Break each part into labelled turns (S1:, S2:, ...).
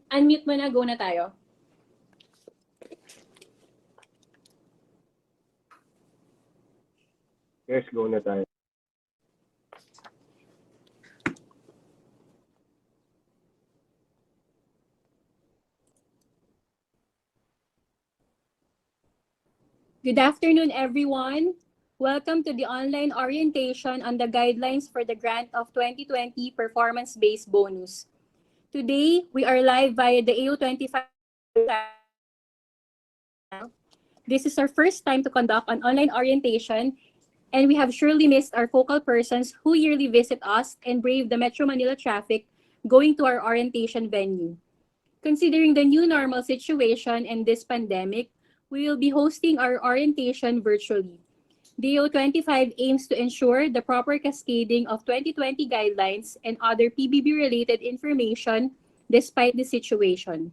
S1: Unmute mo na, go na tayo.
S2: Yes, go na tayo.
S1: Good afternoon, everyone. Welcome to the online orientation on the guidelines for the grant of 2020 performance-based bonus. Today, we are live via the AO25. This is our first time to conduct an online orientation, and we have surely missed our focal persons who yearly visit us and brave the Metro Manila traffic going to our orientation venue. Considering the new normal situation and this pandemic, we will be hosting our orientation virtually. DO25 aims to ensure the proper cascading of 2020 guidelines and other PBB-related information despite the situation.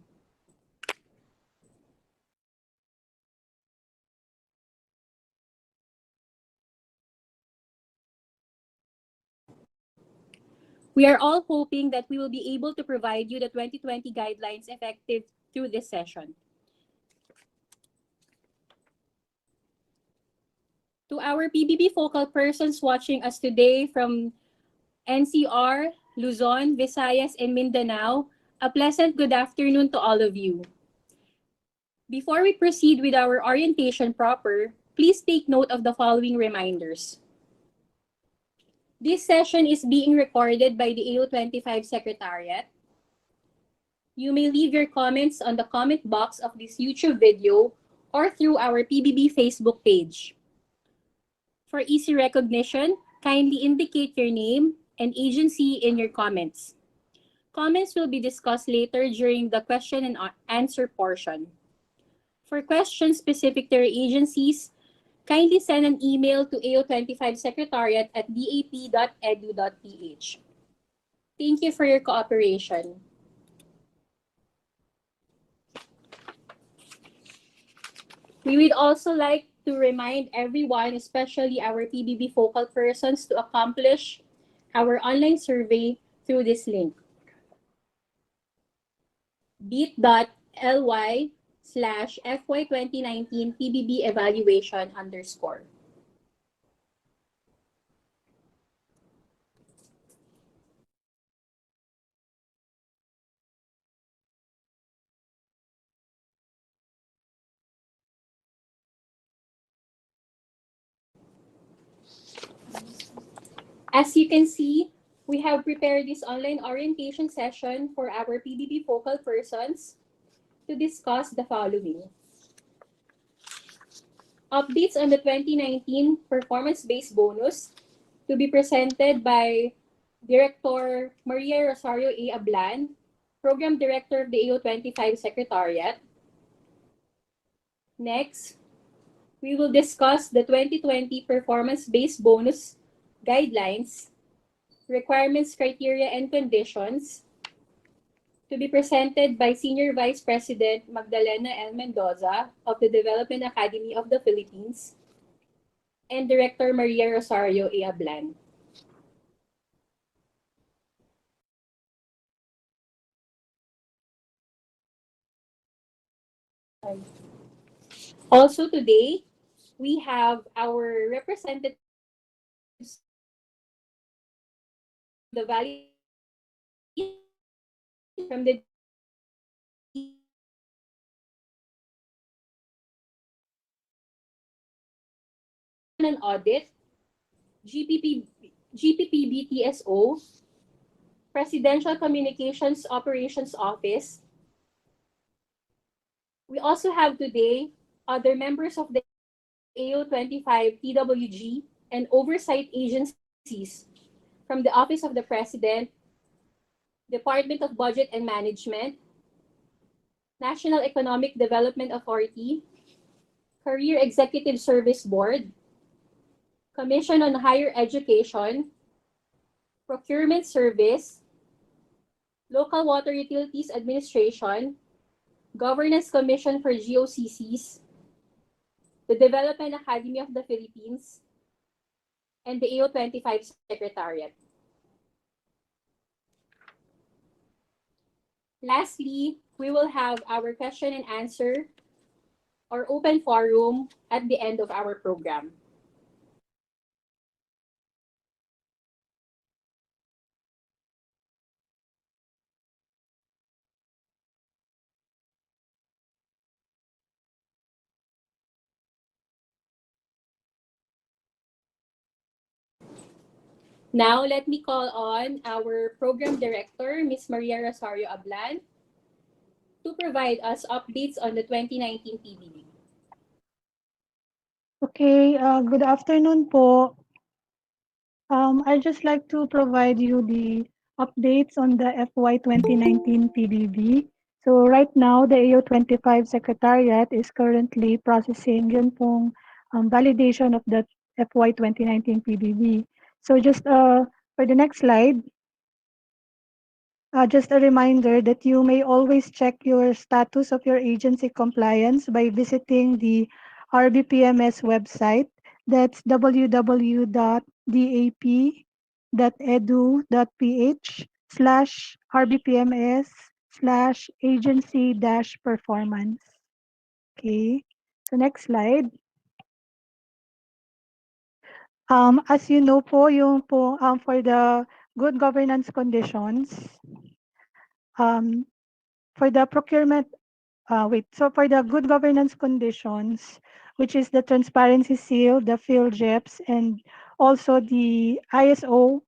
S1: We are all hoping that we will be able to provide you the 2020 guidelines effective through this session. To our PBB focal persons watching us today from NCR, Luzon, Visayas, and Mindanao, a pleasant good afternoon to all of you. Before we proceed with our orientation proper, please take note of the following reminders. This session is being recorded by the AO25 Secretariat. You may leave your comments on the comment box of this YouTube video or through our PBB Facebook page. For easy recognition, kindly indicate your name and agency in your comments. Comments will be discussed later during the question and answer portion. For questions specific to your agencies, kindly send an email to ao25secretariat@dap.edu.ph. Thank you for your cooperation. We would also like to remind everyone, especially our PBB focal persons, to accomplish our online survey through this link. bit.ly/FY2019 PBB evaluation _. As you can see, we have prepared this online orientation session for our PBB focal persons to discuss the following. Updates on the 2019 performance-based bonus to be presented by Director Maria Rosario A. Ablan, Program Director of the AO25 Secretariat. Next, we will discuss the 2020 performance-based bonus guidelines, requirements, criteria, and conditions to be presented by Senior Vice President Magdalena L. Mendoza of the Development Academy of the Philippines and Director Maria Rosario A. Ablan. Also today, we have our representatives the Valley from the and audit, GPPBTSO, Presidential Communications Operations Office. We also have today other members of the AO25 TWG and oversight agencies from the Office of the President, Department of Budget and Management, National Economic Development Authority, Career Executive Service Board, Commission on Higher Education, Procurement Service, Local Water Utilities Administration, Governance Commission for GOCCs, the Development Academy of the Philippines, and the AO25 Secretariat. Lastly, We will have our question and answer or open forum at the end of our program. Now, let me call on our program director, Ms. Maria Rosario Ablan, to provide us updates on the 2019 PBB.
S2: Okay, good afternoon po. I'd just like to provide you the updates on the FY 2019 PBB. So right now, the AO25 Secretariat is currently processing yun pong validation of the FY 2019 PBB. So just for the next slide, just a reminder that you may always check your status of your agency compliance by visiting the RBPMS website. That's www.dap.edu.ph/rbpms/agency-performance. Okay, so next slide. As you know po, for the good governance conditions, um, for the procurement so for the good governance conditions, which is the transparency seal, the field JEPs, and also the ISO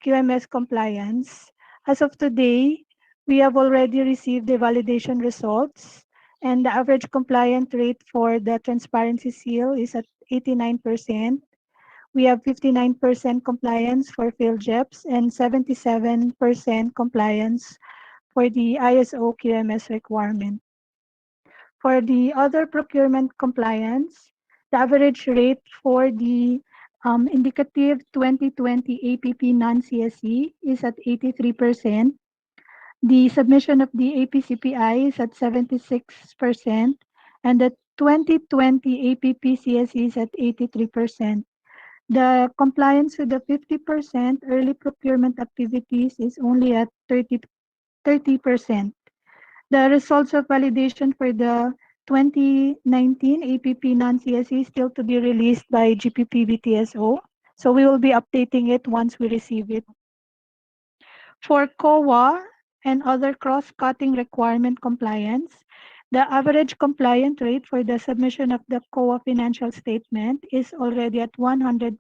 S2: QMS compliance, as of today, we have already received the validation results, and the average compliance rate for the transparency seal is at 89%. We have 59% compliance for field JEPs and 77% compliance for the ISO QMS requirement. For the other procurement compliance, the average rate for the indicative 2020 APP non-CSE is at 83%. The submission of the APCPI is at 76%, and the 2020 APP CSE is at 83%. The compliance with the 50% early procurement activities is only at 30%. The results of validation for the 2019 APP non-CSE is still to be released by GPP-BTSO. So we will be updating it once we receive it. For COA and other cross-cutting requirement compliance, the average compliance rate for the submission of the COA financial statement is already at 100%.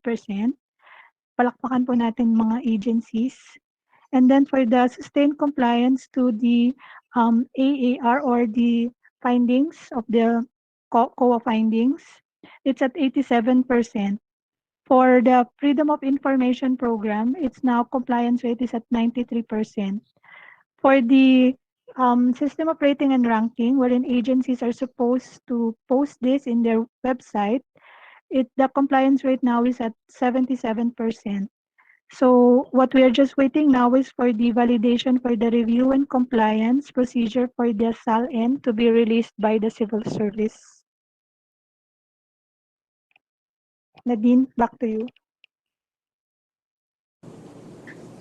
S2: Palakpakan po natin mga agencies. And then for the sustained compliance to the AAR or the findings of the COA findings, it's at 87%. For the Freedom of Information Program, its now compliance rate is at 93%. For the system of rating and ranking, wherein agencies are supposed to post this in their website, the compliance rate now is at 77%. So what we are just waiting now is for the validation for the review and compliance procedure for the SALN to be released by the civil service. Nadine, back to you.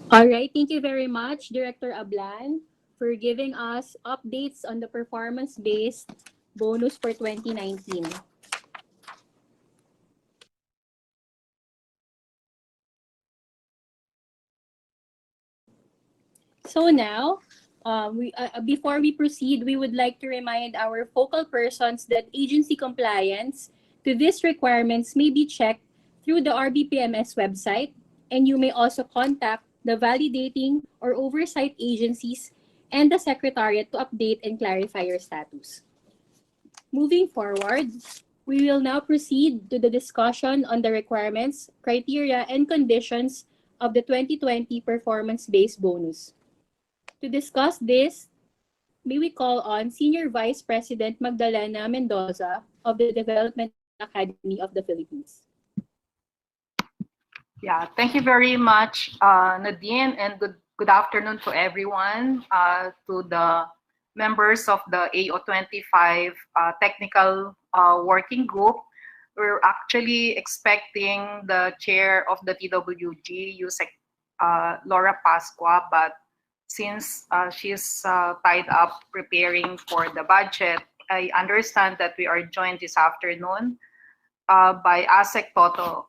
S1: All right, thank you very much, Director Ablan, for giving us updates on the performance-based bonus for 2019. So now, before we proceed, we would like to remind our focal persons that agency compliance to these requirements may be checked through the RBPMS website, and you may also contact the validating or oversight agencies and the Secretariat to update and clarify your status. Moving forward, we will now proceed to the discussion on the requirements, criteria, and conditions of the 2020 performance-based bonus. To discuss this, may we call on Senior Vice President Magdalena Mendoza of the Development Academy of the Philippines.
S3: Yeah, thank you very much, Nadine, and good afternoon to everyone, to the members of the AO25 Technical Working Group. We're actually expecting the chair of the TWG, Yusek Laura Pasqua, but since she's tied up preparing for the budget, I understand that we are joined this afternoon by ASEC Toto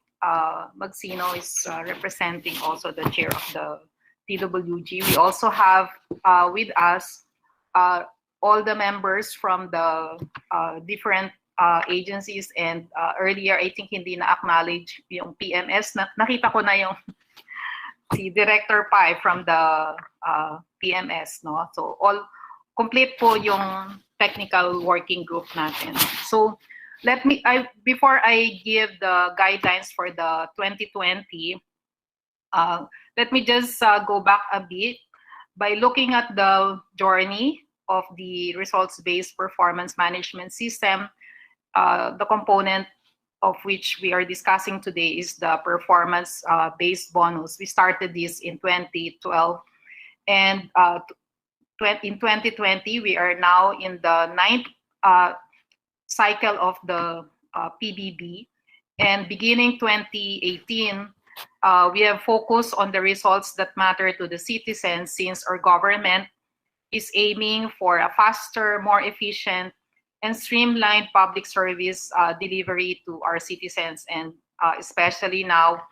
S3: Magsino is representing also the chair of the PWG. We also have with us all the members from the different agencies, and earlier I think hindi na-acknowledge yung PMS. Nakita ko na yung si Director Pai from the PMS, no? So all complete po yung technical working group natin. So before I give the guidelines for the 2020, let me just go back a bit by looking at the journey of the results-based performance management system. The component of which we are discussing today is the performance-based bonus. We started this in 2012, and in 2020, we are now in the 9th cycle of the PBB, and beginning 2018, we have focused on the results that matter to the citizens, since our government is aiming for a faster, more efficient, and streamlined public service delivery to our citizens, and especially now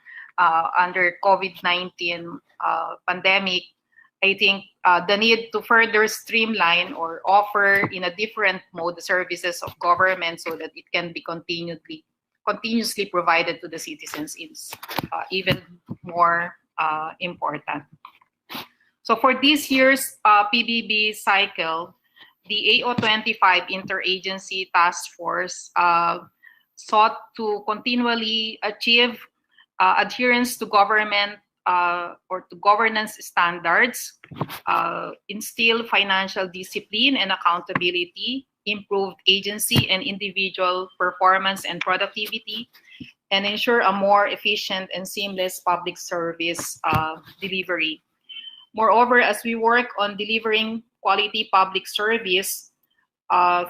S3: under COVID-19 pandemic, I think the need to further streamline or offer in a different mode the services of government so that it can be continuously provided to the citizens is even more important. So for this year's PBB cycle, the AO25 Interagency Task Force sought to continually achieve adherence to government or to governance standards, instill financial discipline and accountability, improved agency and individual performance and productivity, and ensure a more efficient and seamless public service delivery. Moreover, as we work on delivering quality public service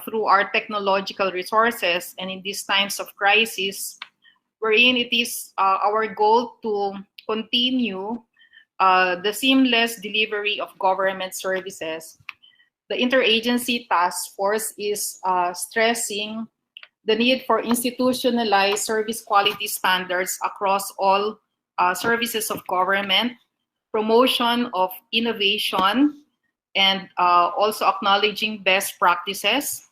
S3: through our technological resources, and in these times of crisis, wherein it is our goal to continue the seamless delivery of government services, the Interagency Task Force is stressing the need for institutionalized service quality standards across all services of government, promotion of innovation, and also acknowledging best practices,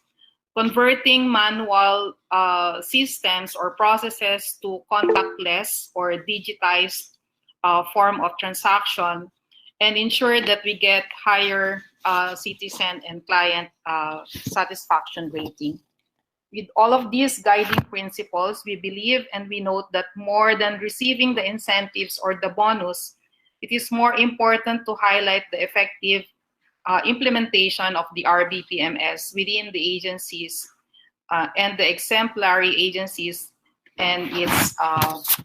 S3: converting manual systems or processes to contactless or digitized form of transaction, and ensure that we get higher citizen and client satisfaction rating. With all of these guiding principles, we believe and we note that more than receiving the incentives or the bonus, it is more important to highlight the effective implementation of the RBPMS within the agencies and the exemplary agencies and its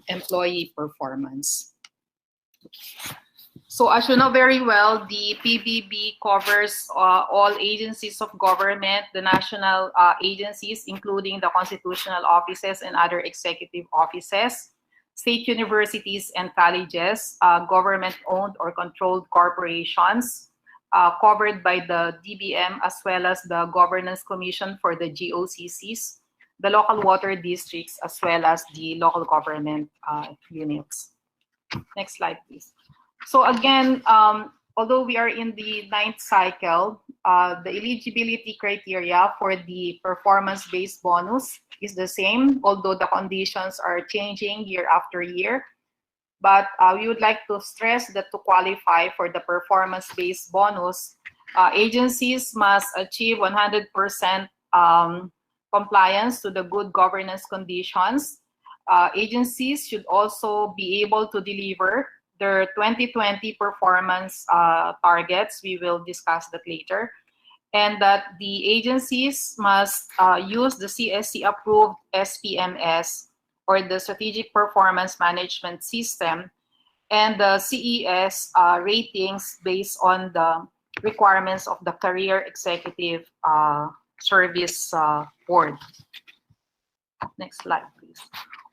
S3: employee performance. So as you know very well, the PBB covers all agencies of government, the national agencies, including the constitutional offices and other executive offices, state universities and colleges, government-owned or controlled corporations, covered by the DBM, as well as the Governance Commission for the GOCCs, the local water districts, as well as the local government units. Next slide, please. So again, although we are in the 9th cycle, the eligibility criteria for the performance-based bonus is the same, although the conditions are changing year after year. But we would like to stress that to qualify for the performance-based bonus, agencies must achieve 100% compliance to the good governance conditions. Agencies should also be able to deliver their 2020 performance targets. We will discuss that later. And that the agencies must use the CSC-approved SPMS, or the Strategic Performance Management System, and the CES ratings based on the requirements of the Career Executive Service Board. Next slide, please.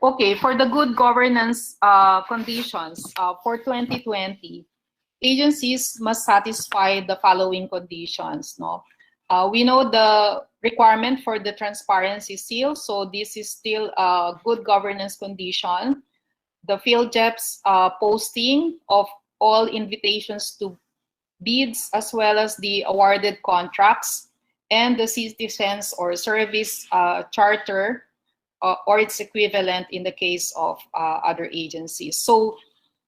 S3: Okay, for the good governance conditions for 2020, agencies must satisfy the following conditions. No, we know the requirement for the transparency seal, so this is still a good governance condition. The PhilJEP's posting of all invitations to bids as well as the awarded contracts, and the citizens or service charter or its equivalent in the case of other agencies. So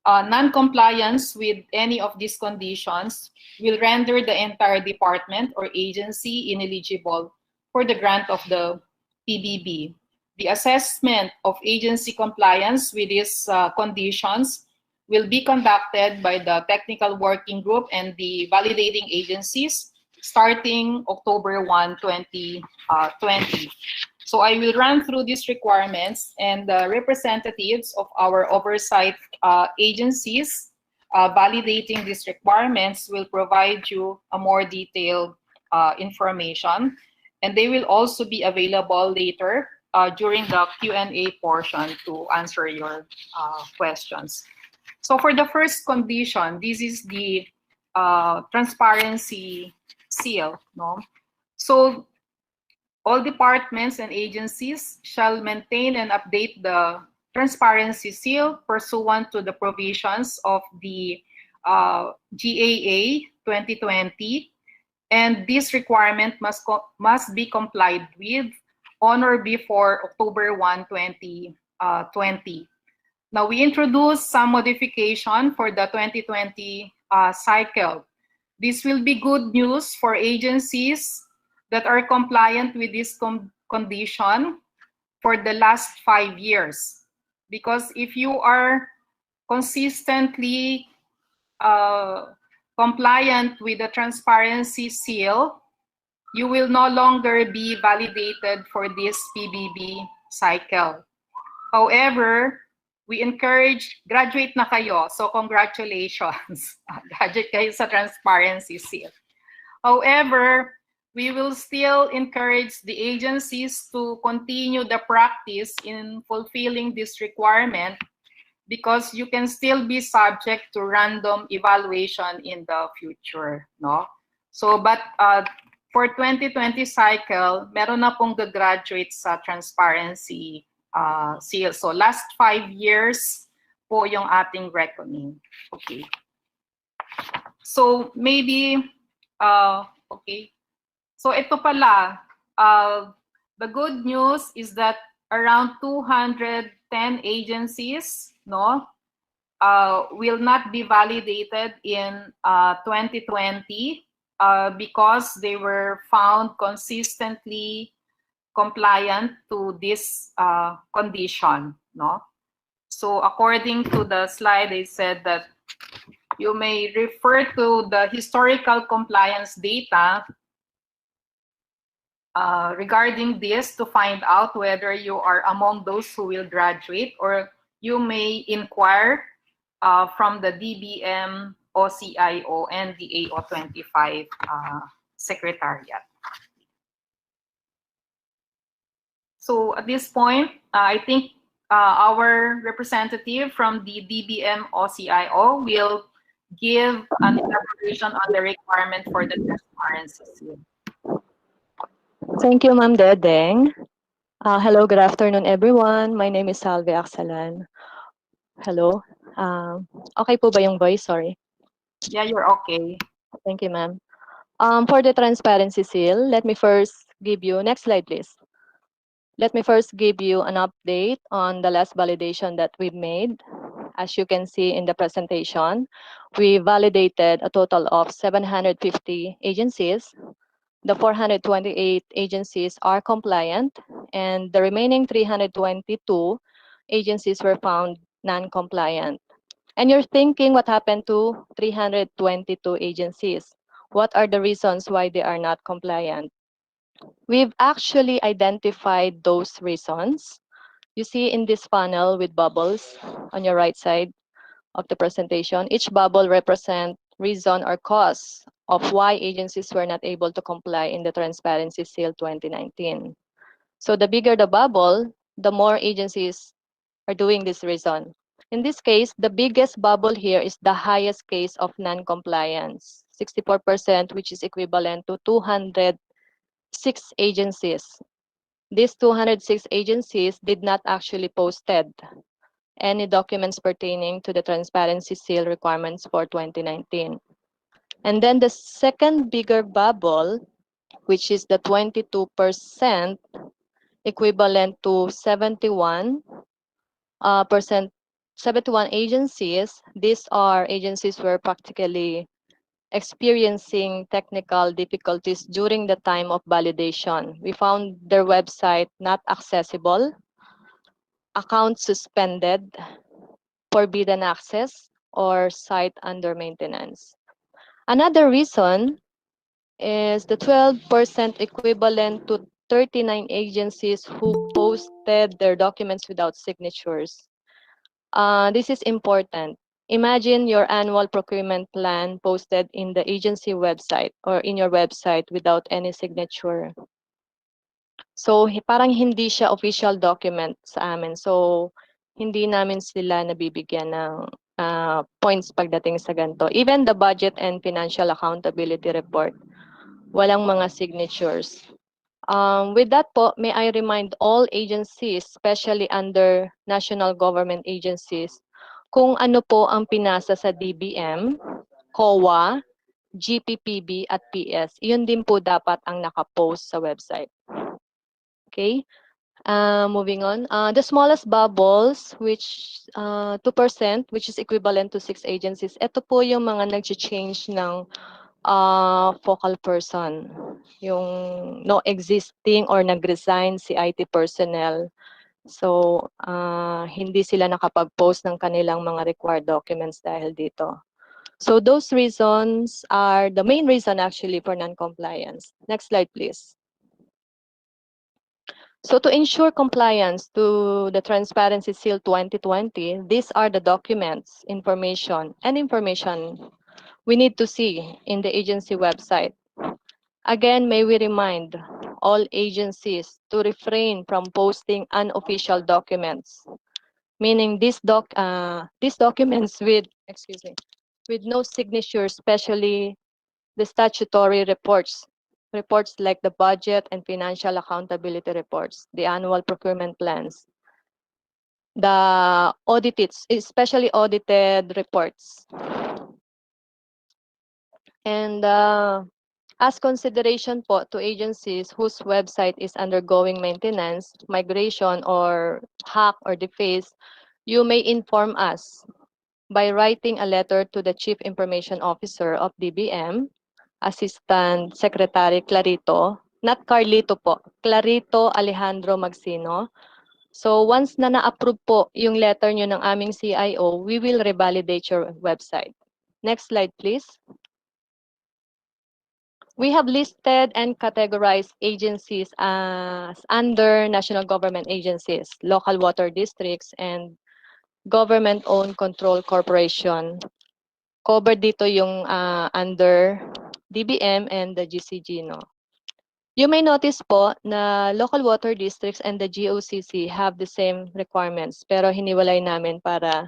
S3: non-compliance with any of these conditions will render the entire department or agency ineligible for the grant of the PBB. The assessment of agency compliance with these conditions will be conducted by the technical working group and the validating agencies starting October 1, 2020. So I will run through these requirements, and the representatives of our oversight agencies validating these requirements will provide you a more detailed information, and they will also be available later during the Q&A portion to answer your questions. So for the first condition, this is the transparency seal. No? So all departments and agencies shall maintain and update the transparency seal pursuant to the provisions of the GAA 2020, and this requirement must be complied with on or before October 1, 2020. Now, we introduced some modification for the 2020 cycle. This will be good news for agencies that are compliant with this condition for the last 5 years. Because if you are consistently compliant with the transparency seal, you will no longer be validated for this PBB cycle. However, we encourage, graduate na kayo, so congratulations. Graduate kayo sa transparency seal. However, we will still encourage the agencies to continue the practice in fulfilling this requirement, because you can still be subject to random evaluation in the future, no? So, but for 2020 cycle, meron na pong graduate sa transparency seal. So, last 5 years po yung ating reckoning. Okay. So, maybe, okay. So, ito pala, the good news is that around 210 agencies, no, will not be validated in 2020 because they were found consistently compliant to this condition, no? So according to the slide, they said that you may refer to the historical compliance data regarding this to find out whether you are among those who will graduate, or you may inquire from the DBM, OCIO, and the AO25 Secretariat. So at this point, I think our representative from the DBM, OCIO will give an elaboration on the requirement for the transparency.
S4: Thank you, Ma'am Dedeng. Hello, good afternoon, everyone. My name is Salve Aksalan. Hello. Okay po ba yung voice? Sorry.
S3: Yeah, you're okay.
S4: Thank you, ma'am. For the transparency seal, let me first give you, next slide, please. Let me first give you an update on the last validation that we made. As you can see in the presentation, we validated a total of 750 agencies. The 428 agencies are compliant, and the remaining 322 agencies were found non-compliant. And you're thinking, what happened to 322 agencies? What are the reasons why they are not compliant? We've actually identified those reasons. You see in this panel with bubbles on your right side of the presentation, each bubble represents reason or cause of why agencies were not able to comply in the Transparency Seal 2019. So the bigger the bubble, the more agencies are doing this reason. In this case, the biggest bubble here is the highest case of non-compliance, 64%, which is equivalent to 206 agencies. These 206 agencies did not actually posted any documents pertaining to the transparency seal requirements for 2019. And then the second bigger bubble, which is the 22%, equivalent to 71 agencies. These are agencies were practically experiencing technical difficulties during the time of validation. We found their website not accessible, accounts suspended, forbidden access, or site under maintenance. Another reason is the 12% equivalent to 39 agencies who posted their documents without signatures. This is important. Imagine your annual procurement plan posted in the agency website or in your website without any signature. So, parang hindi siya official document sa amin. So, hindi namin sila nabibigyan ng points pagdating sa ganito. Even the budget and financial accountability report, walang mga signatures. With that po, may I remind all agencies, especially under national government agencies, kung ano po ang pinasa sa DBM, COA, GPPB at PS. Yun din po dapat ang nakapost sa website. Okay? Moving on. The smallest bubbles, which 2%, which is equivalent to 6 agencies. Ito po yung mga nag-change ng focal person. Yung no existing or nag-resign si IT personnel. So, hindi sila nakapag-post ng kanilang mga required documents dahil dito. So, those reasons are the main reason actually for non-compliance. Next slide, please. So to ensure compliance to the Transparency Seal 2020, these are the documents, information we need to see in the agency website. Again, may we remind all agencies to refrain from posting unofficial documents, meaning these documents with no signature, especially the statutory reports like the budget and financial accountability reports, the annual procurement plans, the especially audited reports. And as consideration po to agencies whose website is undergoing maintenance, migration, or hack or deface, you may inform us by writing a letter to the Chief Information Officer of DBM, Assistant Secretary Clarito, not Carlito po, Clarito Alejandro Magsino. So once na na-approve po yung letter nyo ng aming CIO, we will revalidate your website. Next slide, please. We have listed and categorized agencies as under national government agencies, local water districts, and government-owned control corporation. Covered dito yung under DBM and the GCG, no? You may notice po na local water districts and the GOCC have the same requirements, pero hiniwalay namin para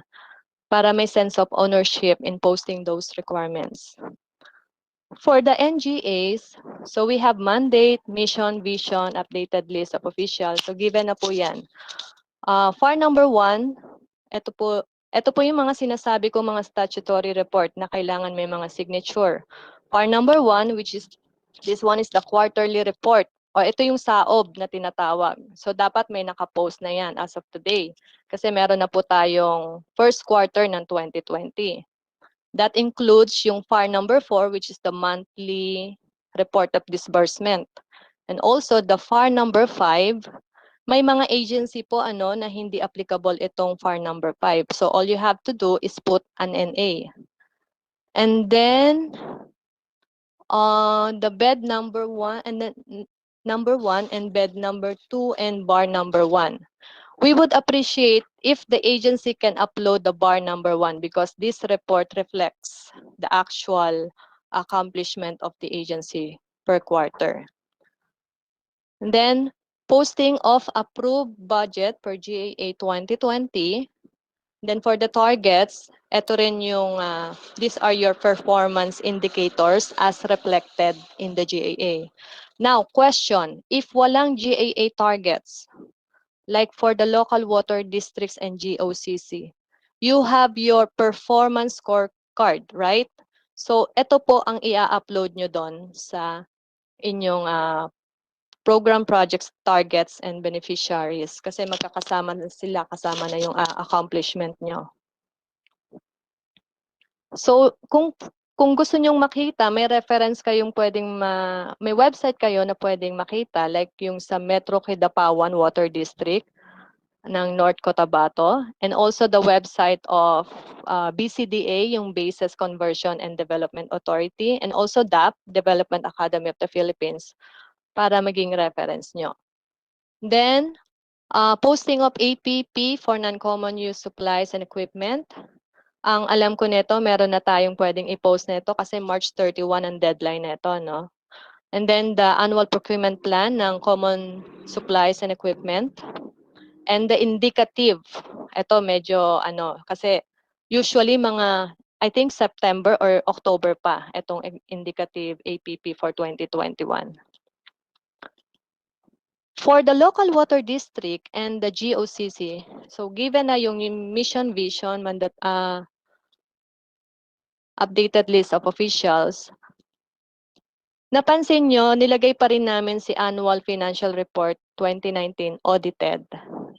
S4: may sense of ownership in posting those requirements. For the NGAs, so we have mandate, mission, vision, updated list of officials. So given na po yan. FAR number 1, ito po yung mga sinasabi ko mga statutory report na kailangan may mga signature. FAR number 1, which is, this one is the quarterly report. O ito yung SAOB na tinatawag. So dapat may nakapost na yan as of today. Kasi meron na po tayong first quarter ng 2020. That includes yung FAR number 4, which is the monthly report of disbursement. And also the FAR number 5, may mga agency po na hindi applicable itong FAR number 5. So all you have to do is put an NA. And then the bed number 1 and then number 1 and bed number 2 and bar number 1. We would appreciate if the agency can upload the bar number 1 because this report reflects the actual accomplishment of the agency per quarter. And then posting of approved budget per GAA 2020. Then for the targets, ito rin yung, these are your performance indicators as reflected in the GAA. Now, question, if walang GAA targets, like for the local water districts and GOCC, you have your performance scorecard, right? So, ito po ang i-upload nyo doon sa inyong program projects, targets, and beneficiaries kasi magkakasama na sila, kasama na yung accomplishment nyo. So, kung gusto nyong makita, may reference kayong may website kayo na pwedeng makita, like yung sa Metro Kidapawan Water District ng North Cotabato, and also the website of BCDA, yung Bases Conversion and Development Authority, and also DAP, Development Academy of the Philippines, para maging reference nyo. Then, posting of APP for non-common use supplies and equipment. Ang alam ko nito, meron na tayong pwedeng i-post nito kasi March 31 ang deadline nito, no? And then the annual procurement plan ng common supplies and equipment. And the indicative, ito medyo kasi usually I think September or October pa itong indicative APP for 2021. For the local water district and the GOCC, so given na yung mission vision, updated list of officials, napansin nyo, nilagay pa rin namin si Annual Financial Report 2019 audited.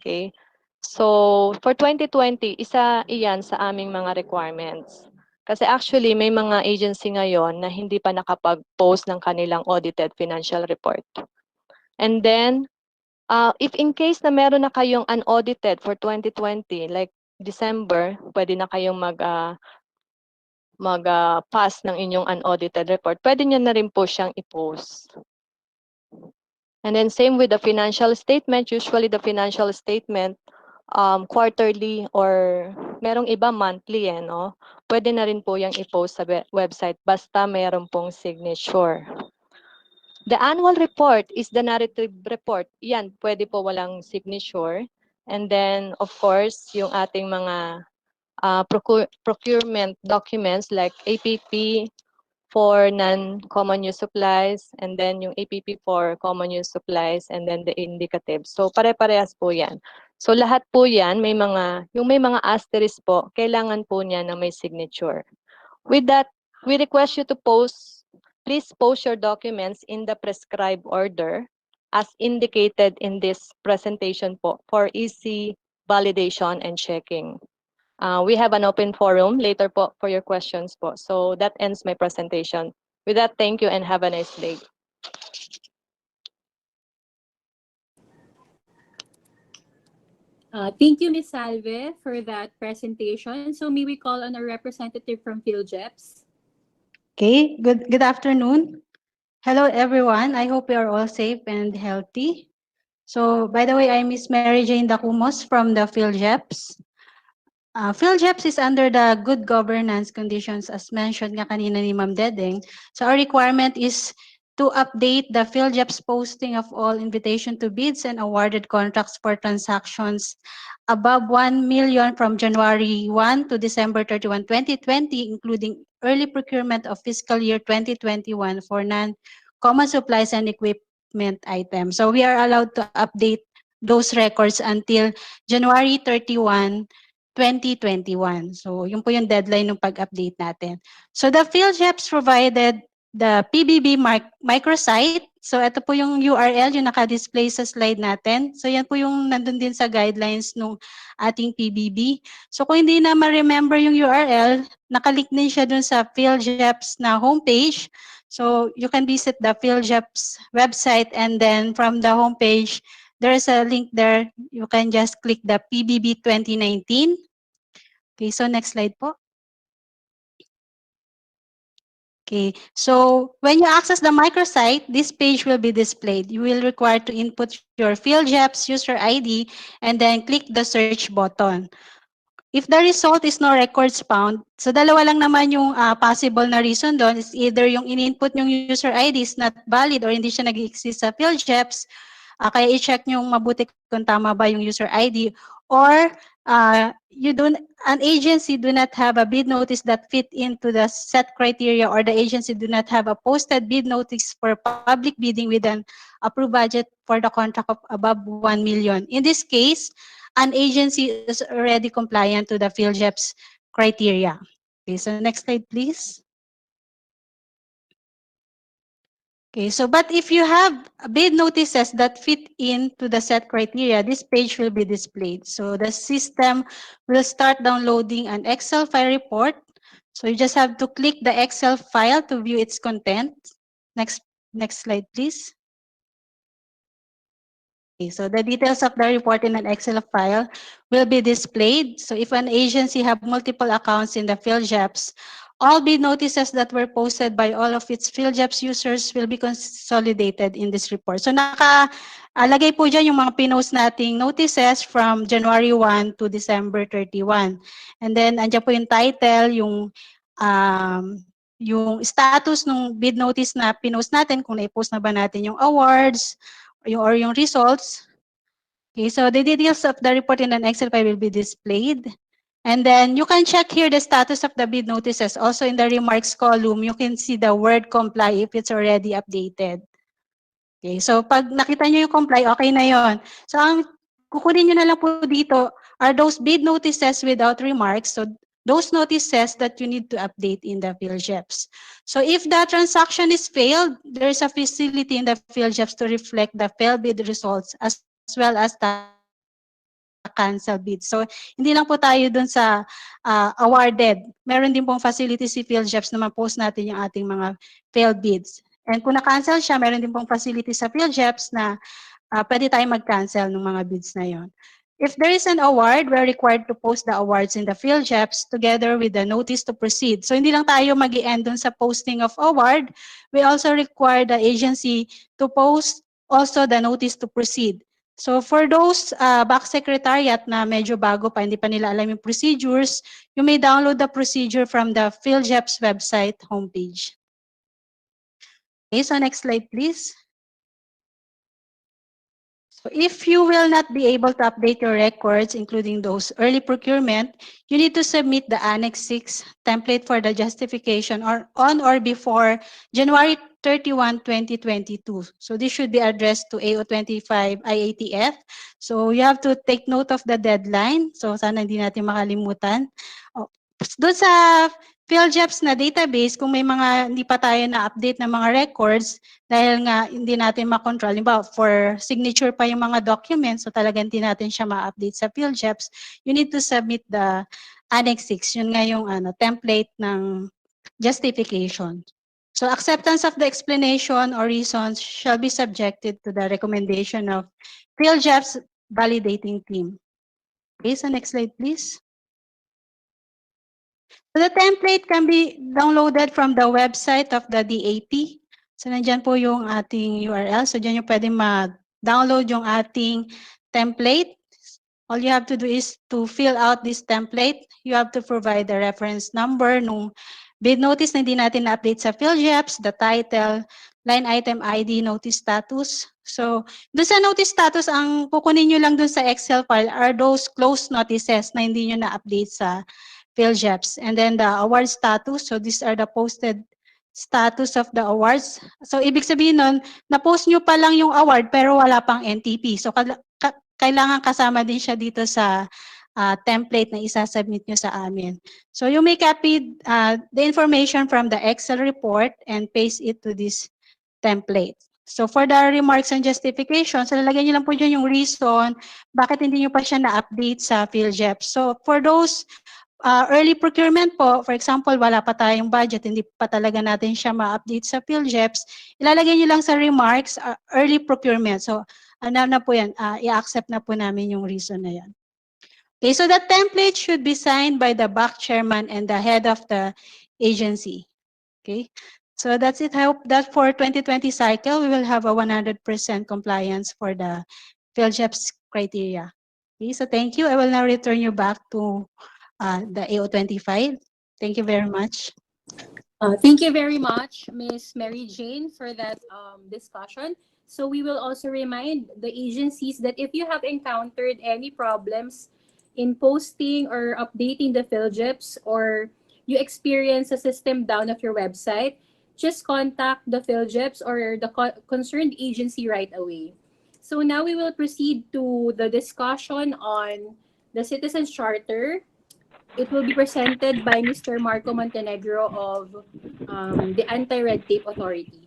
S4: Okay? So, for 2020, isa iyan sa aming mga requirements. Kasi actually, may mga agency ngayon na hindi pa nakapag-post ng kanilang audited financial report. And then, if in case na meron na kayong unaudited for 2020, like December, pwede na kayong mag-pass ng inyong unaudited report, pwede nyo na rin po siyang i-post. And then same with the financial statement. Usually the financial statement quarterly or merong iba monthly, no? Pwede na rin po yung i-post sa website basta meron pong signature. The annual report is the narrative report. Yan, pwede po walang signature. And then, of course, yung ating mga procurement documents like APP for non-common use supplies, and then yung APP for common use supplies, and then the indicative. So pare-parehas po yan. So lahat po yan, may mga asterisk po, kailangan po niya na may signature. With that, we request you to please post your documents in the prescribed order as indicated in this presentation po for easy validation and checking. We have an open forum later po for your questions po. So that ends my presentation. With that, thank you and have a nice day.
S1: Thank you, Ms. Salve, for that presentation. So may we call on a representative from PhilJeps?
S5: Okay, good afternoon. Hello, everyone. I hope you are all safe and healthy. So, by the way, I'm Miss Mary Jane Dacumos from the PhilJeps. PhilJeps is under the good governance conditions as mentioned nga kanina ni Ma'am Dedeng. So, our requirement is to update the PhilJeps posting of all invitation to bids and awarded contracts for transactions above 1 million from January 1 to December 31, 2020, including early procurement of fiscal year 2021 for non-common supplies and equipment items. So we are allowed to update those records until January 31, 2021. So yun po yung deadline ng pag-update natin. So the PhilJeps provided the PBB microsite. So ito po yung URL, yung naka-display sa slide natin. So yan po yung nandun din sa guidelines ng ating PBB. So kung hindi na ma-remember yung URL, nakalink din siya dun sa PhilJeps na homepage. So you can visit the PhilJeps website, and then from the homepage, there's a link there. You can just click the PBB 2019. Okay, so next slide po. Okay, so when you access the microsite, this page will be displayed. You will require to input your PhilJeps user ID and then click the search button. If the result is no records found, so dalawa lang naman yung possible na reason doon is either yung in-input yung user ID is not valid or hindi siya nag-exist sa PhilJeps, Kaya i-check nyo mabuti kung tama ba yung user ID, or an agency do not have a bid notice that fit into the set criteria, or the agency do not have a posted bid notice for public bidding with an approved budget for the contract of above 1 million. In this case, an agency is already compliant to the PhilJEP's criteria. Okay, so next slide, please. Okay, so but if you have bid notices that fit into the set criteria, this page will be displayed. So the system will start downloading an Excel file report. So you just have to click the Excel file to view its content. Next slide, please. Okay, so the details of the report in an Excel file will be displayed. So if an agency have multiple accounts in the PhilJEPs, all bid notices that were posted by all of its PhilJEPs users will be consolidated in this report. So nakalagay po dyan yung mga pinost nating notices from January 1 to December 31. And then andyan po yung title, yung status ng bid notice na pinost natin, kung na-post na ba natin yung awards, or yung results. Okay, so the details of the report in an Excel file will be displayed. And then you can check here the status of the bid notices. Also in the remarks column, you can see the word comply if it's already updated. Okay, so pag nakita nyo yung comply, okay na yon. So ang kukunin nyo na lang po dito are those bid notices without remarks. So those notices that you need to update in the PhilJEPs. So if the transaction is failed, there is a facility in the PhilJEPs to reflect the failed bid results as well as the cancel bid. So hindi lang po tayo dun sa awarded. Meron din pong facility si PhilJEPs na ma-post natin yung ating mga failed bids. And kung na-cancel siya, meron din pong facility sa PhilJEPs na pwede tayo mag-cancel ng mga bids na yon. If there is an award, we're required to post the awards in the PhilJEPs together with the notice to proceed. So hindi lang tayo mag-i-end dun sa posting of award, we also require the agency to post also the notice to proceed. So for those back secretariat na medyo bago pa, hindi pa nila alam yung procedures, you may download the procedure from the PhilJEPs website homepage. Okay, so next slide, please. So if you will not be able to update your records, including those early procurement, you need to submit the Annex 6 template for the justification on or before January 31, 2022. So this should be addressed to AO25 IATF. So you have to take note of the deadline. So sana hindi natin makalimutan. Doon sa PhilJEPs na database, kung may mga hindi pa tayo na-update na mga records, dahil nga hindi natin makontrol, halimbawa for signature pa yung mga documents, so talagang hindi natin siya ma-update sa PhilJEPs, you need to submit the Annex 6. Yun nga yung template ng justification. So acceptance of the explanation or reasons shall be subjected to the recommendation of PhilJEPs validating team. Okay, so next slide, please. So the template can be downloaded from the website of the DAP. So nandyan po yung ating URL. So dyan yung pwede mag-download yung ating template. All you have to do is to fill out this template. You have to provide the reference number nung bid notice na hindi natin na-update sa PhilJEPs, the title, line item ID, notice status. So doon sa notice status, ang kukunin nyo lang doon sa Excel file are those closed notices na hindi nyo na-update sa PhilJEPs. And then the award status, so these are the posted status of the awards. So ibig sabihin nun, na-post nyo pa lang yung award pero wala pang NTP. So kailangan kasama din siya dito sa template na isasubmit nyo sa amin. So you may copy the information from the Excel report and paste it to this template. So for the remarks and justification, so lalagyan nyo lang po dyan yung reason bakit hindi nyo pa siya na-update sa PhilJEPs. So for those early procurement po, for example, wala pa tayong budget, hindi pa talaga natin siya ma-update sa PhilJEPs, ilalagay nyo lang sa remarks, early procurement. So, ano na po yan, i-accept na po namin yung reason na yan. Okay, so the template should be signed by the back chairman and the head of the agency. Okay, so that's it. I hope that for 2020 cycle, we will have a 100% compliance for the PhilJEPs criteria. Okay, so thank you. I will now return you back to the AO25. Thank you very much.
S1: Thank you very much, Ms. Mary Jane, for that discussion. So we will also remind the agencies that if you have encountered any problems in posting or updating the PhilJeps, or you experience a system down of your website, just contact the PhilJeps or the concerned agency right away. So now we will proceed to the discussion on the Citizens Charter. It will be presented by Mr. Marco Montenegro of the Anti-Red Tape Authority.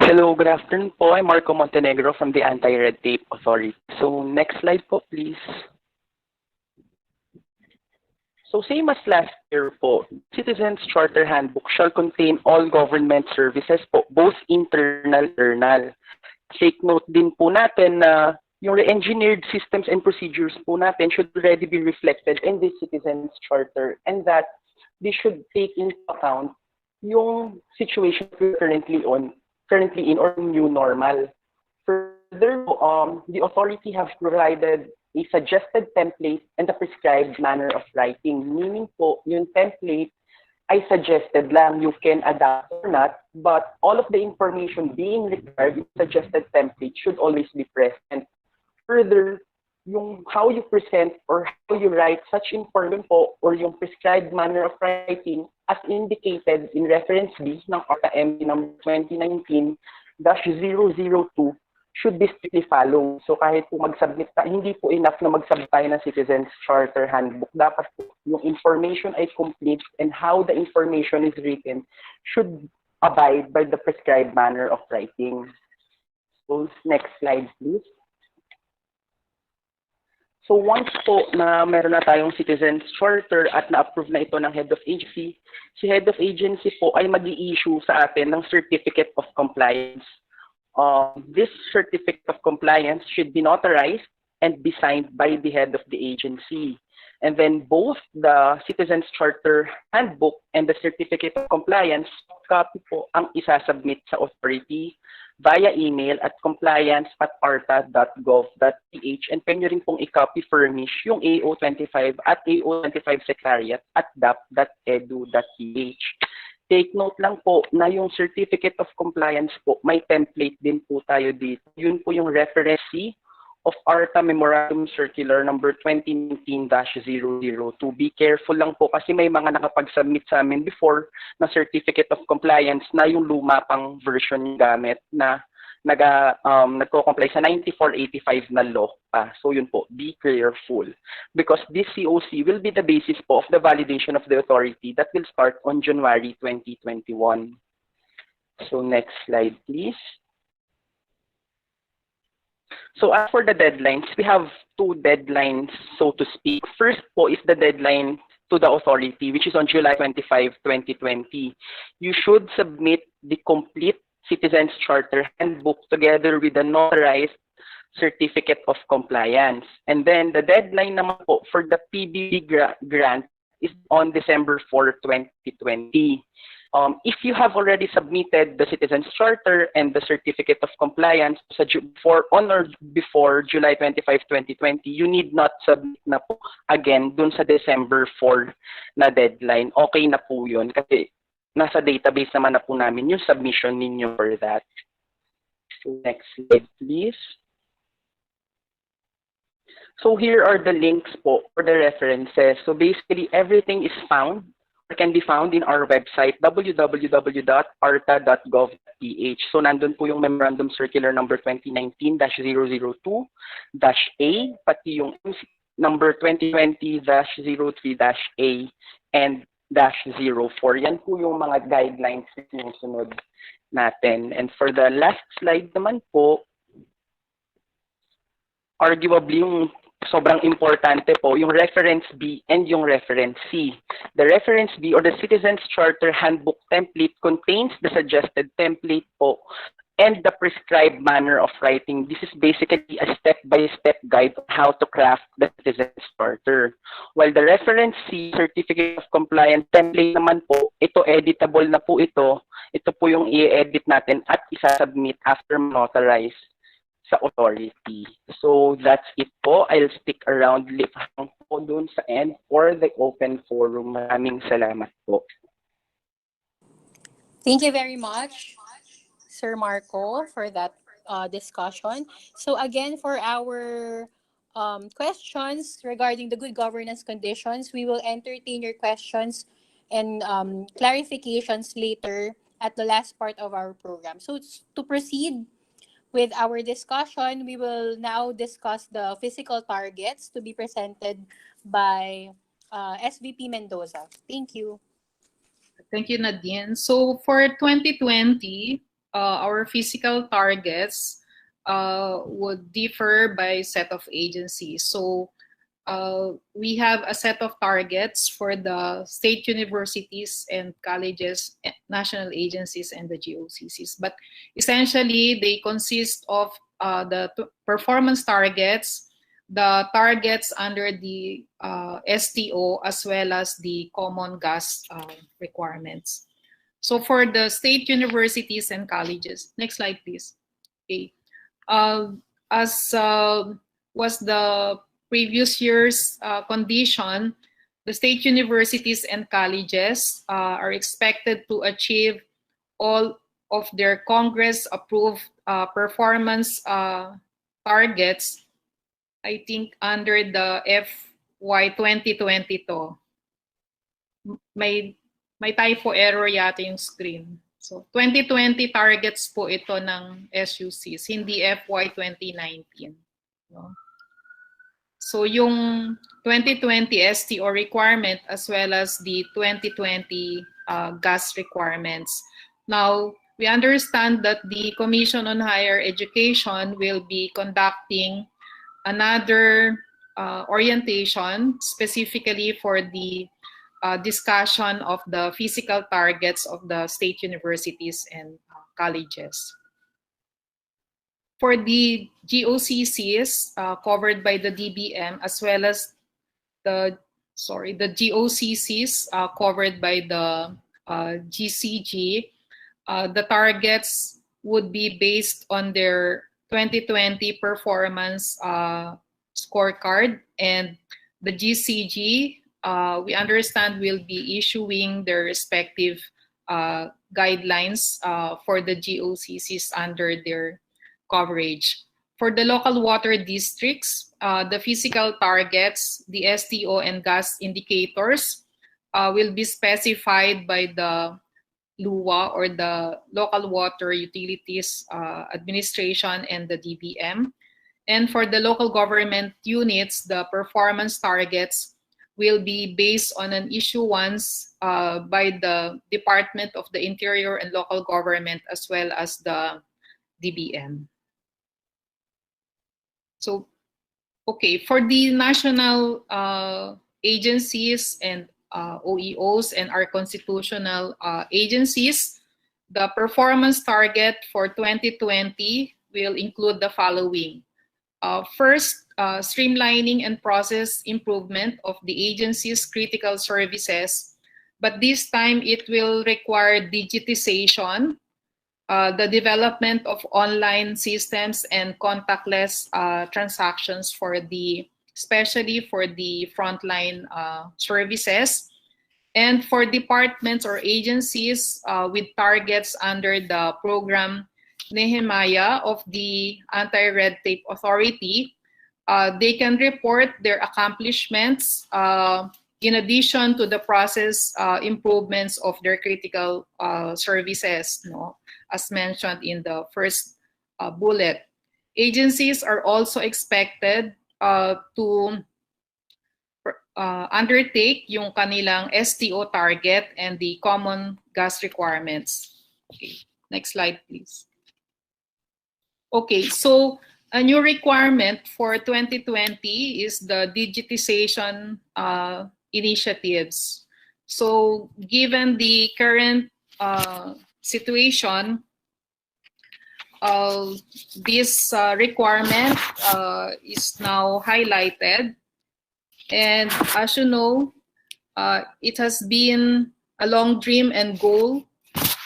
S6: Hello, good afternoon po. I'm Marco Montenegro from the Anti-Red Tape Authority. So next slide po, please. So same as last year po, Citizens Charter Handbook shall contain all government services po, both internal and external. Take note din po natin na yung re-engineered systems and procedures po natin should already be reflected in this Citizens Charter, and that they should take into account yung situation we're currently in, or new normal. Further, the authority has provided a suggested template and the prescribed manner of writing. Meaning po, yung template ay suggested lang, you can adapt or not, but all of the information being required in suggested template should always be present. Further, yung how you present or how you write such information po, or yung prescribed manner of writing as indicated in reference B ng ARTA MD number 2019-002 should be strictly followed. So kahit po mag-submit tayo, hindi po enough na mag-submit tayo ng Citizens Charter Handbook. Dapat po yung information ay complete, and how the information is written should abide by the prescribed manner of writing. So next slide, please. So once po na meron na tayong Citizens Charter at na-approve na ito ng Head of Agency, si Head of Agency po ay mag-i-issue sa atin ng Certificate of Compliance. This Certificate of Compliance should be notarized and be signed by the head of the agency. And then both the Citizens Charter Handbook and the Certificate of Compliance copy po ang isasubmit sa authority via email at compliance@arta.gov.ph, and pwede nyo rin pong i-copy furnish yung AO25 at AO25 Secretariat at dap.edu.ph. Take note lang po na yung Certificate of Compliance po, may template din po tayo dito. Yun po yung reference C of ARTA Memorandum Circular number 2019-002. Be careful lang po kasi may mga nakapag-submit sa amin before na Certificate of Compliance na yung luma pang version yung gamit na nagko-comply sa 9485 na law pa. So yun po, be careful. Because this COC will be the basis po of the validation of the authority that will start on January 2021. So next slide, please. So as for the deadlines, we have two deadlines, so to speak. First po is the deadline to the authority, which is on July 25, 2020. You should submit the complete Citizens Charter Handbook together with the notarized Certificate of Compliance. And then the deadline naman po for the PBB grant is on December 4, 2020. If you have already submitted the Citizens Charter and the Certificate of Compliance on or before July 25, 2020, you need not submit na po again dun sa December 4 na deadline. Okay na po yun kasi nasa database naman na po namin yung submission ninyo for that. So next slide, please. So here are the links po for the references. So basically, everything is found or can be found in our website, www.arta.gov.ph. So nandun po yung Memorandum Circular number 2019-002-A, pati yung number 2020-03-A, and -04. Yan po yung mga guidelines na sinusunod natin. And for the last slide naman po, arguably yung sobrang importante po, yung reference B and yung reference C. The reference B or the Citizens Charter Handbook template contains the suggested template po and the prescribed manner of writing. This is basically a step-by-step guide on how to craft the Citizens Charter. While the reference C, Certificate of Compliance template naman po, ito editable na po ito. Ito po yung i-edit natin at isa-submit after notarize sa authority. So that's it po. I'll stick around lang po dun sa end for the open forum. Maraming salamat po.
S1: Thank you very much, Sir Marco, for that discussion. So again, for our questions regarding the good governance conditions, we will entertain your questions and clarifications later at the last part of our program. So to proceed with our discussion, we will now discuss the physical targets to be presented by SVP Mendoza. Thank you.
S3: Thank you, Nadine. So for 2020, our physical targets would differ by set of agencies. So we have a set of targets for the state universities and colleges, national agencies, and the GOCCs. But essentially, they consist of the performance targets, the targets under the STO, as well as the common gas requirements. So for the state universities and colleges, next slide, please. Okay. As was the previous year's condition, the state universities and colleges are expected to achieve all of their Congress-approved performance targets, I think, under the FY 2022. May typo error yata yung screen. So, 2020 targets po ito ng SUCs, hindi FY 2019. No? So, yung 2020 STO requirement as well as the 2020 gas requirements. Now, we understand that the Commission on Higher Education will be conducting another orientation specifically for the discussion of the physical targets of the state universities and colleges. For the GOCCs covered by the DBM, as well as the GOCCs covered by the GCG, the targets would be based on their 2020 performance scorecard, and the GCG, we understand, will be issuing their respective guidelines for the GOCCs under their coverage. For the local water districts, the physical targets, the STO and gas indicators will be specified by the LUWA, or the Local Water Utilities Administration, and the DBM. And for the local government units, the performance targets will be based on an issuance by the Department of the Interior and Local Government, as well as the DBM. So, okay, for the national agencies and OEOs and our constitutional agencies, the performance target for 2020 will include the following. First, streamlining and process improvement of the agency's critical services, but this time it will require digitization, the development of online systems and contactless transactions for especially for the frontline services, and for departments or agencies with targets under the program Nehemiah of the Anti-Red Tape Authority. They can report their accomplishments in addition to the process improvements of their critical services, no? As mentioned in the first bullet. Agencies are also expected to undertake yung kanilang STO target and the common gas requirements. Okay, next slide, please. Okay, so a new requirement for 2020 is the digitization initiatives. So given the current situation, this requirement is now highlighted. And as you know, it has been a long dream and goal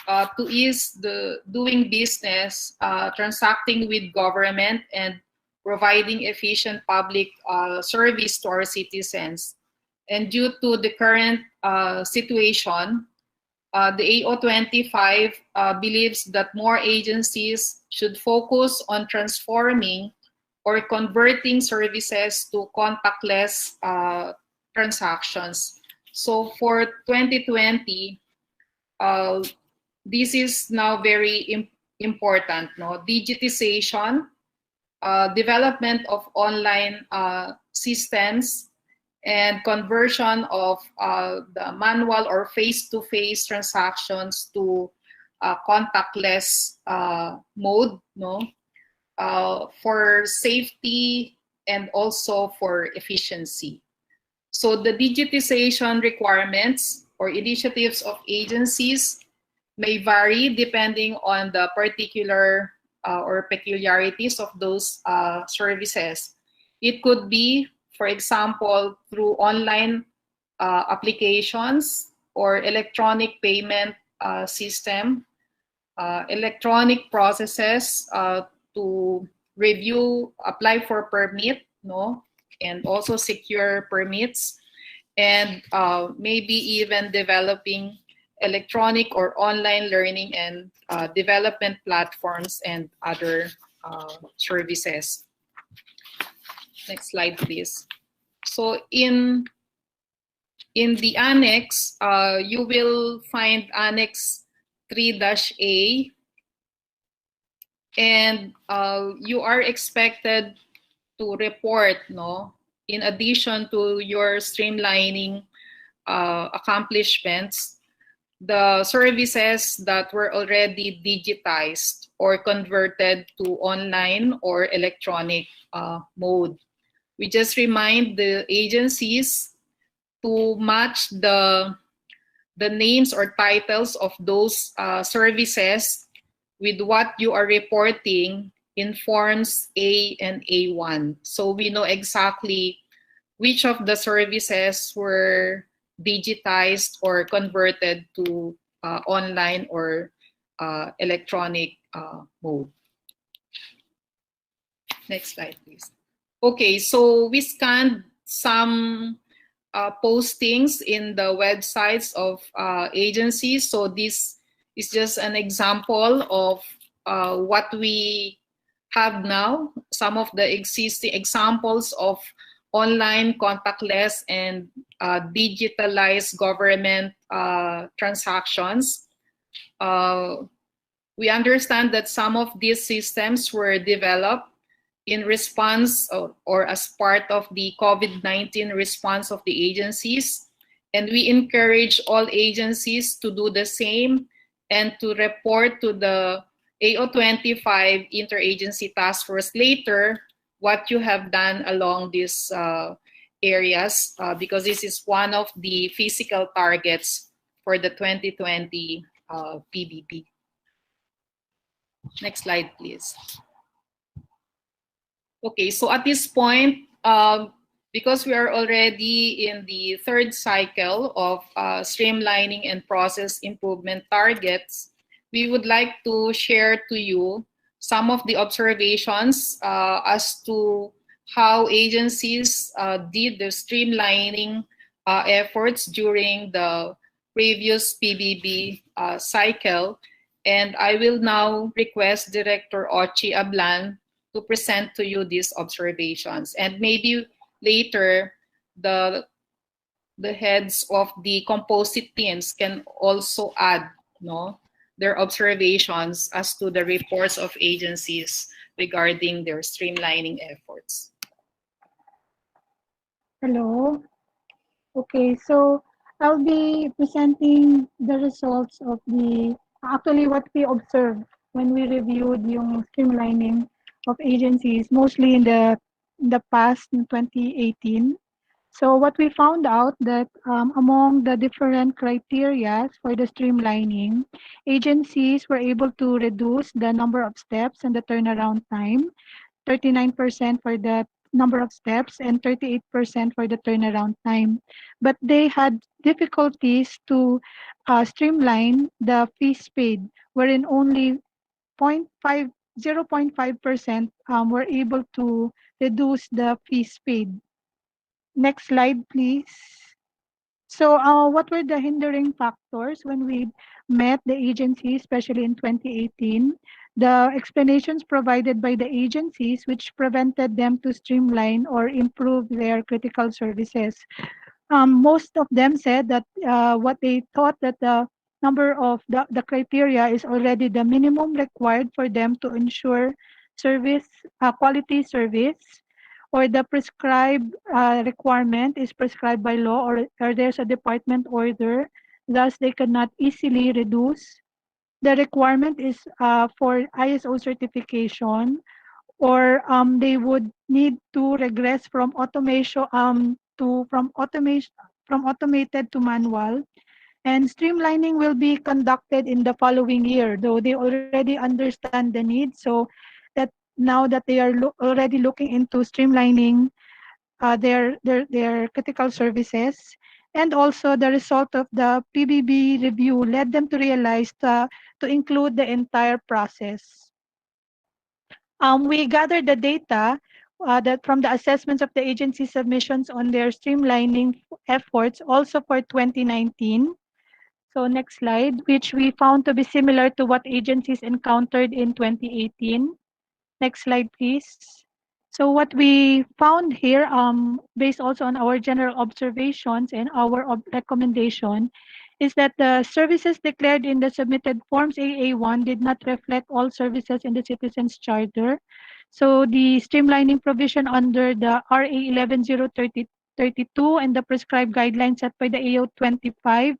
S3: to ease the doing business, transacting with government, and providing efficient public service to our citizens. And due to the current situation, the AO25 believes that more agencies should focus on transforming or converting services to contactless transactions. So for 2020, this is now very important, no? Digitization, development of online systems, and conversion of the manual or face-to-face transactions to contactless mode, no? For safety and also for efficiency. So the digitization requirements or initiatives of agencies may vary depending on the particular or peculiarities of those services. It could be, for example, through online applications or electronic payment system, electronic processes to review, apply for permit, no, and also secure permits, and maybe even developing electronic or online learning and development platforms and other services. Next slide, please. So in the annex, you will find Annex 3-A, and you are expected to report, no, in addition to your streamlining accomplishments, the services that were already digitized or converted to online or electronic mode. We just remind the agencies to match the names or titles of those services with what you are reporting in forms A and A1. So we know exactly which of the services were digitized or converted to online or electronic mode. Next slide, please. Okay, so we scanned some postings in the websites of agencies. So this is just an example of what we have now, some of the existing examples of online, contactless, and digitalized government transactions. We understand that some of these systems were developed in response or as part of the COVID-19 response of the agencies. And we encourage all agencies to do the same and to report to the AO25 Interagency Task Force later what you have done along these areas, because this is one of the physical targets for the 2020 PBB. Next slide, please. Okay, so at this point, because we are already in the third cycle of streamlining and process improvement targets, we would like to share to you some of the observations as to how agencies did the streamlining efforts during the previous PBB cycle. And I will now request Director Ochi Ablan to present to you these observations. And maybe later, the heads of the composite teams can also add, no, their observations as to the reports of agencies regarding their streamlining efforts.
S2: Hello. Okay, so I'll be presenting the results of actually what we observed when we reviewed yung streamlining of agencies, mostly in the past in 2018. So what we found out that among the different criteria for the streamlining, agencies were able to reduce the number of steps and the turnaround time, 39% for the number of steps and 38% for the turnaround time. But they had difficulties to streamline the fees paid, wherein only 0.5% were able to reduce the fees paid. Next slide, please. So, what were the hindering factors when we met the agency, especially in 2018? The explanations provided by the agencies, which prevented them to streamline or improve their critical services. Most of them said that what they thought that the number of the criteria is already the minimum required for them to ensure service quality service, or the prescribed requirement is prescribed by law, or there's a department order, thus they cannot easily reduce. The requirement is for ISO certification, or they would need to regress from automation to from automation from automated to manual, and streamlining will be conducted in the following year, though they already understand the need. So that now that they are already looking into streamlining their critical services, and also the result of the PBB review led them to realize to include the entire process. We gathered the data that from the assessments of the agency submissions on their streamlining efforts also for 2019. So next slide, which we found to be similar to what agencies encountered in 2018. Next slide, please. So what we found here, based also on our general observations and our recommendation, is that the services declared in the submitted forms AA1 did not reflect all services in the Citizens Charter. So the streamlining provision under the RA 11-032 and the prescribed guidelines set by the AO 25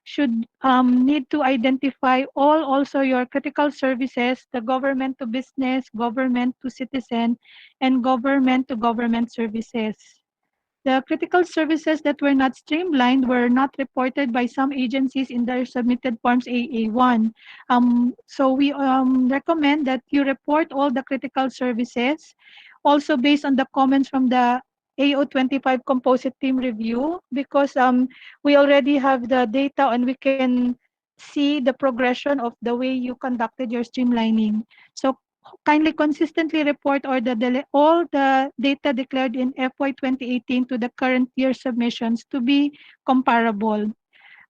S2: should need to identify all also your critical services, the government to business, government to citizen, and government to government services. The critical services that were not streamlined were not reported by some agencies in their submitted forms AA1. So we recommend that you report all the critical services, also based on the comments from the AO25 composite team review, because we already have the data and we can see the progression of the way you conducted your streamlining. So kindly consistently report all the data declared in FY 2018 to the current year submissions to be comparable.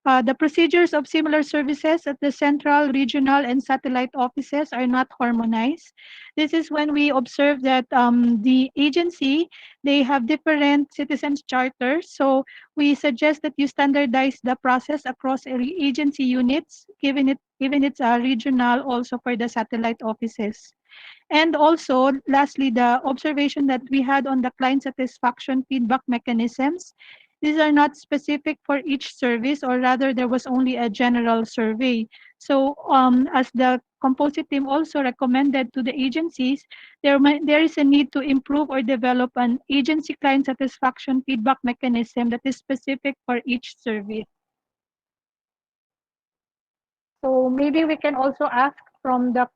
S2: The procedures of similar services at the central, regional, and satellite offices are not harmonized. This is when we observe that the agency, they have different citizens charters. So we suggest that you standardize the process across agency units, given it's regional also for the satellite offices. And also, lastly, the observation that we had on the client satisfaction feedback mechanisms. These are not specific for each service, or rather there was only a general survey. So as the composite team also recommended to the agencies, there is a need to improve or develop an agency client satisfaction feedback mechanism that is specific for each service. So maybe we can also ask from the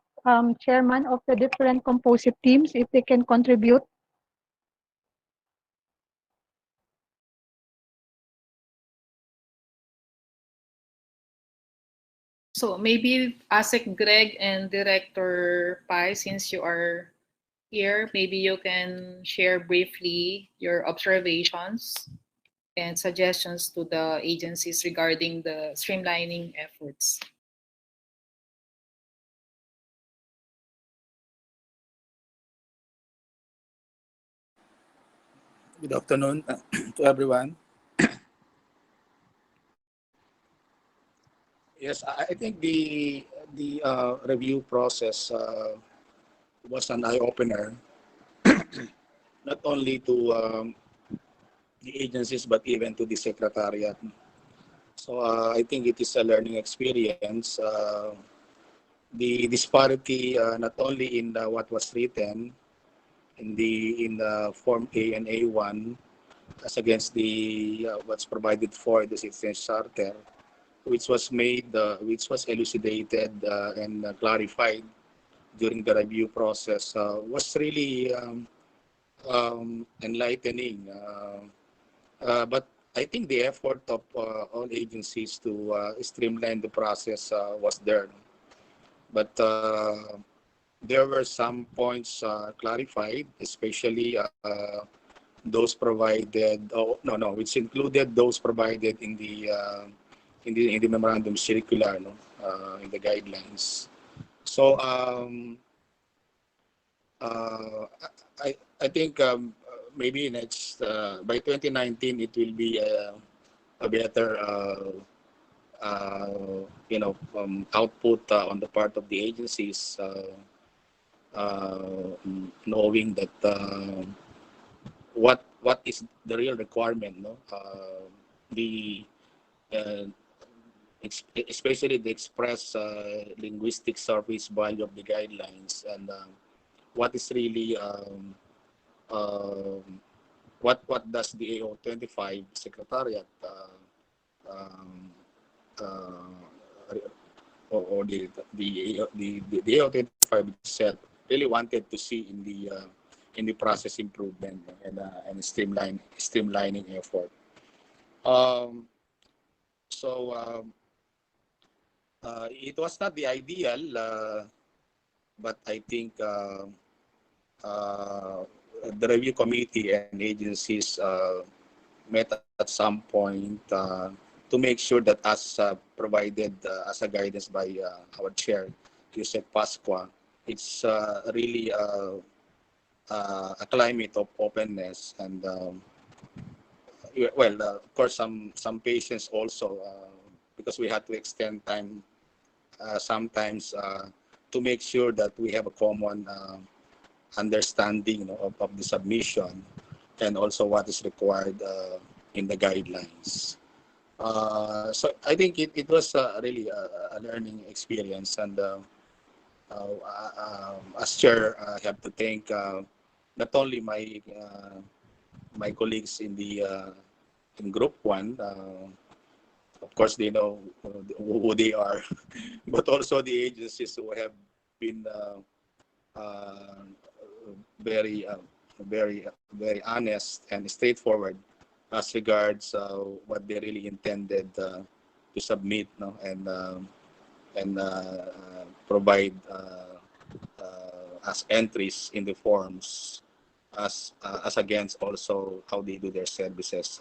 S2: chairman of the different composite teams if they can contribute.
S3: So maybe ASEC Greg and Director Pai, since you are here, maybe you can share briefly your observations and suggestions to the agencies regarding the streamlining efforts.
S7: Good afternoon to everyone. Yes, I think the review process was an eye opener, not only to the agencies but even to the secretariat. So I think it is a learning experience. The disparity not only in what was written in the Form A and A1 as against the what's provided for the Citizens Charter, which was elucidated and clarified during the review process, was really enlightening. But I think the effort of all agencies to streamline the process was there. But there were some points clarified, especially those provided. Oh no, which included those provided in the memorandum circular, no, in the guidelines. So I think maybe next by 2019 it will be a better output on the part of the agencies, knowing that what is the real requirement, no? The uh, especially the express linguistic service value of the guidelines, and what is really um, what does the AO25 Secretariat um, or the AO25 itself really wanted to see in the process improvement and streamlining effort. Um, so it was not the ideal, but I think the review committee and agencies met at some point to make sure that, as provided as a guidance by our chair, Yusek Pasqua, it's really a climate of openness and of course, some patience also, because we had to extend time sometimes to make sure that we have a common understanding, of the submission, and also what is required in the guidelines. So I think it was really a learning experience, and as chair, I have to thank not only my colleagues in Group 1. Of course, they know who they are, but also the agencies who have been very, very honest and straightforward as regards what they really intended to submit, no, and provide as entries in the forms, as against also how they do their services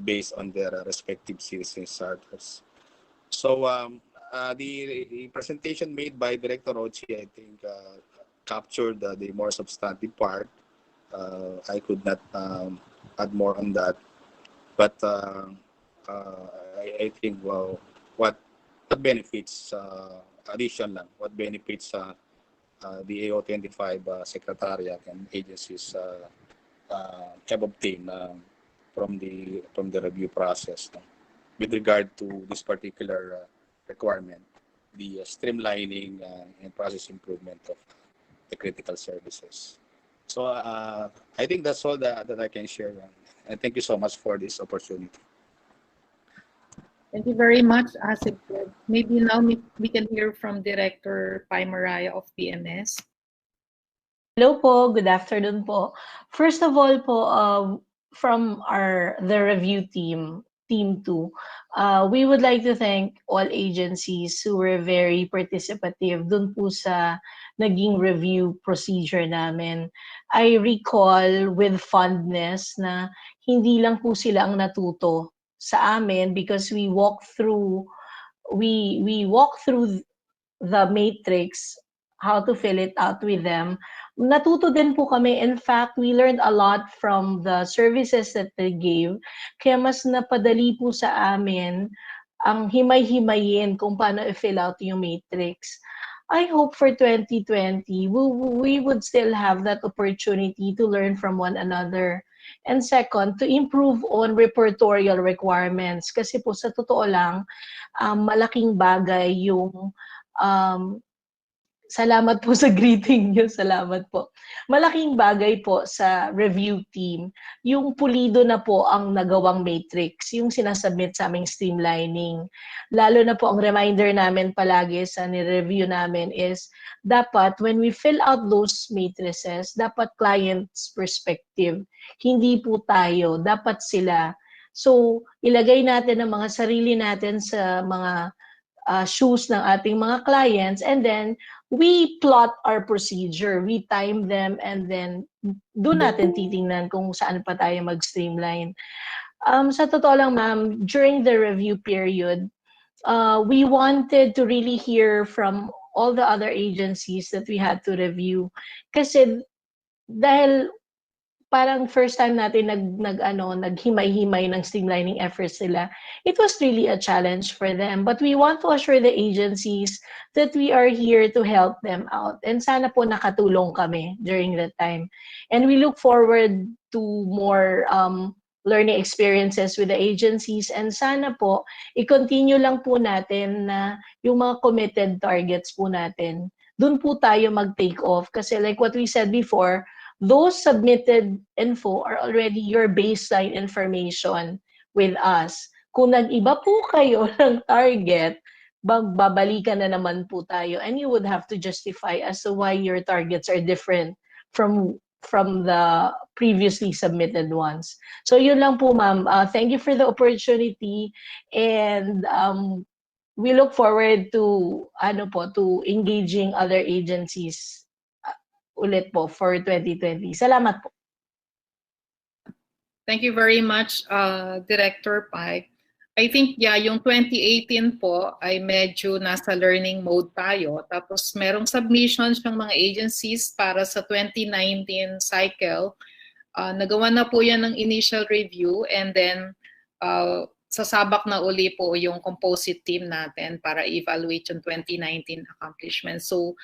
S7: based on their respective citizen charters. So the presentation made by Director Ochi, I think, captured the more substantive part. I could not add more on that, but I think, well, what benefits additional, what benefits the AO25 Secretariat and agencies have obtained from the review process, no, with regard to this particular requirement, the streamlining and process improvement of the critical services. So I think that's all that I can share. And thank you so much for this opportunity.
S3: Thank you very much, Asik. Maybe now we can hear from Director Pai Maraya of PMS.
S8: Hello po, good afternoon po. First of all po, from the review team 2, we would like to thank all agencies who were very participative dun po sa naging review procedure namin. I recall with fondness na hindi lang po sila ang natuto sa amin, because we walk through the matrix, how to fill it out with them. Natuto din po kami. In fact, we learned a lot from the services that they gave. Kaya mas napadali po sa amin ang himay-himayin kung paano i-fill out yung matrix. I hope for 2020, we would still have that opportunity to learn from one another. And second, to improve on repertorial requirements. Kasi po sa totoo lang, malaking bagay yung salamat po sa greeting niyo. Salamat po. Malaking bagay po sa review team, yung pulido na po ang nagawang matrix, yung sinasubmit sa aming streamlining. Lalo na po ang reminder namin palagi sa ni-review namin is, dapat when we fill out those matrices, dapat client's perspective. Hindi po tayo, dapat sila. So, ilagay natin ang mga sarili natin sa mga shoes ng ating mga clients, and then we plot our procedure, we time them, and then doon natin titingnan kung saan pa tayo mag-streamline. Sa totoo lang, ma'am, during the review period, we wanted to really hear from all the other agencies that we had to review. Kasi dahil parang first time natin naghimay-himay ng streamlining efforts nila, it was really a challenge for them. But we want to assure the agencies that we are here to help them out. And sana po nakatulong kami during that time. And we look forward to more learning experiences with the agencies. And sana po, i-continue lang po natin na yung mga committed targets po natin, dun po tayo mag-take off. Kasi like what we said before, those submitted info are already your baseline information with us. Kung nag-iba po kayo ng target, babalikan na naman po tayo, and you would have to justify as to why your targets are different from the previously submitted ones. So yun lang po, ma'am. Thank you for the opportunity, and we look forward to engaging other agencies ulit po for 2020. Salamat po.
S3: Thank you very much, Director Pike. I think, yung 2018 po ay medyo nasa learning mode tayo. Tapos merong submissions ng mga agencies para sa 2019 cycle. Nagawa na po yan ng initial review, and then sasabak na uli po yung composite team natin para evaluate yung 2019 accomplishments. So,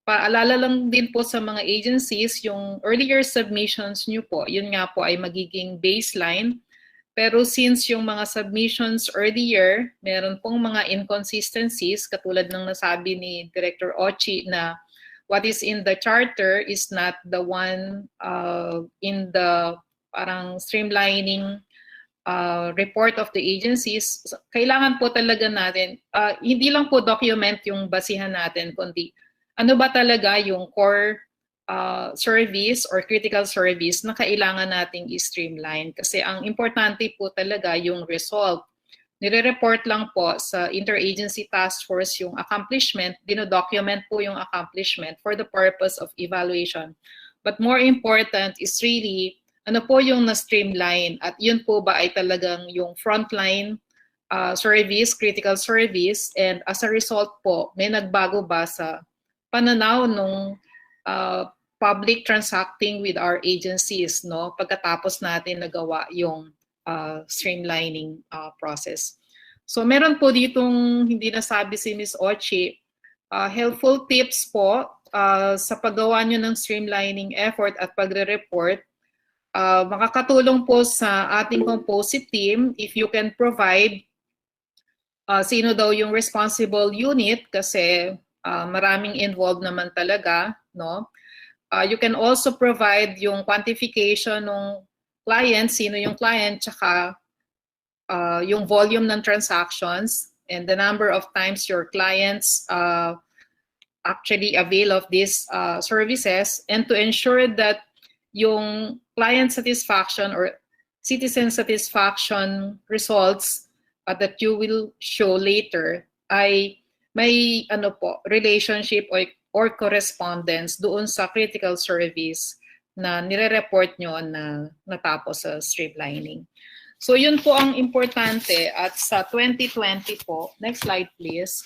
S3: paalala lang din po sa mga agencies, yung earlier submissions nyo po, yun nga po ay magiging baseline. Pero since yung mga submissions earlier, meron pong mga inconsistencies, katulad ng nasabi ni Director Ochi na what is in the charter is not the one in the parang streamlining report of the agencies. Kailangan po talaga natin, hindi lang po document yung basihan natin, kundi ano ba talaga yung core service or critical service na kailangan nating i-streamline. Kasi ang importante po talaga yung result. Nire-report lang po sa Interagency Task Force yung accomplishment, dino-document po yung accomplishment for the purpose of evaluation. But more important is really, ano po yung na-streamline, at yun po ba ay talagang yung frontline service, critical service, and as a result po, may nagbago ba sa pananaw nung public transacting with our agencies, no? Pagkatapos natin nagawa yung streamlining process. So meron po ditong hindi nasabi si Ms. Ochi, helpful tips po sa paggawa nyo ng streamlining effort at pagre-report. Makakatulong po sa ating composite team if you can provide sino daw yung responsible unit, kasi maraming involved naman talaga, no? You can also provide yung quantification ng client, sino yung client, tsaka yung volume ng transactions and the number of times your clients actually avail of these services, and to ensure that yung client satisfaction or citizen satisfaction results that you will show later ay may relationship or correspondence doon sa critical service na nire-report nyo na natapos sa streamlining. So yun po ang importante, at sa 2020 po, next slide please,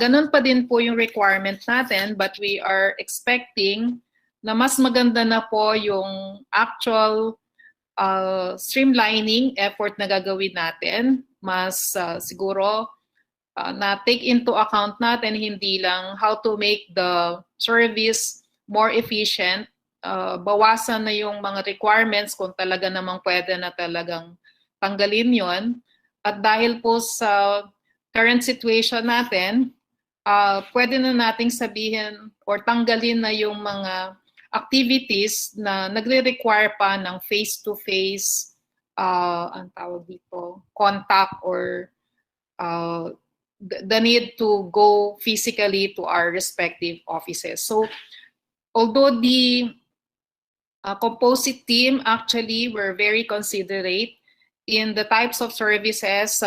S3: ganun pa din po yung requirement natin, but we are expecting na mas maganda na po yung actual streamlining effort na gagawin natin, mas siguro na take into account natin hindi lang how to make the service more efficient, bawasan na yung mga requirements kung talaga namang pwede na talagang tanggalin yon. At dahil po sa current situation natin, pwede na nating sabihin or tanggalin na yung mga activities na nagre-require pa ng face-to-face ang tawag dito, contact, or the need to go physically to our respective offices. So, although the composite team actually were very considerate in the types of services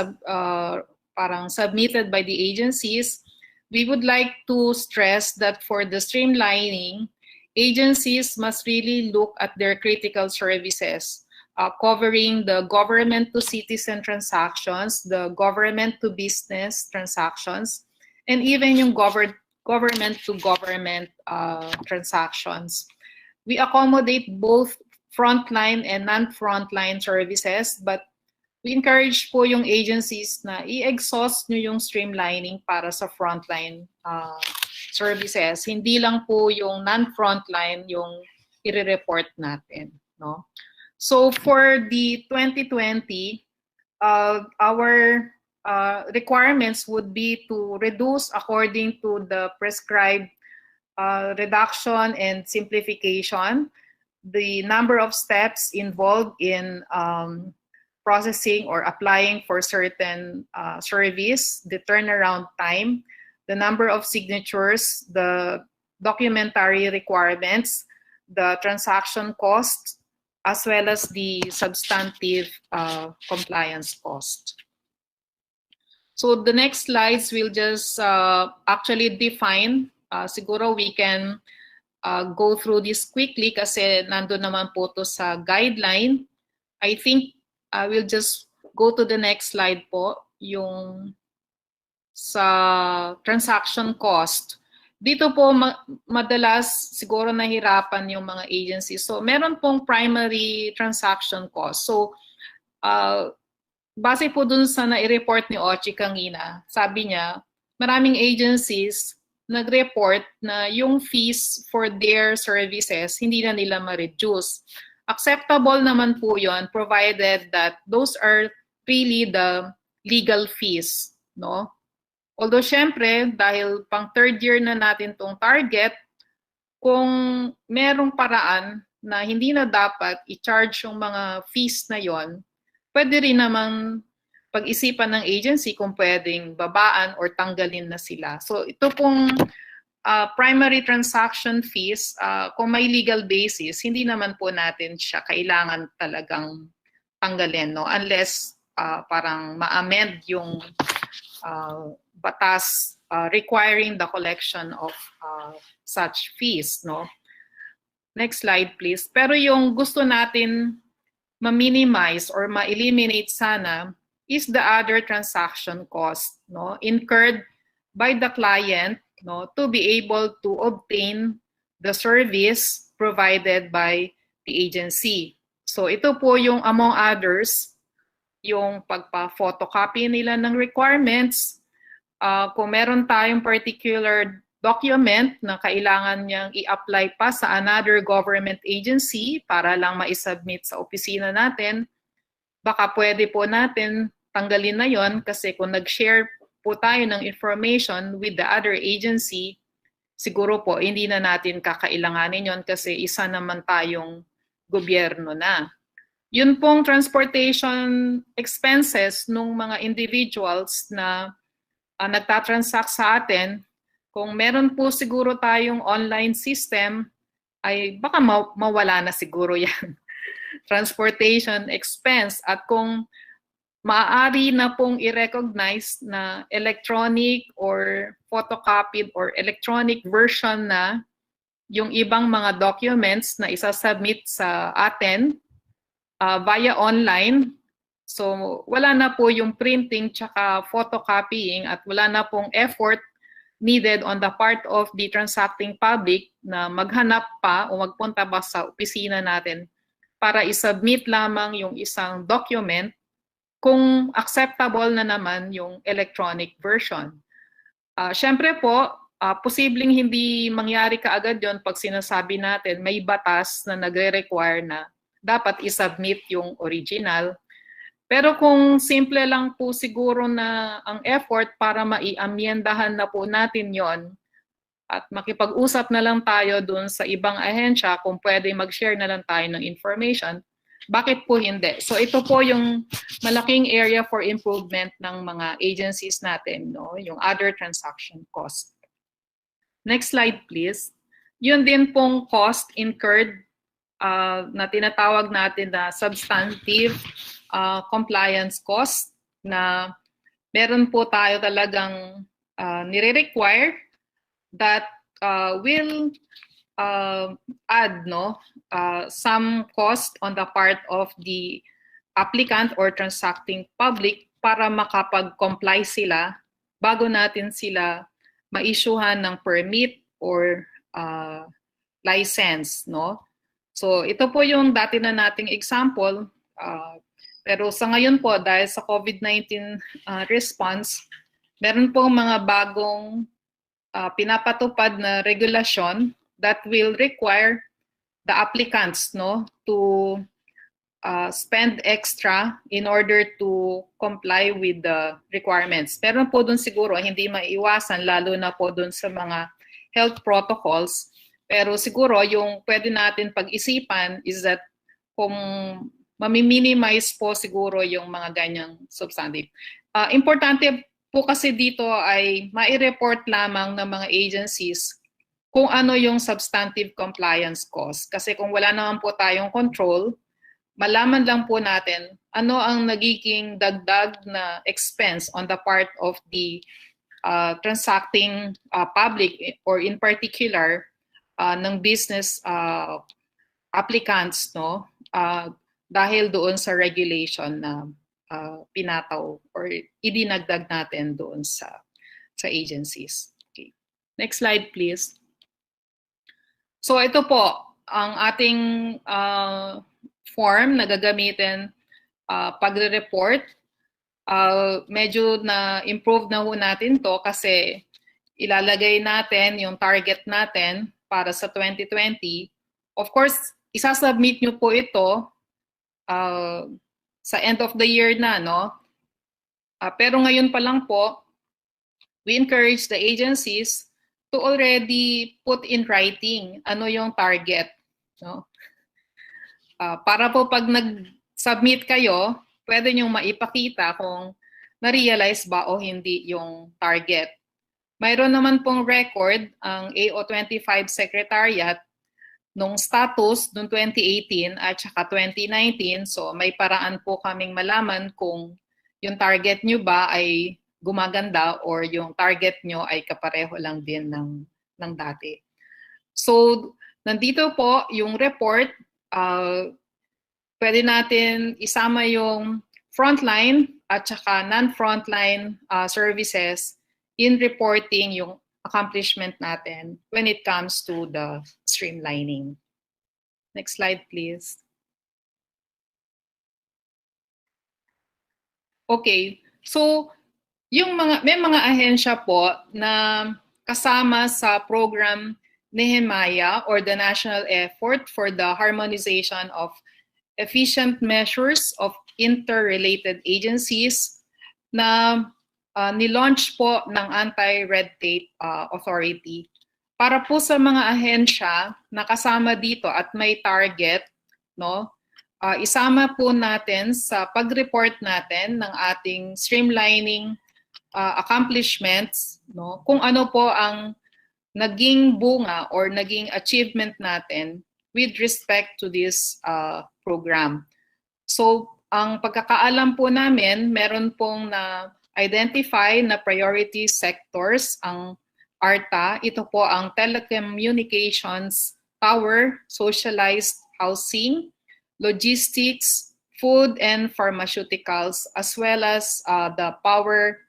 S3: parang submitted by the agencies, we would like to stress that for the streamlining, agencies must really look at their critical services, covering the government-to-citizen transactions, the government-to-business transactions, and even yung government-to-government transactions. We accommodate both frontline and non-frontline services, but we encourage po yung agencies na i-exhaust nyo yung streamlining para sa frontline services. Hindi lang po yung non-frontline yung i-report natin. No? So for the 2020, our requirements would be to reduce according to the prescribed reduction and simplification, the number of steps involved in processing or applying for certain service, the turnaround time, the number of signatures, the documentary requirements, the transaction cost, as well as the substantive compliance cost. So the next slides will just actually define, siguro we can go through this quickly kasi nandun naman po to sa guideline. I think I will just go to the next slide po, yung sa transaction cost. Dito po madalas siguro nahirapan yung mga agencies. So meron pong primary transaction cost. So base po dun sa na-report ni Ochi kanina, sabi niya, maraming agencies nag-report na yung fees for their services hindi na nila ma-reduce. Acceptable naman po yon provided that those are really the legal fees, no? Although syempre, dahil pang third year na natin tong target, kung merong paraan na hindi na dapat i-charge yung mga fees na yon, pwede rin namang pag-isipan ng agency kung pwedeng babaan or tanggalin na sila. So ito pong primary transaction fees, kung may legal basis, hindi naman po natin siya kailangan talagang tanggalin, no? Unless parang ma-amend yung batas requiring the collection of such fees, no? Next slide, please. Pero yung gusto natin ma-minimize or ma-eliminate sana is the other transaction cost, no? Incurred by the client, no, to be able to obtain the service provided by the agency. So ito po yung among others, yung pagpa-photocopy nila ng requirements. Kung meron tayong particular document na kailangan niyang i-apply pa sa another government agency para lang ma-submit sa opisina natin, baka pwede po natin tanggalin na yon kasi kung nag-share po tayo ng information with the other agency, siguro po hindi na natin kakailanganin yon kasi isa naman tayong gobyerno na. Yun pong transportation expenses ng mga individuals na nagtatransact sa atin, kung meron po siguro tayong online system, ay baka mawala na siguro yan. Transportation expense. At kung maaari na pong i-recognize na electronic or photocopied or electronic version na yung ibang mga documents na isasubmit sa atin via online. So wala na po yung printing tsaka photocopying at wala na pong effort needed on the part of the transacting public na maghanap pa o magpunta ba sa opisina natin para isubmit lamang yung isang document kung acceptable na naman yung electronic version. Siyempre po, posibleng hindi mangyari kaagad yon pag sinasabi natin may batas na nagre-require na dapat isubmit yung original. Pero kung simple lang po siguro na ang effort para maiamyendahan na po natin yon at makipag-usap na lang tayo dun sa ibang ahensya kung pwede mag-share na lang tayo ng information, bakit po hindi? So ito po yung malaking area for improvement ng mga agencies natin, no? Yung other transaction cost. Next slide, please. Yun din pong cost incurred na tinatawag natin na substantive compliance cost na meron po tayo talagang nire-require that will add some cost on the part of the applicant or transacting public para makapag-comply sila bago natin sila ma-issuehan ng permit or license, no? So ito po yung dati na nating example, pero sa ngayon po dahil sa COVID-19 response, meron pong mga bagong pinapatupad na regulasyon that will require the applicants to spend extra in order to comply with the requirements. Pero po dun siguro hindi maiwasan lalo na po dun sa mga health protocols. Pero siguro yung pwede natin pag-isipan is that kung mami-minimize po siguro yung mga ganyang substantive. Importante po kasi dito ay mai-report lamang ng mga agencies kung ano yung substantive compliance cost. Kasi kung wala naman po tayong control, malaman lang po natin ano ang nagiging dagdag na expense on the part of the transacting public or in particular ng business applicants dahil doon sa regulation na pinataw or idinagdag natin doon sa agencies. Okay. Next slide please. So ito po ang ating form na gagamitin pagre-report. Medyo na-improve na ho natin to kasi ilalagay natin yung target natin para sa 2020. Of course, isasubmit nyo po ito sa end of the year na, no? Pero ngayon pa lang po, we encourage the agencies to already put in writing ano yung target, no? Para po pag nag-submit kayo, pwede nyo maipakita kung na-realize ba o hindi yung target. Mayroon naman pong record ang AO25 Secretariat nung status noong 2018 at saka 2019. So may paraan po kaming malaman kung yung target nyo ba ay gumaganda or yung target nyo ay kapareho lang din ng dati. So nandito po yung report. Pwede natin isama yung frontline at saka non-frontline services in reporting yung accomplishment natin when it comes to the streamlining. Next slide, please. Okay, so yung may mga ahensya po na kasama sa program Nehemiah or the National Effort for the Harmonization of Efficient Measures of Interrelated Agencies na nilaunch po ng Anti-Red Tape Authority. Para po sa mga ahensya na kasama dito at may target, no, isama po natin sa pag-report natin ng ating streamlining accomplishments, no, kung ano po ang naging bunga or naging achievement natin with respect to this program. So, ang pagkakaalam po namin, meron pong na-identify na priority sectors ang ARTA. Ito po ang telecommunications, power, socialized housing, logistics, food and pharmaceuticals, as well as the power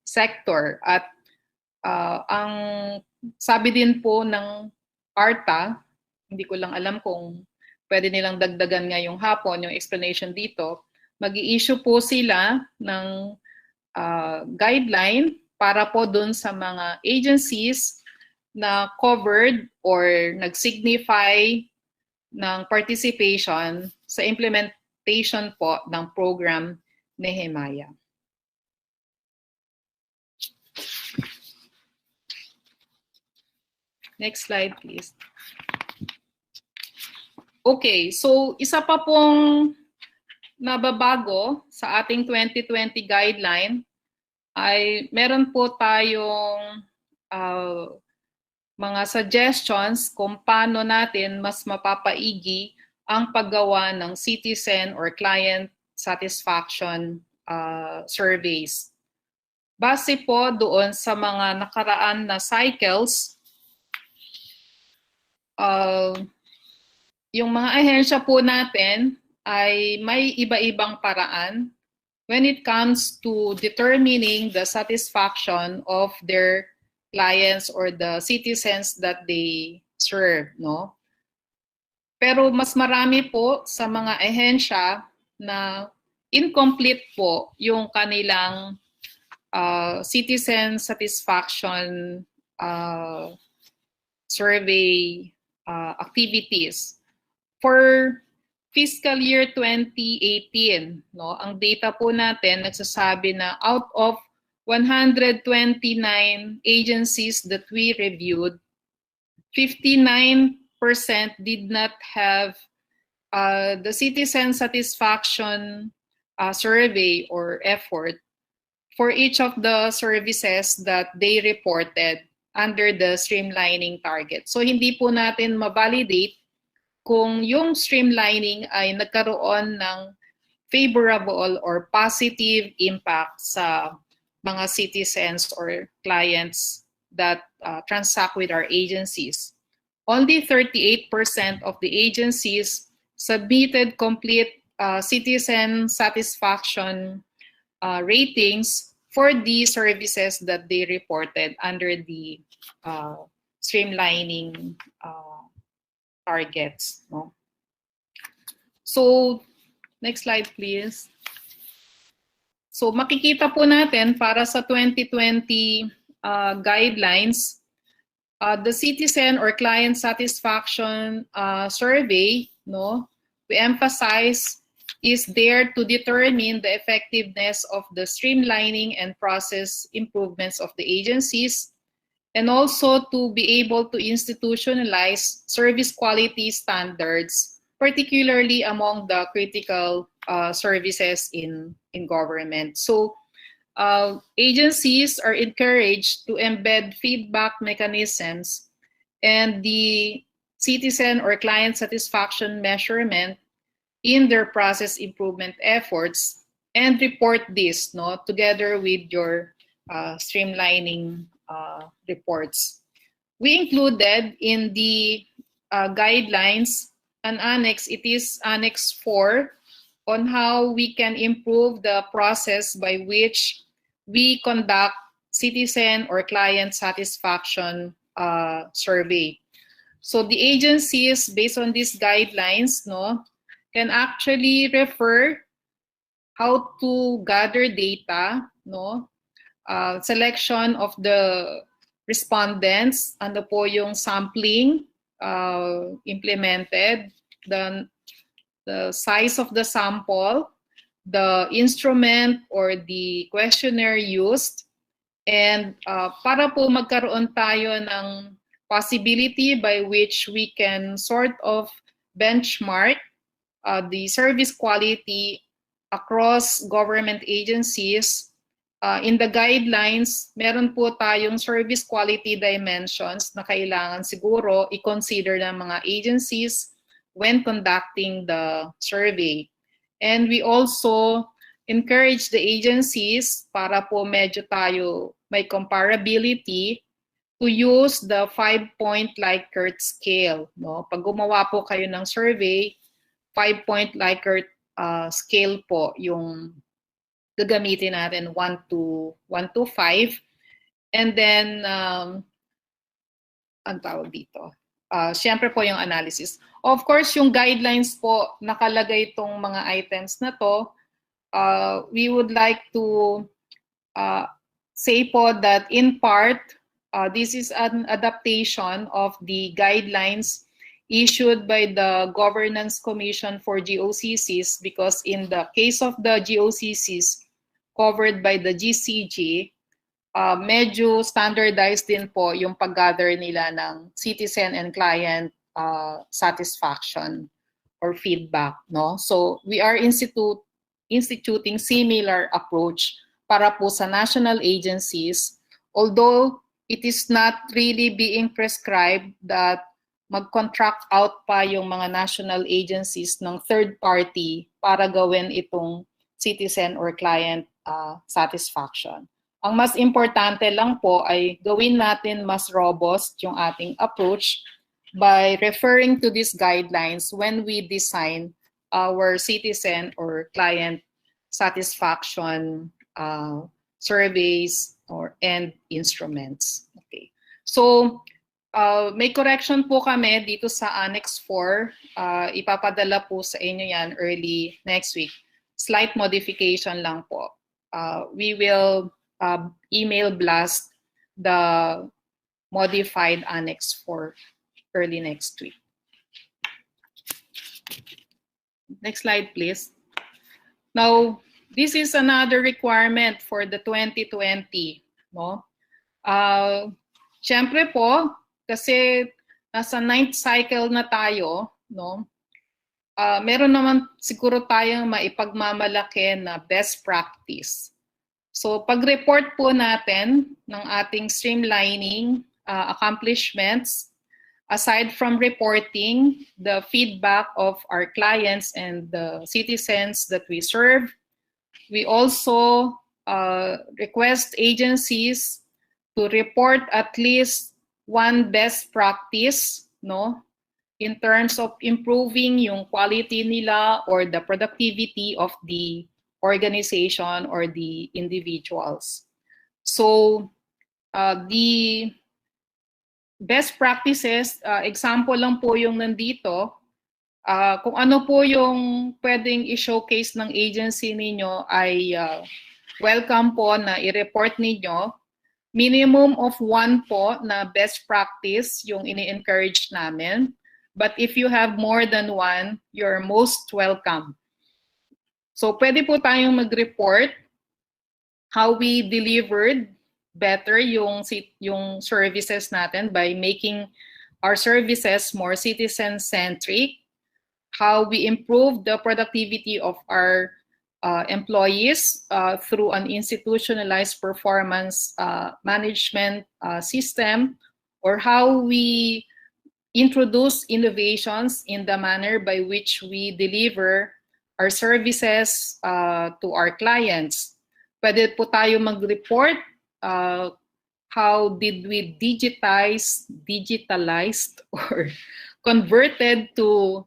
S3: sector. At ang sabi din po ng ARTA, hindi ko lang alam kung pwede nilang dagdagan ngayong hapon yung explanation dito, mag-i-issue po sila ng guideline para po dun sa mga agencies na covered or nag-signify ng participation sa implementation po ng program Nehemiah. Next slide, please. Okay, so isa pa pong nababago sa ating 2020 guideline ay meron po tayong mga suggestions kung paano natin mas mapapaigi ang paggawa ng citizen or client satisfaction surveys. base po doon sa mga nakaraan na cycles, yung mga ahensya po natin ay may iba-ibang paraan when it comes to determining the satisfaction of their clients or the citizens that they serve, no? Pero mas marami po sa mga ahensya na incomplete po yung kanilang citizen satisfaction survey activities. For fiscal year 2018, no, ang data po natin nagsasabi na out of 129 agencies that we reviewed, 59% did not have the citizen satisfaction survey or effort for each of the services that they reported under the streamlining target. So hindi po natin ma-validate kung yung streamlining ay nagkaroon ng favorable or positive impact sa mga citizens or clients that transact with our agencies. Only 38% of the agencies submitted complete citizen satisfaction ratings for the services that they reported under the streamlining targets. No? So, next slide please. So, makikita po natin para sa 2020 guidelines, the citizen or client satisfaction survey, no, we emphasize is there to determine the effectiveness of the streamlining and process improvements of the agencies, and also to be able to institutionalize service quality standards, particularly among the critical services in government. So agencies are encouraged to embed feedback mechanisms and the citizen or client satisfaction measurement in their process improvement efforts and report this, no, together with your streamlining reports. We included in the guidelines an annex, it is Annex 4, on how we can improve the process by which we conduct citizen or client satisfaction survey. So the agencies, based on these guidelines, no, can actually refer how to gather data, no, selection of the respondents, ano po yung sampling implemented, the size of the sample, the instrument or the questionnaire used, and para po magkaroon tayo ng possibility by which we can sort of benchmark the service quality across government agencies. In the guidelines, meron po tayong service quality dimensions na kailangan siguro i-consider ng mga agencies when conducting the survey. And we also encourage the agencies para po medyo tayo may comparability to use the 5-point Likert scale. No? Pag gumawa po kayo ng survey, 5-point Likert scale po yung gagamitin natin, 1 to 5. And then, ang tawag dito, siyempre po yung analysis. Of course, yung guidelines po, nakalagay itong mga items na to. We would like to say po that in part, this is an adaptation of the guidelines issued by the Governance Commission for GOCCs, because in the case of the GOCCs covered by the GCG, medyo standardized din po yung pag-gather nila ng citizen and client satisfaction or feedback, no? So we are instituting similar approach para po sa national agencies, although it is not really being prescribed that mag-contract out pa yung mga national agencies ng third party para gawin itong citizen or client satisfaction. Ang mas importante lang po ay gawin natin mas robust yung ating approach by referring to these guidelines when we design our citizen or client satisfaction surveys and instruments. Okay. So, may correction po kami dito sa Annex 4. Ipapadala po sa inyo yan early next week. Slight modification lang po. We will email blast the modified Annex 4 early next week. Next slide, please. Now, this is another requirement for the 2020. No? Siyempre po, kasi nasa 9th cycle na tayo, no? Meron naman siguro tayong maipagmamalaki na best practice. So pag-report po natin ng ating streamlining accomplishments, aside from reporting the feedback of our clients and the citizens that we serve, we also request agencies to report at least one best practice, no, in terms of improving yung quality nila or the productivity of the organization or the individuals. So the best practices, example lang po yung nandito, kung ano po yung pwedeng i-showcase ng agency ninyo ay welcome po na i-report ninyo. Minimum of 1 po na best practice yung ini-encourage namin. But if you have more than 1, you're most welcome. So pwede po tayong mag-report how we delivered better yung services natin by making our services more citizen-centric, how we improve the productivity of our employees through an institutionalized performance management system, or how we introduce innovations in the manner by which we deliver our services to our clients. Pwede po tayo mag-report how did we digitalized or converted to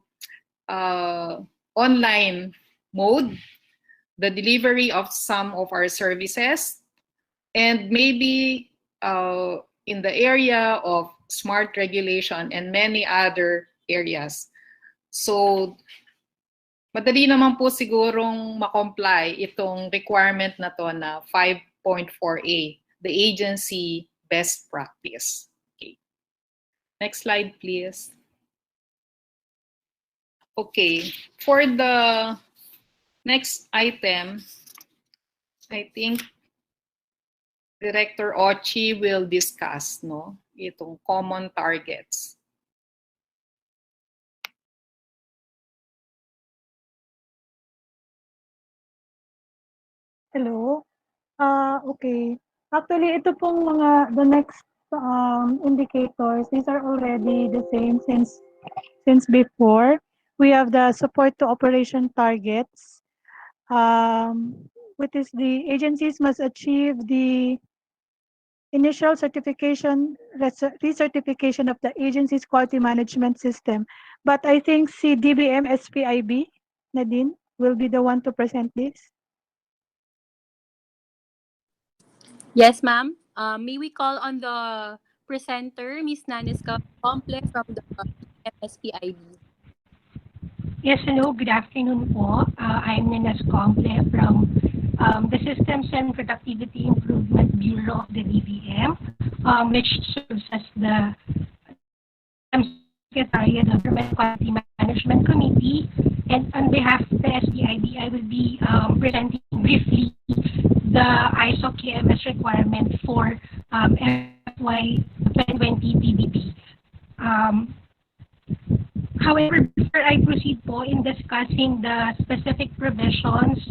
S3: online mode the delivery of some of our services, and maybe in the area of smart regulation and many other areas. So, madali naman po sigurong makomply itong requirement na to na 5.4A, the agency best practice. Okay. Next slide, please. Okay, for the next item, I think Director Ochi will discuss, no, itong common targets.
S2: Hello. Okay. Actually, ito pong the next indicators, these are already the same since before. We have the support to operation targets, which is the agencies must achieve the initial certification, recertification of the agency's quality management system. But I think DBM SPIB, Nadine, will be the one to present this.
S1: Yes, ma'am. May we call on the presenter, Ms. Nanis Comple from the MSPIB.
S9: Yes, hello. Good afternoon po. I'm Nanis Comple from the Systems and Productivity Improvement Bureau of the DBM, which serves as the Secretary of the Government Quality Management Committee. And on behalf of the SPIB, I will be presenting briefly the ISO QMS requirement for FY 2020 PBB. However, before I proceed po in discussing the specific provisions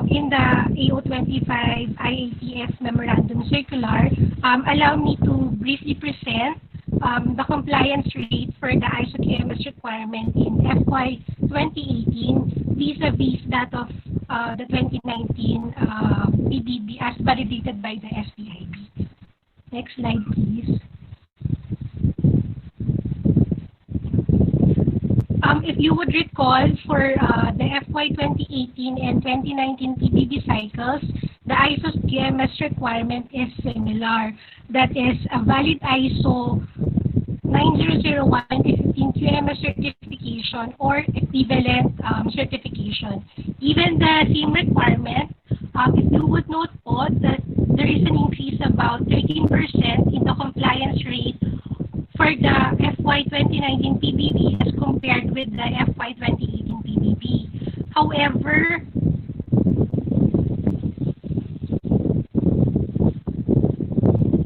S9: in the AO25 IATF Memorandum Circular, allow me to briefly present the compliance rate for the ISO QMS requirement in FY 2018 vis-a-vis that of the 2019 PBB as validated by the STIB. Next slide, please. If you would recall, for the FY 2018 and 2019 PBB cycles, the ISO QMS requirement is similar. That is a valid ISO 9001-2015 QMS certification or equivalent certification. Given the same requirement, if you would note po that there is an increase about 13% in the compliance rate for the FY 2019 PBB as compared with the FY 2018 PBB. However,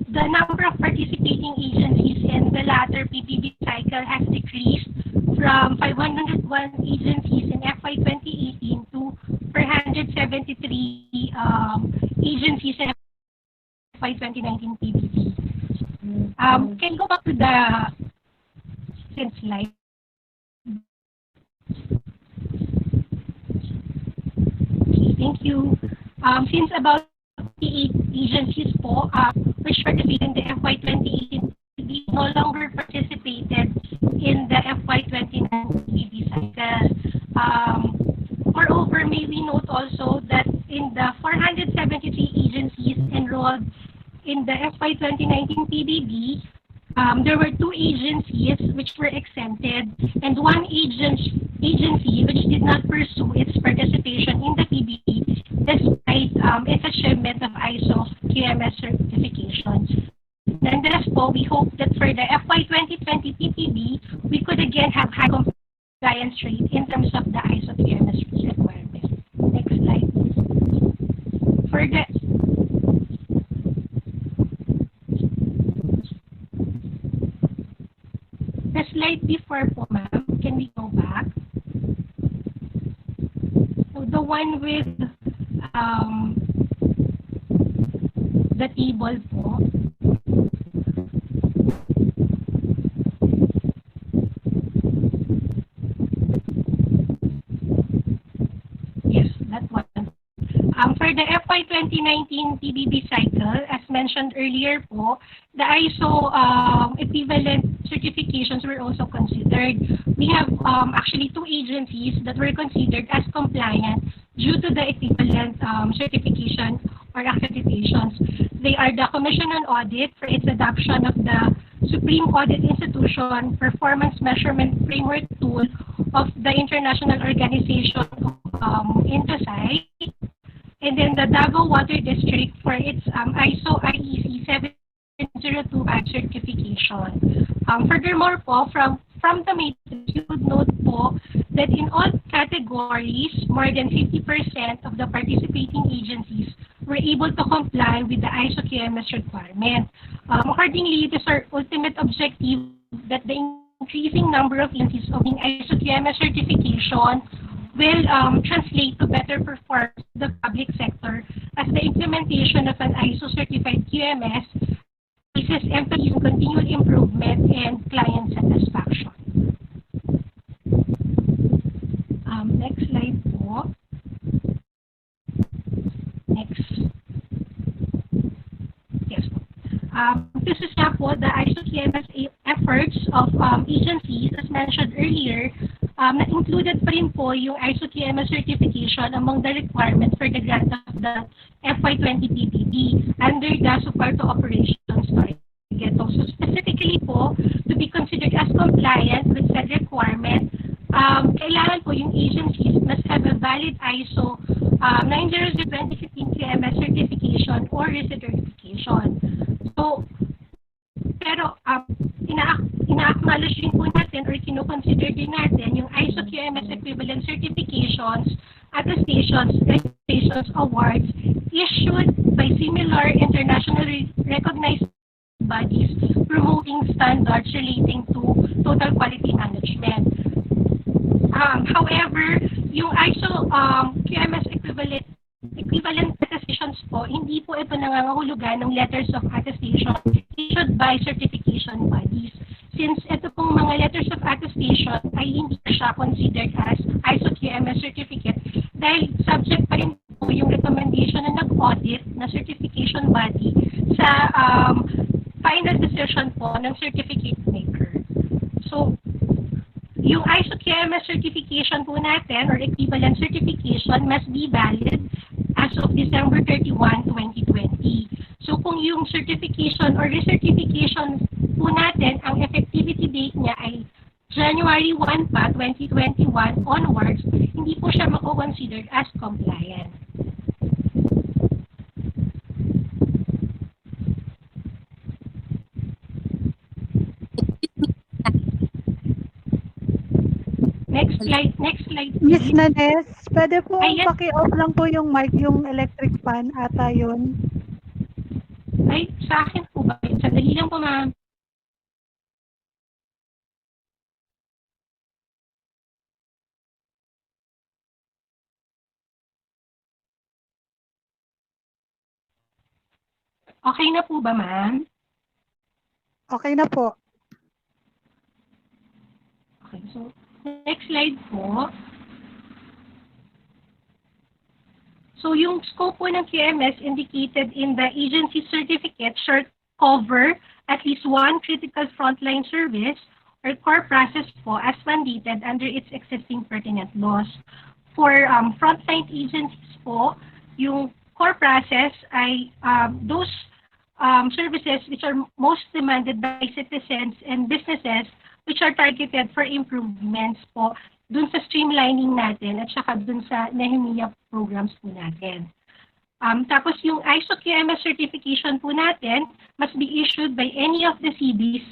S9: the number of participating agencies in the latter PBB cycle has decreased from 501 agencies in FY 2018 to 473 agencies in FY 2019 PBB. Can you go back to the second slide? Okay, thank you. Since about 88 agencies po, which participated in the FY 2018 PBB no longer participated in the FY 2019 PBB cycle. Moreover, may we note also that in the 473 agencies enrolled in the FY 2019 PBB, there were 2 agencies which were exempted and 1 agency which did not pursue its participation in the PBB despite its achievement of ISO QMS certification. Nonetheless po, we hope that for the FY 2020 PBB, we could again have high compliance rate in terms of the ISO QMS requirement. Next slide. For the slide before po, ma'am, can we go back? So the one with the table po. Yes, that one. For the FY 2019 PBB cycle, as mentioned earlier po, the ISO equivalent certifications were also considered. We have actually 2 agencies that were considered as compliant due to the equivalent certification or accreditations. They are the Commission on Audit for its adoption of the Supreme Audit Institution Performance Measurement Framework Tool of the International Organization INTOSAI, and then the Davao Water District for its ISO IEC 7025 certification. Furthermore po, from the matrix, you would note po that in all categories, more than 50% of the participating agencies were able to comply with the ISO QMS requirement. Accordingly, it is our ultimate objective that the increasing number of agencies obtaining ISO QMS certification will translate to better performance in the public sector as the implementation of an ISO certified QMS places emphasis on continual improvement and client satisfaction. Next slide po. Next. Yes po. This is na po the ISO QMS efforts of agencies as mentioned earlier. Na included pa rin po yung ISO QMS certification among the requirements for the grant of the FY 20 PBB under the support to operations target. So specifically po, to be considered as compliant with said requirement, kailangan po yung agencies must have a valid ISO 900-2015 QMS certification or recertification. So, pero ina-acknowledge din po natin or kino-consider din natin yung ISO QMS equivalent certifications, attestations, recognitions, awards issued by similar internationally recognized bodies promoting standards relating to total quality management. However, yung ISO QMS equivalent attestations po, hindi po ito nangangahulugan ng letters of attestation issued by certification bodies. Since ito pong mga letters of attestation ay hindi siya considered as ISO QMS certificate dahil subject pa rin certification body sa final decision po ng certificate maker. So, yung ISO QMS certification po natin or equivalent certification must be valid as of December 31, 2020. So kung yung certification or recertification po natin, ang effectivity date niya ay January 1 pa, 2021 onwards, hindi po siya mako-considered as compliant. Next slide,
S2: Miss
S9: please.
S2: Nanes, pwede po
S9: Ay, yes.
S2: paki-off lang po yung mic, yung electric fan ata yun.
S9: Ay, sa akin po ba? Sandali lang po, ma'am. Okay na po ba, ma'am?
S2: Okay na po.
S9: Okay, so next slide po. So yung scope po ng QMS indicated in the agency certificate should cover at least one critical frontline service or core process po as mandated under its existing pertinent laws. For frontline agencies po, yung core process ay those services which are most demanded by citizens and businesses which are targeted for improvements po dun sa streamlining natin at saka dun sa NEHMIA programs po natin. Tapos yung ISO QMS certification po natin must be issued by any of the CBs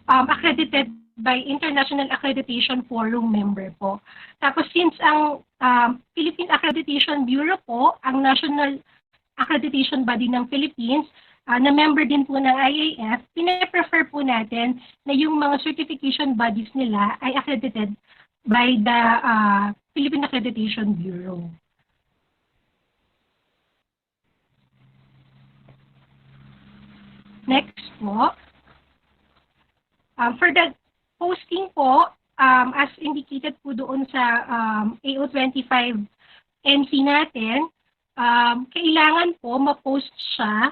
S9: accredited by International Accreditation Forum member po. Tapos since ang Philippine Accreditation Bureau po, ang national accreditation body ng Philippines, na member din po ng IAF, pinaprefer po natin na yung mga certification bodies nila ay accredited by the Philippine Accreditation Bureau. Next po. For the posting po, as indicated po doon sa AO25 NC natin, kailangan po ma-post siya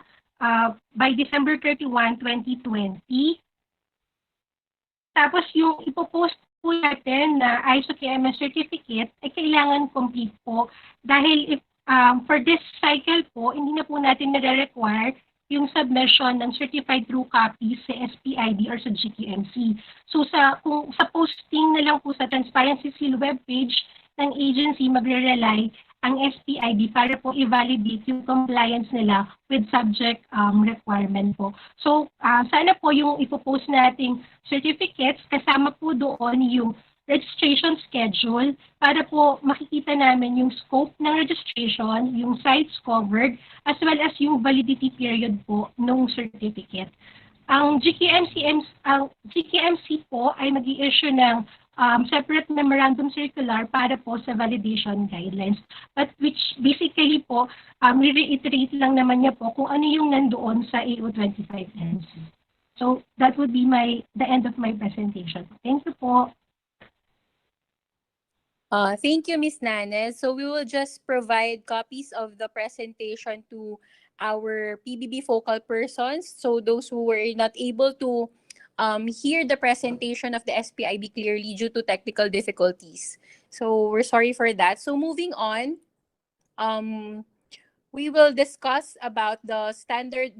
S9: by December 31, 2020. Tapos yung ipopost po natin na ISO QMS certificate ay kailangan complete po dahil if, for this cycle po, hindi na po natin nare-require yung submission ng certified true copies sa SPID or sa GQMC. So kung sa posting na lang po sa Transparency Seal webpage ng agency, magre-rely ang SPID para po i-validate yung compliance nila with subject requirement po. So, sana po yung ipopost nating certificates, kasama po doon yung registration schedule para po makikita namin yung scope ng registration, yung sites covered, as well as yung validity period po ng certificate. Ang GQMC po ay mag-i-issue ng separate memorandum circular para po sa validation guidelines. But which basically po, re-reiterate lang naman niya po kung ano yung nandoon sa AO25NC. So that would be the end of my presentation. Thank you po.
S1: Thank you, Ms. Nanes. So we will just provide copies of the presentation to our PBB Focal Persons. So those who were not able to hear the presentation of the SPIB clearly due to technical difficulties. So we're sorry for that. So moving on, we will discuss about the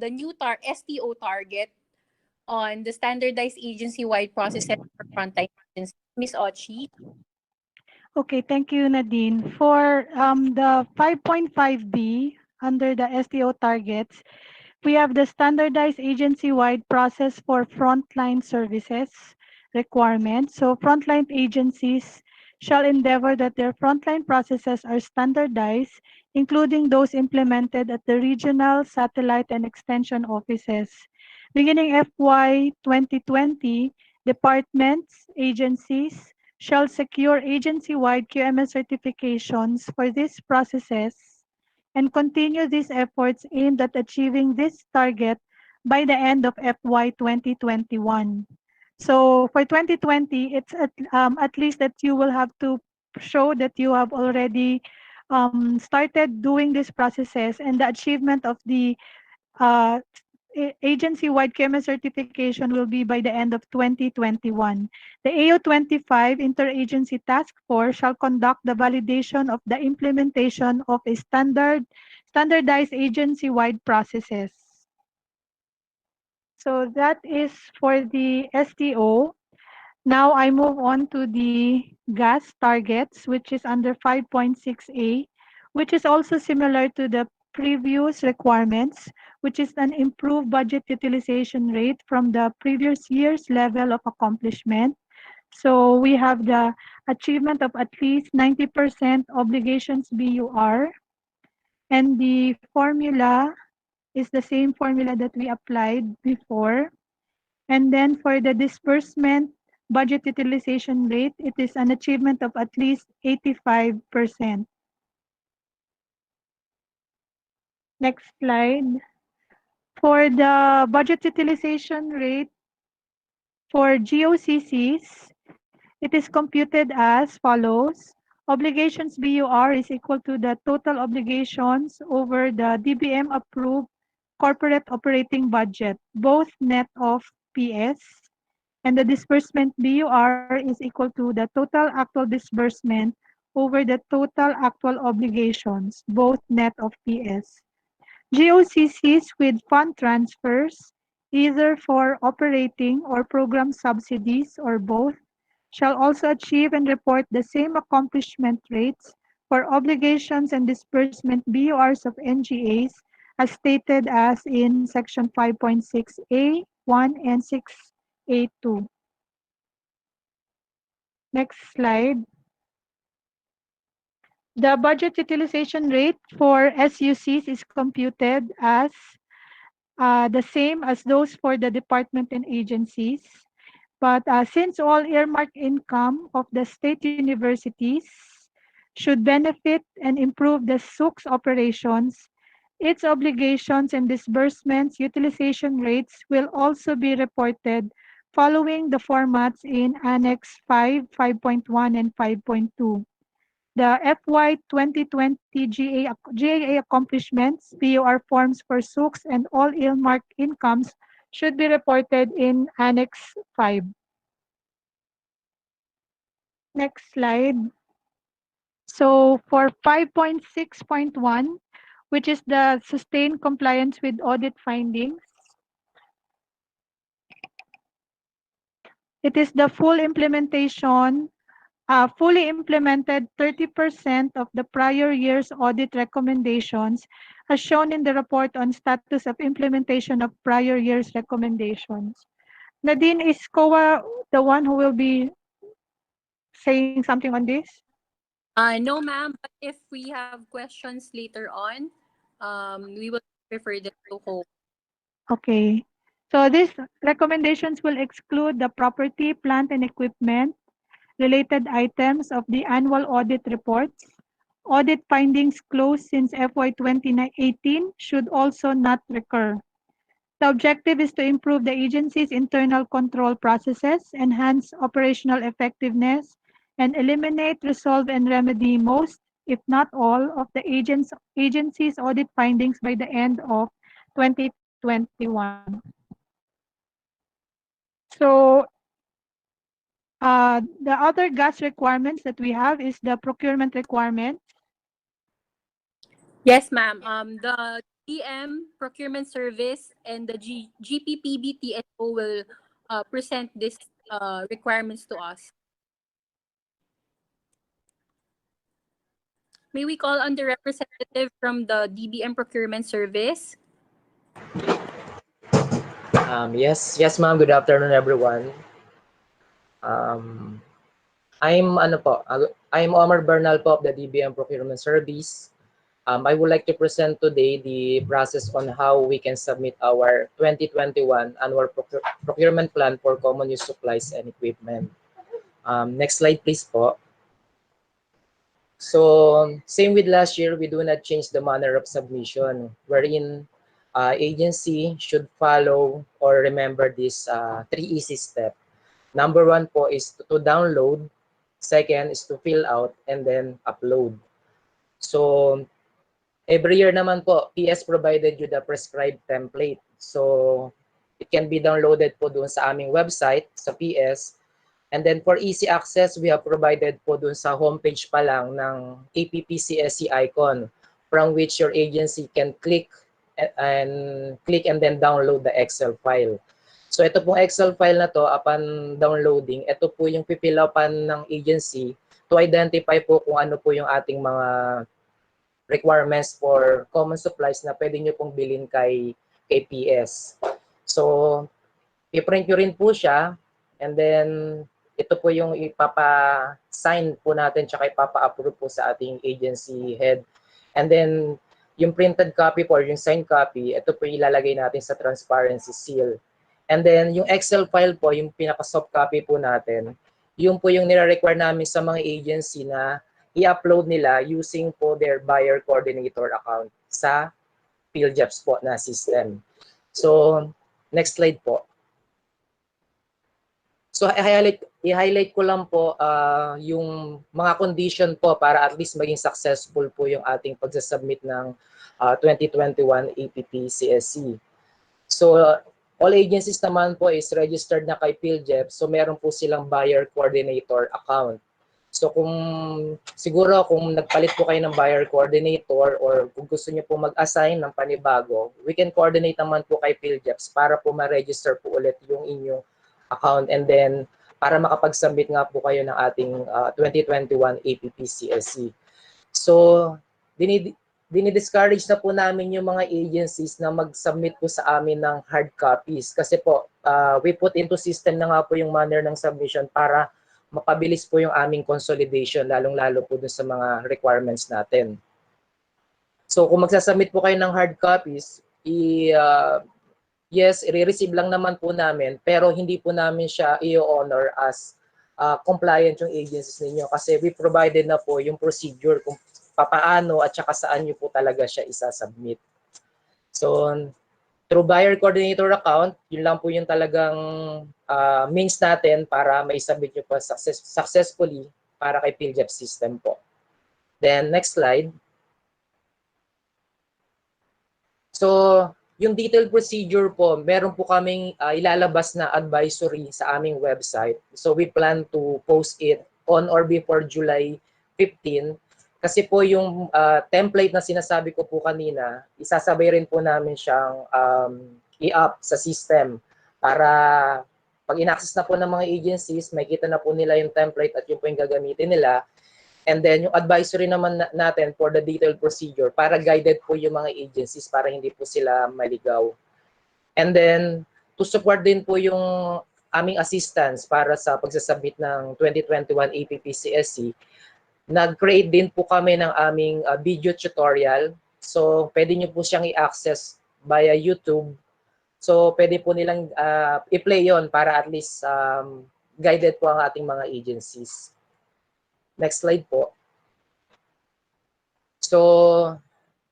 S1: new STO target on the standardized agency-wide processes for frontline agencies. Ms. Ochi.
S2: Okay, thank you, Nadine. For the 5.5B under the STO targets, we have the standardized agency-wide process for frontline services requirements. So frontline agencies shall endeavor that their frontline processes are standardized, including those implemented at the regional, satellite, and extension offices. Beginning FY 2020, departments, agencies shall secure agency-wide QMS certifications for these processes and continue these efforts aimed at achieving this target by the end of FY 2021. So for 2020, it's at least that you will have to show that you have already started doing these processes, and the achievement of the uh, agency-wide KMS certification will be by the end of 2021. The AO25 Interagency Task Force shall conduct the validation of the implementation of a standardized agency-wide processes. So that is for the STO. Now I move on to the gas targets, which is under 5.6A, which is also similar to the previous requirements, which is an improved budget utilization rate from the previous year's level of accomplishment. So we have the achievement of at least 90% obligations BUR, and the formula is the same formula that we applied before. And then for the disbursement budget utilization rate, it is an achievement of at least 85%. Next slide. For the budget utilization rate for GOCCs, it is computed as follows. Obligations BUR is equal to the total obligations over the DBM approved corporate operating budget, both net of PS. And the disbursement BUR is equal to the total actual disbursement over the total actual obligations, both net of PS. GOCCs with fund transfers, either for operating or program subsidies or both, shall also achieve and report the same accomplishment rates for obligations and disbursement BURs of NGAs as stated as in Section 5.6A1 and 6A2. Next slide. The budget utilization rate for SUCs is computed as the same as those for the department and agencies. But since all earmarked income of the state universities should benefit and improve the SUC's operations, its obligations and disbursements utilization rates will also be reported following the formats in Annex 5, 5.1, and 5.2. The FY 2020 GAA accomplishments, BUR forms for SUCs, and all earmarked incomes should be reported in Annex 5. Next slide. So for 5.6.1, which is the sustained compliance with audit findings, it is the full implementation, fully implemented 30% of the prior year's audit recommendations, as shown in the report on status of implementation of prior year's recommendations. Nadine, is COA the one who will be saying something on this?
S1: No, ma'am. But if we have questions later on, we will refer them to home.
S2: Okay. So these recommendations will exclude the property, plant, and equipment related items of the annual audit reports. Audit findings closed since FY 2018 should also not recur. The objective is to improve the agency's internal control processes, enhance operational effectiveness, and eliminate, resolve, and remedy most, if not all, of the agency's audit findings by the end of 2021. So the other gas requirements that we have is the procurement requirement.
S1: Yes, ma'am. The DM procurement service and the GPPB TSO will present these requirements to us. May we call on the representative from the DBM procurement service?
S10: Yes, ma'am. Good afternoon, everyone. I'm Omar Bernal po of the DBM Procurement Service. I would like to present today the process on how we can submit our 2021 annual procurement plan for common use supplies and equipment. Next slide, please po. So, same with last year, we do not change the manner of submission, wherein agency should follow or remember this 3 easy steps. Number 1 po is to download, second is to fill out, and then upload. So, every year naman po, PS provided you the prescribed template. So, it can be downloaded po doon sa aming website, sa PS. And then for easy access, we have provided po doon sa homepage pa lang ng APPCSC icon, from which your agency can click and then download the Excel file. So ito pong Excel file na to, upon downloading, ito po yung pipilapan ng agency to identify po kung ano po yung ating mga requirements for common supplies na pwede nyo pong bilhin kay PS. So, i-print nyo rin po siya, and then ito po yung ipapa-sign po natin tsaka ipapa-approve po sa ating agency head. And then, yung printed copy po, yung signed copy, ito po ilalagay natin sa transparency seal. And then, yung Excel file po, yung pinaka-soft copy po natin, yung po yung nire-require namin sa mga agency na i-upload nila using po their buyer coordinator account sa PhilJeps po na system. So, next slide po. So, i-highlight ko lang po yung mga condition po para at least maging successful po yung ating pagsasubmit ng 2021 APP-CSC. So, all agencies naman po is registered na kay PhilJeps, so meron po silang buyer coordinator account. So siguro kung nagpalit po kayo ng buyer coordinator or kung gusto niyo po mag-assign ng panibago, we can coordinate naman po kay PhilJeps para po ma-register po ulit yung inyong account, and then para makapag-submit nga po kayo ng ating 2021 APP-CSC. So dinidiscourage na po namin yung mga agencies na mag-submit po sa amin ng hard copies kasi po we put into system na nga po yung manner ng submission para mapabilis po yung aming consolidation, lalong-lalo po dun sa mga requirements natin. So kung magsasubmit po kayo ng hard copies, yes, i-receive lang naman po namin, pero hindi po namin siya i-honor as compliant yung agencies ninyo kasi we provided na po yung procedure kung papaano at saka saan nyo po talaga siya isa-submit. So, through buyer coordinator account, yun lang po yung talagang means natin para mai-submit nyo po successfully para kay PhilJeps system po. Then, next slide. So, yung detailed procedure po, meron po kaming ilalabas na advisory sa aming website. So, we plan to post it on or before July 15. Kasi po yung template na sinasabi ko po kanina, isasabay rin po namin siyang i-up sa system para pag in-access na po ng mga agencies, makikita na po nila yung template at yung po yung gagamitin nila. And then yung advisory naman natin for the detailed procedure para guided po yung mga agencies para hindi po sila maligaw. And then to support din po yung aming assistance para sa pagsasubmit ng 2021 APP-CSC, nag-create din po kami ng aming video tutorial. So, pwede nyo po siyang i-access via YouTube. So, pwede po nilang i-play yon para at least guided po ang ating mga agencies. Next slide po. So,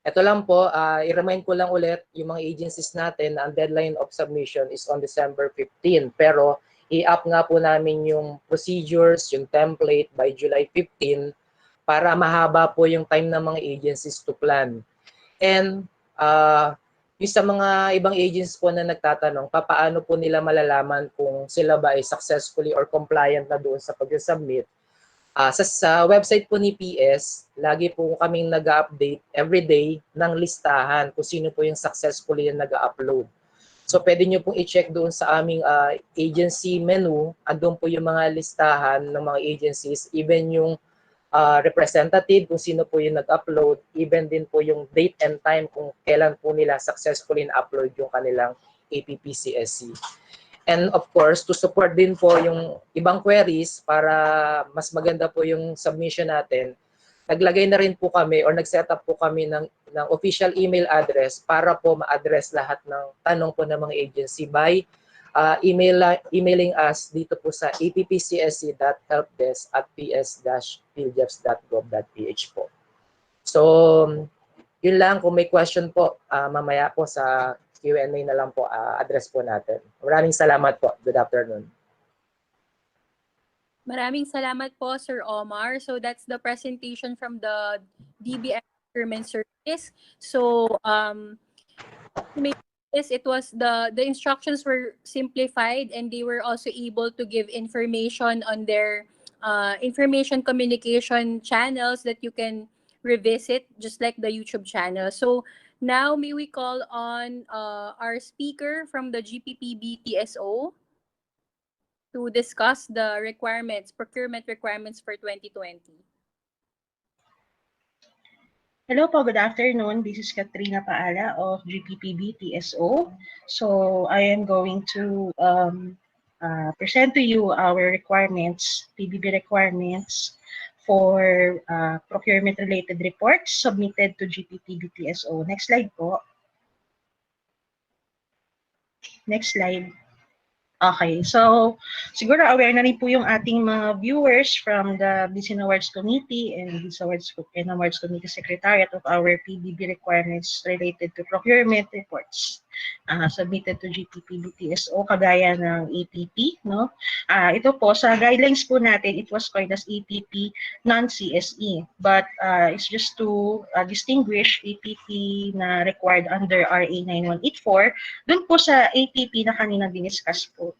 S10: ito lang po, i-remind ko lang ulit yung mga agencies natin na ang deadline of submission is on December 15. Pero, i-up nga po namin yung procedures, yung template by July 15 para mahaba po yung time ng mga agencies to plan. And yung sa mga ibang agencies po na nagtatanong, paano po nila malalaman kung sila ba ay successfully or compliant na doon sa pag-submit? Sa website po ni PS, lagi po kaming nag-update everyday ng listahan kung sino po yung successfully yung nag-upload. So pwede nyo pong i-check doon sa aming agency menu, andun po yung mga listahan ng mga agencies, even yung representative kung sino po yung nag-upload, even din po yung date and time kung kailan po nila successfully na-upload yung kanilang APP-CSC. And of course, to support din po yung ibang queries para mas maganda po yung submission natin, naglagay na rin po kami or nag-set up po kami ng official email address para po ma-address lahat ng tanong po ng mga agency by emailing us dito po sa appc.helpdesk@ps-philjeps.gov.ph po. So, yun lang. Kung may question po, mamaya po sa Q&A na lang po, address po natin. Maraming salamat po. Good afternoon.
S1: Maraming salamat po, Sir Omar. So that's the presentation from the DBM Procurement Service. So it was the instructions were simplified, and they were also able to give information on their information communication channels that you can revisit, just like the YouTube channel. So now may we call on our speaker from the GPPB TSO to discuss the procurement requirements for 2020.
S11: Hello po, good afternoon. This is Katrina Paala of GPPB TSO. So I am going to present to you our requirements, PBB requirements for procurement-related reports submitted to GPPB TSO. Next slide po. Next slide. Okay, so siguro aware na rin po yung ating mga viewers from the Business Awards Committee and Business Awards Committee Secretariat of our PBB requirements related to procurement reports submitted to GPPB TSO kagaya ng APP, no? Ito po sa guidelines po natin, it was coined as APP non-CSE, but it's just to distinguish APP na required under RA 9184 dun po sa APP na kanina diniscuss po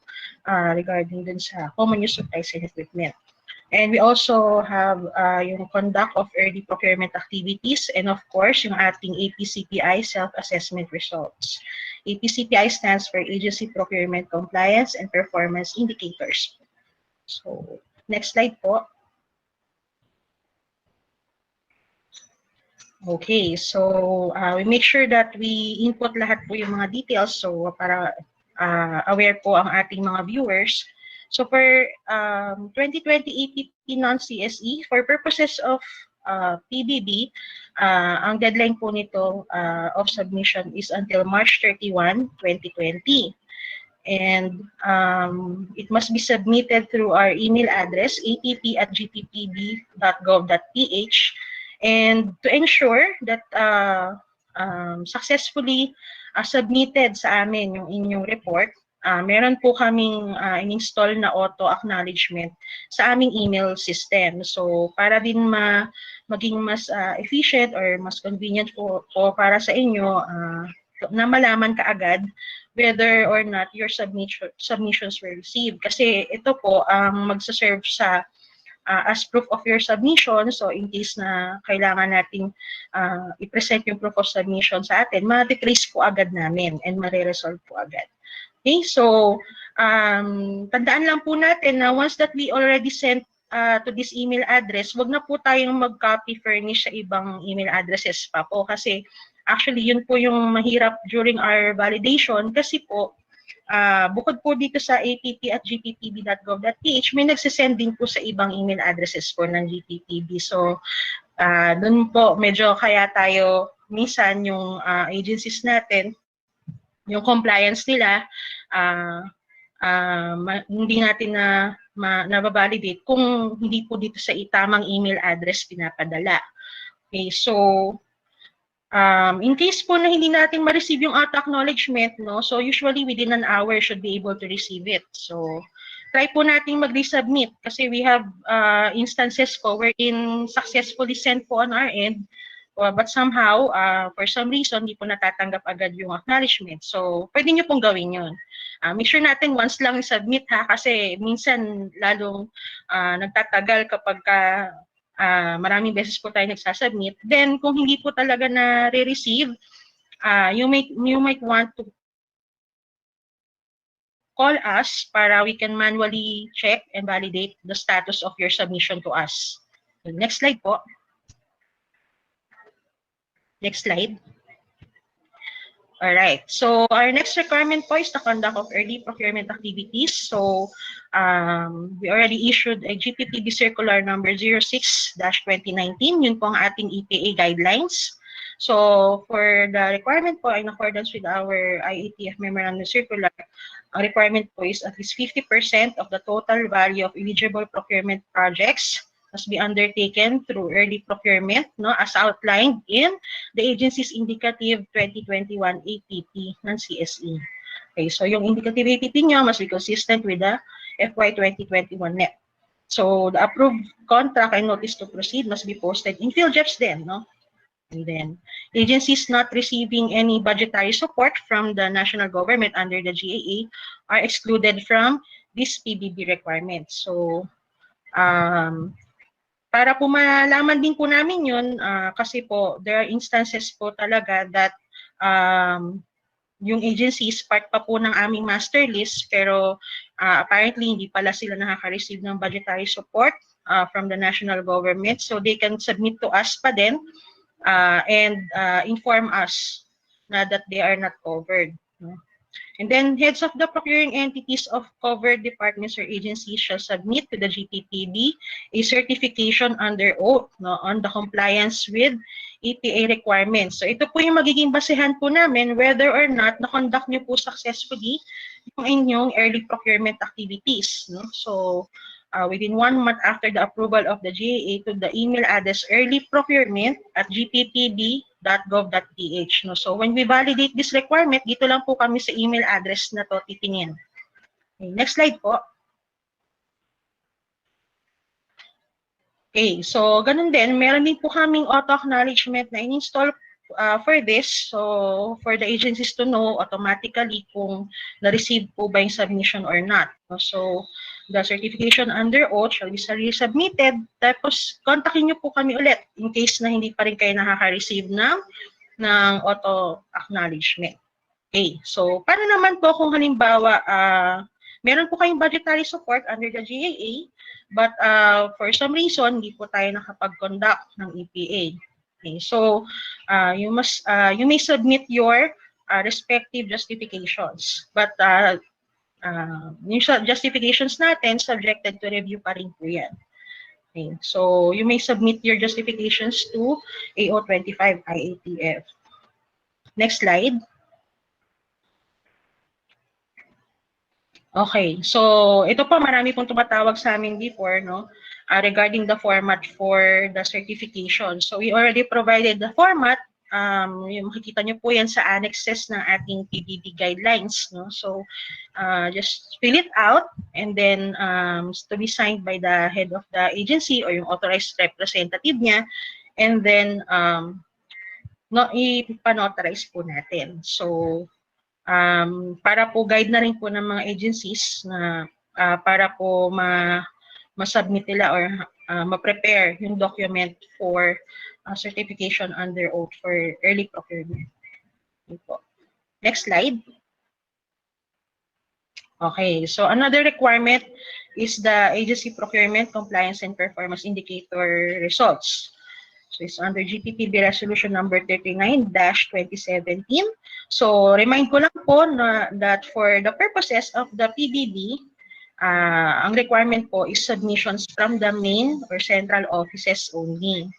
S11: regarding dun sa common use supplies and equipment. And we also have yung conduct of early procurement activities, and of course yung ating APCPI self-assessment results. APCPI stands for Agency Procurement Compliance and Performance Indicators. So next slide po. Okay, so we make sure that we input lahat po yung mga details, so para aware po ang ating mga viewers. So for 2020 APP non-CSE, for purposes of PBB, ang deadline po nito of submission is until March 31, 2020. And it must be submitted through our email address, app@gppb.gov.ph. And to ensure that successfully submitted sa amin yung inyong report, meron po kaming in-install na auto-acknowledgement sa aming email system. So para din maging mas efficient or mas convenient po para sa inyo na malaman kaagad whether or not your submissions were received. Kasi ito po ang magsaserve sa as proof of your submission. So in case na kailangan nating i-present yung proof of submission sa atin, ma-trace po agad namin and ma-resolve po agad. Okay, so tandaan lang po natin na once that we already sent to this email address, wag na po tayong mag-copy furnish sa ibang email addresses pa po, kasi actually yun po yung mahirap during our validation, kasi po bukod po dito sa app@gppb.gov.ph, may nagsisend din po sa ibang email addresses po ng GPPB. So dun po medyo kaya tayo minsan yung agencies natin, yung compliance nila, hindi natin na-validate kung hindi po dito sa tamang email address pinapadala. Okay, so in case po na hindi natin ma-receive yung auto-acknowledgement, no, so usually within an hour should be able to receive it. So try po natin mag-resubmit kasi we have instances po wherein successfully sent po on our end, but somehow, for some reason, hindi po natatanggap agad yung acknowledgement. So, pwede nyo pong gawin yun. Make sure natin once lang i-submit ha, kasi minsan lalong nagtatagal kapag maraming beses po tayo nagsasubmit. Then, kung hindi po talaga na-receive, you might want to call us para we can manually check and validate the status of your submission to us. So, next slide po. Next slide. All right. So our next requirement po is the conduct of early procurement activities. So we already issued a GPPB circular number 06-2019. Yun po ang ating EPA guidelines. So for the requirement po, in accordance with our IATF memorandum circular, ang requirement po is at least 50% of the total value of eligible procurement projects must be undertaken through early procurement, no, as outlined in the agency's indicative 2021 APP ng CSE. Okay, so yung indicative APP nyo must be consistent with the FY 2021 NEP. So the approved contract and notice to proceed must be posted in PhilJeps then, no? And then agencies not receiving any budgetary support from the national government under the GAA are excluded from this PBB requirements. So para po malaman din po namin yun, kasi po there are instances po talaga that yung agencies part pa po ng aming master list pero apparently hindi pala sila nakaka-receive ng budgetary support from the national government, so they can submit to us pa din and inform us na that they are not covered. No? And then heads of the procuring entities of covered departments or agencies shall submit to the GPPB a certification under oath, no, on the compliance with EPA requirements. So ito po yung magiging basehan po namin whether or not na-conduct nyo po successfully yung inyong early procurement activities. No? So within 1 month after the approval of the GAA to the email address earlyprocurement@gppb.gov.ph. No? So when we validate this requirement, dito lang po kami sa email address na to titingin. Okay, next slide po. Okay, so ganun din, meron din po kaming auto-acknowledgement na in-install for this. So for the agencies to know automatically kung na-receive po ba yung submission or not. So the certification under oath shall be submitted. Tapos kontakin nyo po kami ulit in case na hindi pa rin kayo nakaka-receive ng auto-acknowledgement. Okay, so paano naman po kung halimbawa meron po kayong budgetary support under the GAA but for some reason hindi po tayo nakapag-conduct ng EPA. Okay, so you may submit your respective justifications, but yung justifications natin subjected to review pa rin po yan. Okay, so you may submit your justifications to AO25 IATF. Next slide. Okay, so ito po marami pong tumatawag sa amin before, no, regarding the format for the certification. So we already provided the format. Yung makikita nyo po yan sa annexes ng ating PBB guidelines, no? So just fill it out and then to be signed by the head of the agency or yung authorized representative niya, and then ipanotarize po natin. So para po guide na rin po ng mga agencies na para po ma-submit nila or ma-prepare yung document for certification under oath for early procurement. Next slide. Okay, so another requirement is the agency procurement compliance and performance indicator results. So it's under GPPB resolution number 39-2017. So remind ko lang po na that for the purposes of the PBB, ang requirement po is submissions from the main or central offices only.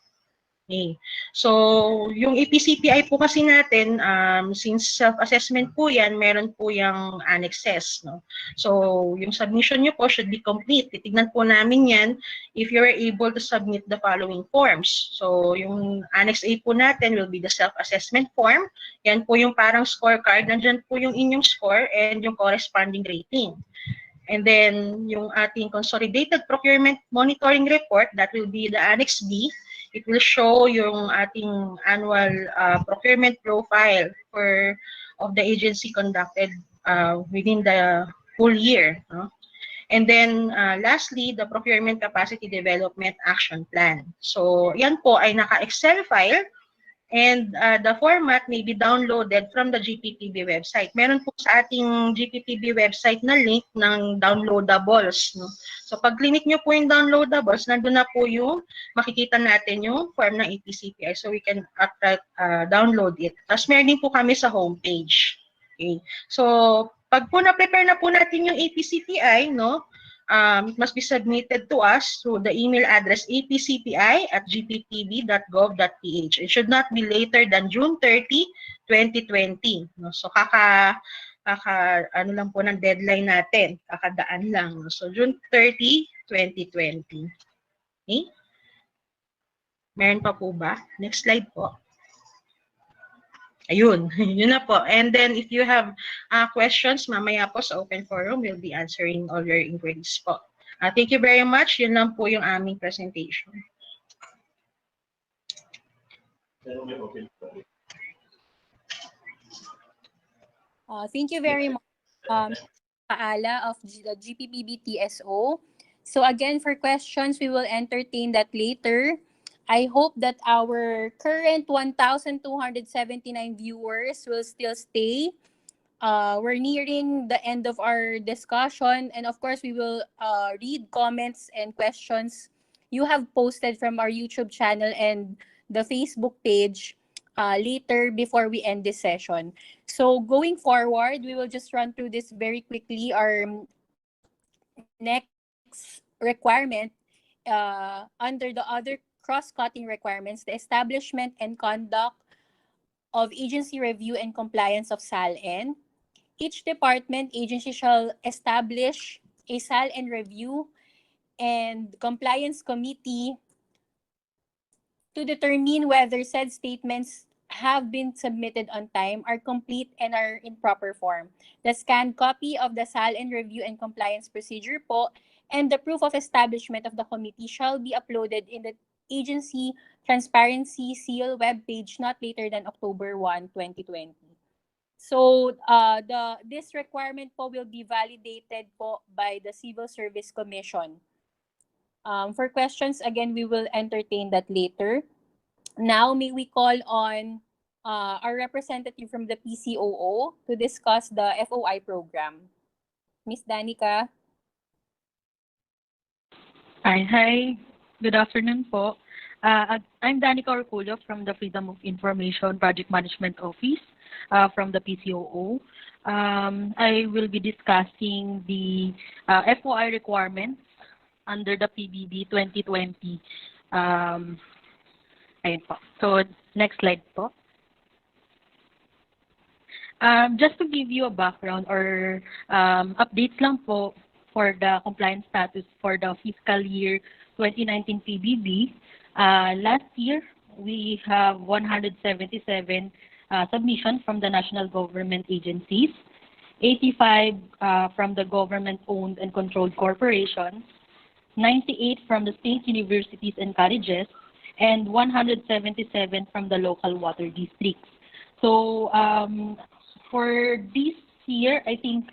S11: Okay. So, yung EPCPI po kasi natin, since self-assessment po yan, meron po yung annexes. No? So, yung submission nyo po should be complete. Titignan po namin yan if you're able to submit the following forms. So, yung Annex A po natin will be the self-assessment form. Yan po yung parang scorecard. Nandyan po yung inyong score and yung corresponding rating. And then, yung ating consolidated procurement monitoring report, that will be the Annex B. It will show yung ating annual procurement profile of the agency conducted within the whole year. No? And then, lastly, the procurement capacity development action plan. So, yan po ay naka-Excel file. And the format may be downloaded from the GPPB website. Meron po sa ating GPPB website na link ng downloadables. No? So pag clinic nyo po yung downloadables, nandun na po yung makikita natin yung form ng EPCPI. So we can download it. Tapos meron din po kami sa homepage. Okay. So pag po na-prepare na po natin yung EPCPI, no? It must be submitted to us through the email address apcpi@gppb.gov.ph. It should not be later than June 30, 2020. No? So ano lang po ng deadline natin, kakadaan lang. No? So June 30, 2020. Okay? Meron pa po ba? Next slide po. Ayun, yun na po. And then if you have questions, mamaya po sa open forum, we'll be answering all your inquiries po. Thank you very much. Yun lang po yung aming presentation.
S1: Thank you very much, Paala of the GPPB TSO. So again, for questions, we will entertain that later. I hope that our current 1,279 viewers will still stay. We're nearing the end of our discussion, and of course, we will read comments and questions you have posted from our YouTube channel and the Facebook page later before we end this session. So going forward, we will just run through this very quickly. Our next requirement under the other cross-cutting requirements, the establishment and conduct of agency review and compliance of SALN. Each department agency shall establish a SALN review and compliance committee to determine whether said statements have been submitted on time, are complete, and are in proper form. The scanned copy of the SALN review and compliance procedure po and the proof of establishment of the committee shall be uploaded in the agency transparency seal webpage not later than October 1, 2020. So this requirement po will be validated po by the Civil Service Commission. For questions, again, we will entertain that later. Now, may we call on our representative from the PCOO to discuss the FOI program. Ms. Danica.
S12: Hi. Good afternoon po. I'm Danica Orcullo from the Freedom of Information Project Management Office from the PCOO. I will be discussing the FOI requirements under the PBB 2020. Ayun po. So, next slide po. Just to give you a background or updates lang po for the compliance status for the fiscal year 2019 PBB. Last year, we have 177 submissions from the national government agencies, 85 from the government-owned and controlled corporations, 98 from the state universities and colleges, and 177 from the local water districts. So for this year, I think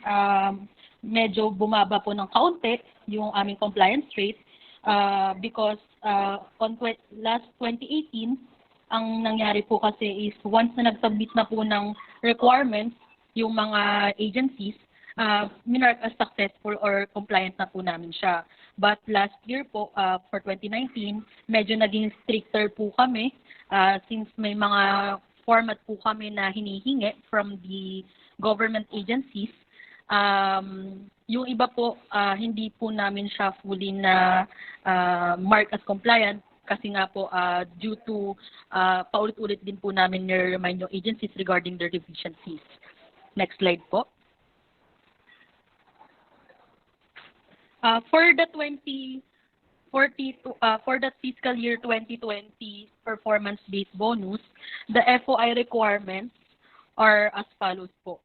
S12: medyo bumaba po ng kaunti yung aming compliance rate because on last 2018, ang nangyari po kasi is once na nag-submit na po ng requirements yung mga agencies, minark as successful or compliant na po namin siya. But last year po, for 2019, medyo naging stricter po kami since may mga format po kami na hinihingi from the government agencies. Yung iba po, hindi po namin siya fully na mark as compliant kasi nga po due to paulit-ulit din po namin na-remind yung agencies regarding their deficiencies. Next slide po. For the fiscal year 2020 performance-based bonus, the FOI requirements are as follows po.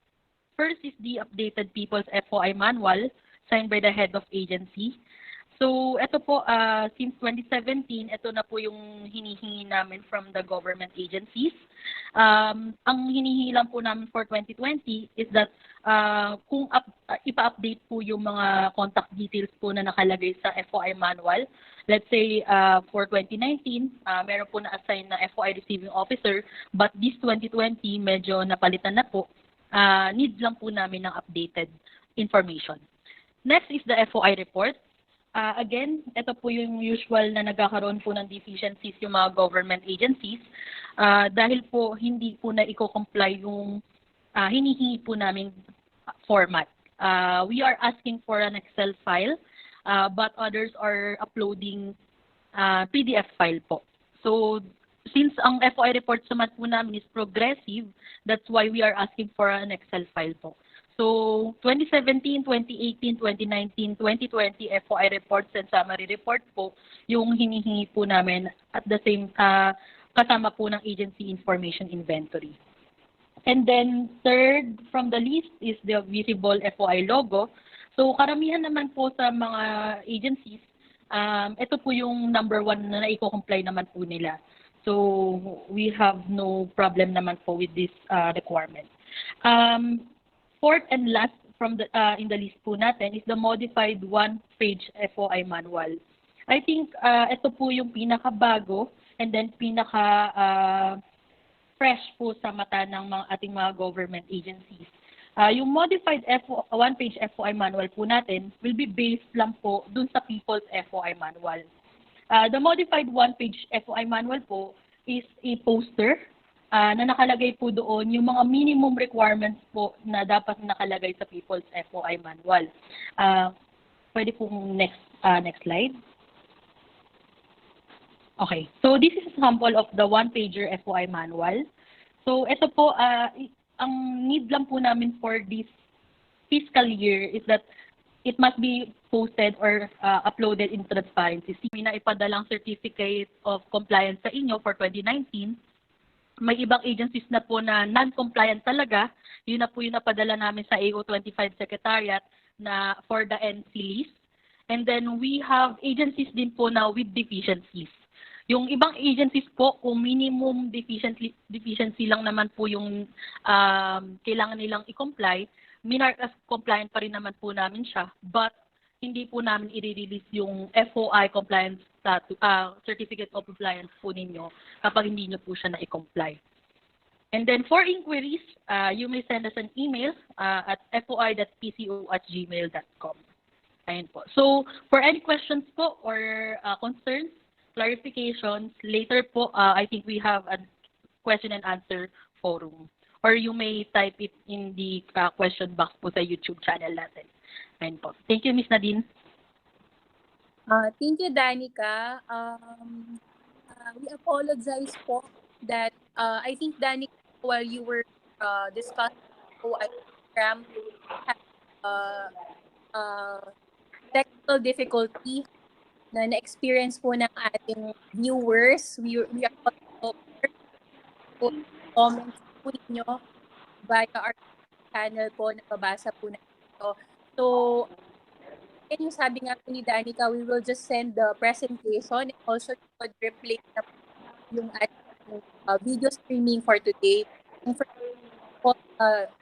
S12: First is the updated People's FOI Manual signed by the head of agency. So, ito po, since 2017, ito na po yung hinihingi namin from the government agencies. Ang hinihingi lang po namin for 2020 is that kung ipa-update po yung mga contact details po na nakalagay sa FOI manual. Let's say for 2019, meron po na-assign na FOI receiving officer, but this 2020, medyo napalitan na po. Need lang po namin ng updated information. Next is the FOI report. Again, ito po yung usual na nagkakaroon po ng deficiencies yung mga government agencies dahil po hindi po na i-comply yung hinihingi po namin format. We are asking for an Excel file but others are uploading PDF file po. So, since ang FOI report naman po namin is progressive, that's why we are asking for an Excel file po. So, 2017, 2018, 2019, 2020 FOI reports and summary report po yung hinihingi po namin at the same kasama po ng agency information inventory. And then third from the list is the visible FOI logo. So karamihan naman po sa mga agencies, ito po yung number one na naiko-comply naman po nila. So we have no problem naman po with this requirement. Fourth and last from the in the list po natin is the modified one-page FOI manual. I think ito po yung pinakabago and then pinaka fresh po sa mata ng mga ating mga government agencies. Yung modified one-page FOI manual po natin will be based lang po dun sa People's FOI manual. The modified one-page FOI manual po is a poster na nakalagay po doon yung mga minimum requirements po na dapat nakalagay sa People's FOI manual. Pwede pong next slide. Okay, so this is a sample of the one-pager FOI manual. So ito po, ang need lang po namin for this fiscal year is that it must be posted or uploaded in transparency. May naipadalang certificate of compliance sa inyo for 2019. May ibang agencies na po na non-compliant talaga. Yun na po yung napadala namin sa AO25 Secretariat na for the NC list. And then we have agencies din po na with deficiencies. Yung ibang agencies po, kung minimum deficiency lang naman po yung kailangan nilang i-comply, minark as compliant pa rin naman po namin siya. But hindi po namin i-release yung FOI compliance certificate of compliance po ninyo kapag hindi nyo po siya na-comply. And then for inquiries, you may send us an email at foi.pco@gmail.com. Ayun po. So for any questions po or concerns, clarifications, later po, I think we have a question and answer forum. Or you may type it in the question box po sa YouTube channel natin. Ayun po. Thank you, Ms. Nadine.
S1: Thank you, Danica. We apologize po that I think, Danica, while you were discussing OI program, had technical difficulty na na-experience po ng ating viewers. We are also comments po ninyo via our channel po, nababasa po natin ito. So, yung sabi nga po ni Danica, we will just send the presentation and also replay na yung ating video streaming for today. And for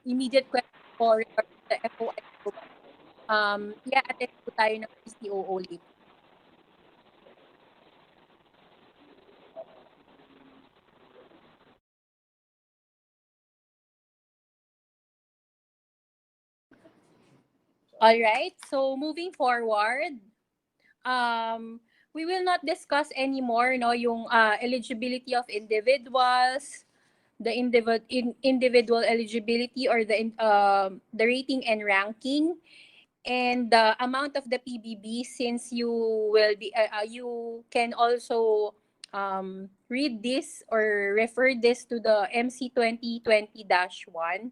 S1: immediate question po regarding the FOI program, i-attend po tayo ng PCOO later. All right, so moving forward, we will not discuss anymore yung eligibility of individuals, the individual eligibility or the rating and ranking, and the amount of the PBB, since you will be you can also read this or refer this to the MC 2020-1,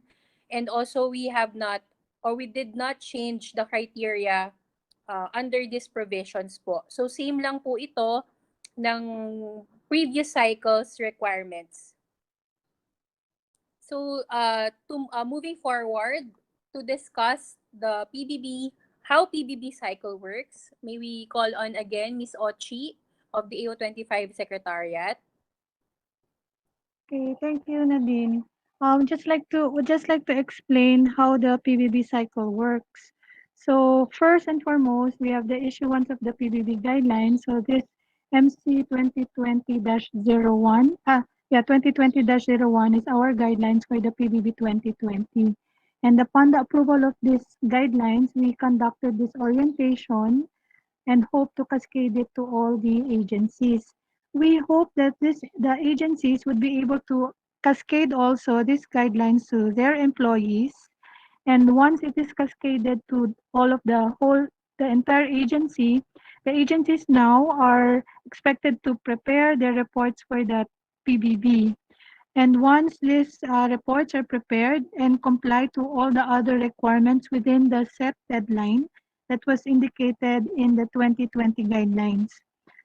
S1: and also we have not or we did not change the criteria under these provisions po. So same lang po ito ng previous cycles requirements. So moving forward to discuss the PBB, how PBB cycle works, may we call on again Ms. Ochi of the AO25 Secretariat.
S2: Okay, thank you, Nadine. Would just like to explain how the PBB cycle works. So first and foremost, we have the issuance of the PBB guidelines. So this MC 2020-01, 2020-01 is our guidelines for the PBB 2020. And upon the approval of these guidelines, we conducted this orientation and hope to cascade it to all the agencies. We hope that the agencies would be able to cascade also these guidelines to their employees. And once it is cascaded to all of the entire agency, the agencies now are expected to prepare their reports for the PBB. And once these reports are prepared and comply to all the other requirements within the set deadline that was indicated in the 2020 guidelines.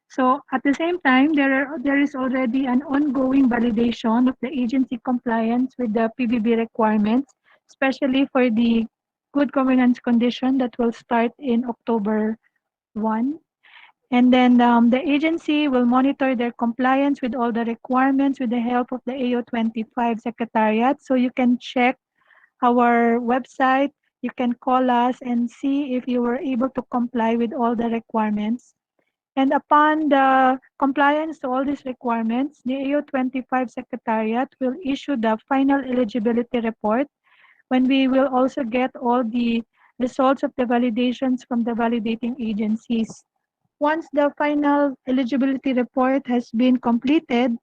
S2: So at the same time, there is already an ongoing validation of the agency compliance with the PBB requirements, especially for the good governance condition that will start in October 1. And then the agency will monitor their compliance with all the requirements with the help of the AO25 Secretariat. So you can check our website, you can call us and see if you were able to comply with all the requirements. And upon the compliance to all these requirements, the AO25 Secretariat will issue the final eligibility report when we will also get all the results of the validations from the validating agencies. Once the final eligibility report has been completed,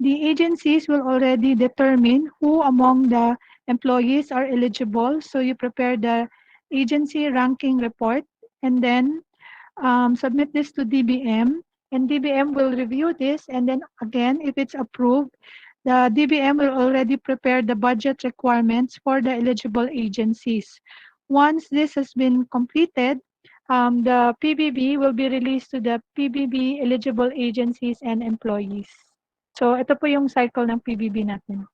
S2: the agencies will already determine who among the employees are eligible. So you prepare the agency ranking report and then submit this to DBM, and DBM will review this, and then again, if it's approved, the DBM will already prepare the budget requirements for the eligible agencies. Once this has been completed, the PBB will be released to the PBB eligible agencies and employees. So ito po yung cycle ng PBB natin.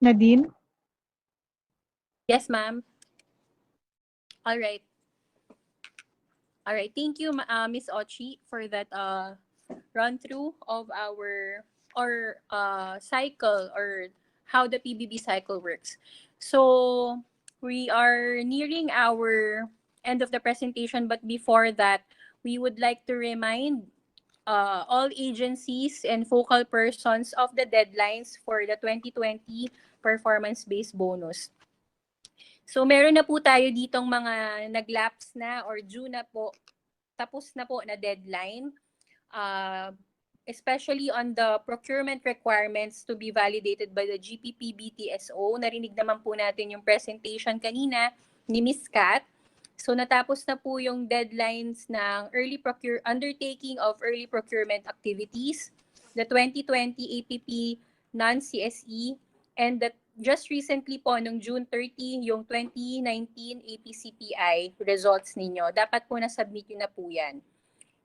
S2: Nadine?
S1: Yes, ma'am. All right. All right. Thank you, Miss Ochi, for that run through of our cycle or how the PBB cycle works. So we are nearing our end of the presentation, but before that, we would like to remind all agencies and focal persons of the deadlines for the 2020 performance-based bonus. So meron na po tayo ditong mga nag-lapse na or due na po, tapos na po na deadline, especially on the procurement requirements to be validated by the GPP-BTSO. Narinig naman po natin yung presentation kanina ni Ms. Kat. So natapos na po yung deadlines ng undertaking of early procurement activities, the 2020 APP non-CSE, and that just recently po, nung June 30, yung 2019 APCPI results ninyo. Dapat po na-submit yun na po yan.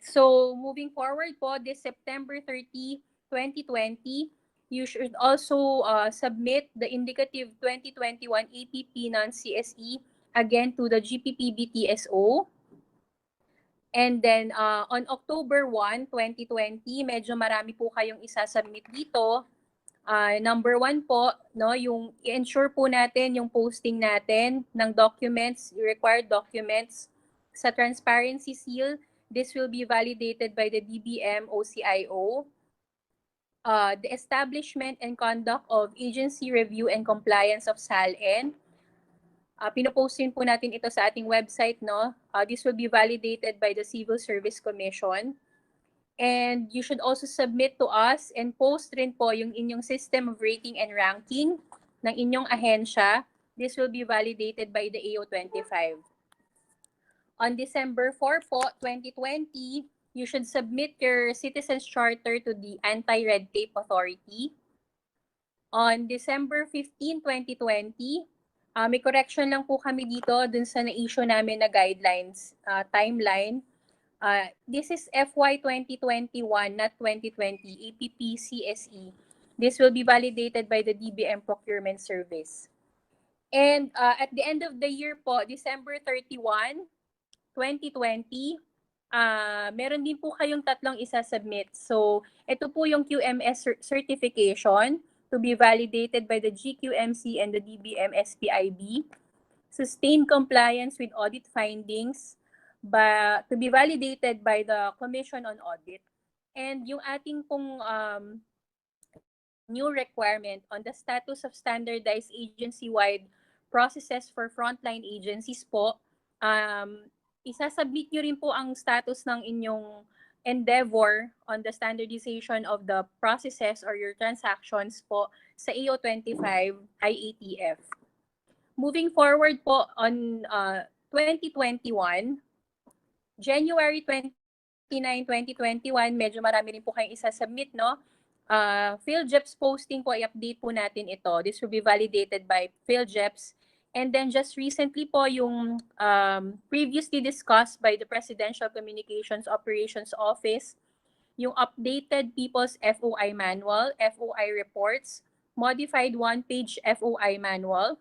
S1: So, moving forward po, this September 30, 2020, you should also submit the indicative 2021 APP non-CSE again to the GPP-BTSO. And then, on October 1, 2020, medyo marami po kayong isasubmit dito. Number 1 po, no, yung i-ensure po natin yung posting natin ng documents, required documents sa transparency seal. This will be validated by the DBM OCIO. The establishment and conduct of agency review and compliance of SALN. Pinopostin po natin ito sa ating website, no? This will be validated by the Civil Service Commission. And you should also submit to us and post rin po yung inyong system of rating and ranking ng inyong ahensya. This will be validated by the AO25. On December 4 po, 2020, you should submit your Citizens Charter to the Anti-Red Tape Authority. On December 15, 2020, may correction lang po kami dito dun sa na-issue namin na guidelines, timeline. This is FY 2021, not 2020, APP CSE. This will be validated by the DBM Procurement Service. And at the end of the year po, December 31, 2020, meron din po kayong tatlong isasubmit. So, ito po yung QMS certification to be validated by the GQMC and the DBM SPIB. Sustained compliance with audit findings, to be validated by the Commission on Audit. And yung ating pong new requirement on the status of standardized agency-wide processes for frontline agencies po, isasubmit nyo rin po ang status ng inyong endeavor on the standardization of the processes or your transactions po sa AO25 IATF. Moving forward po on 2021, January 29, 2021, medyo marami rin po kayong isasubmit, no? PhilJeps posting po, i-update po natin ito. This will be validated by PhilJeps. And then just recently po, yung previously discussed by the Presidential Communications Operations Office, yung updated People's FOI Manual, FOI Reports, modified one-page FOI manual,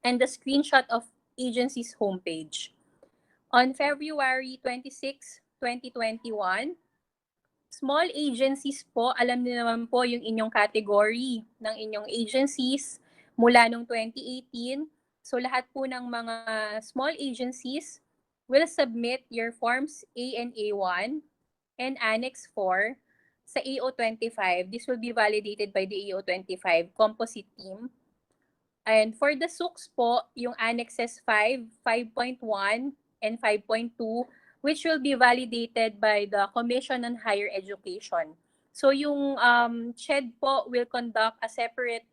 S1: and the screenshot of agency's homepage. On February 26, 2021, small agencies po, alam niyo naman po yung inyong category ng inyong agencies mula noong 2018. So lahat po ng mga small agencies will submit your forms A and A1 and Annex 4 sa AO25. This will be validated by the AO25 composite team. And for the SUCs po, yung Annexes 5, 5.1, and 5.2, which will be validated by the Commission on Higher Education. So yung CHED po will conduct a separate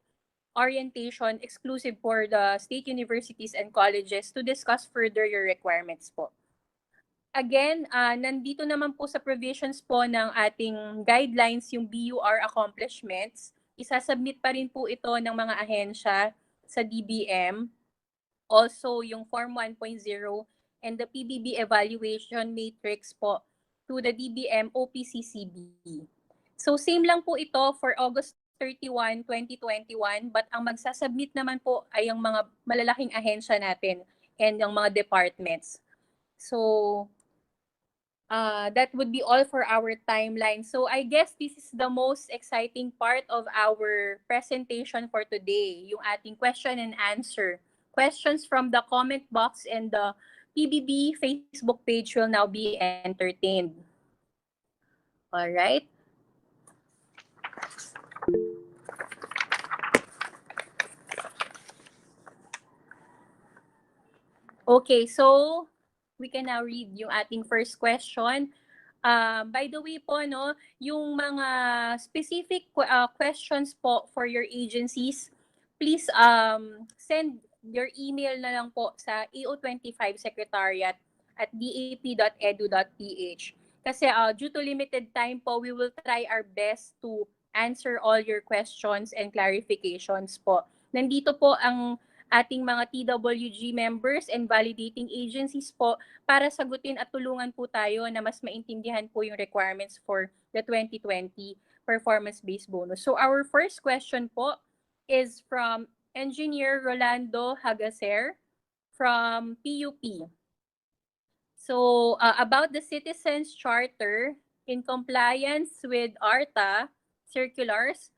S1: orientation exclusive for the state universities and colleges to discuss further your requirements po. Again, nandito naman po sa provisions po ng ating guidelines yung BUR accomplishments. Isasubmit pa rin po ito ng mga ahensya sa DBM. Also, yung Form 1.0 and the PBB evaluation matrix po to the DBM OPCCB. So same lang po ito for August 31, 2021, but ang magsasubmit naman po ay ang mga malalaking ahensya natin and ang mga departments. So that would be all for our timeline. So I guess this is the most exciting part of our presentation for today, yung ating question and answer. Questions from the comment box and the PBB Facebook page will now be entertained. All right. Okay, so we can now read yung ating first question. By the way po, no, yung mga specific questions po for your agencies, please send your email na lang po sa AO25 Secretariat at dap.edu.ph. Kasi due to limited time po, we will try our best to answer all your questions and clarifications po. Nandito po ang ating mga TWG members and validating agencies po para sagutin at tulungan po tayo na mas maintindihan po yung requirements for the 2020 performance-based bonus. So our first question po is from Engineer Rolando Hagaser from PUP. So about the Citizens Charter, in compliance with ARTA circulars,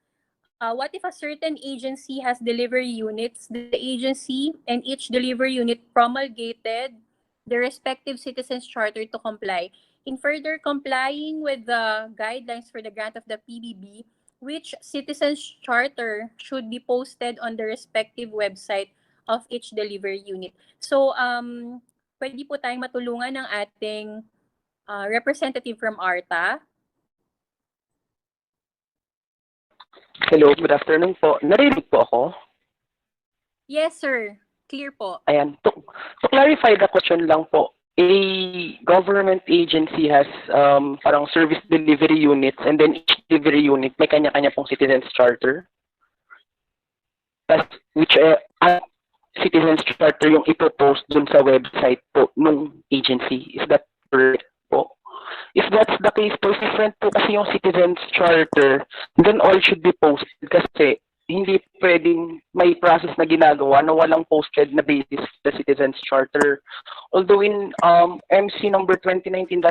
S1: what if a certain agency has delivery units? The agency and each delivery unit promulgated the respective Citizens Charter to comply. In further complying with the guidelines for the grant of the PBB, which Citizens Charter should be posted on the respective website of each delivery unit. So, pwede po tayong matulungan ng ating representative from ARTA.
S6: Hello, good afternoon po. Narinig po ako?
S1: Yes, sir. Clear po.
S6: Ayan. To clarify the question lang po, a government agency has parang service delivery units and then each delivery unit may kanya-kanya pong citizens charter. Which citizens charter yung ipopost dun sa website po nung agency. Is that correct po? If that's the case po, different po kasi yung citizens charter, then all should be posted kasi hindi pwedeng may process na ginagawa na walang posted na basis the citizens charter. Although in MC number 2019-002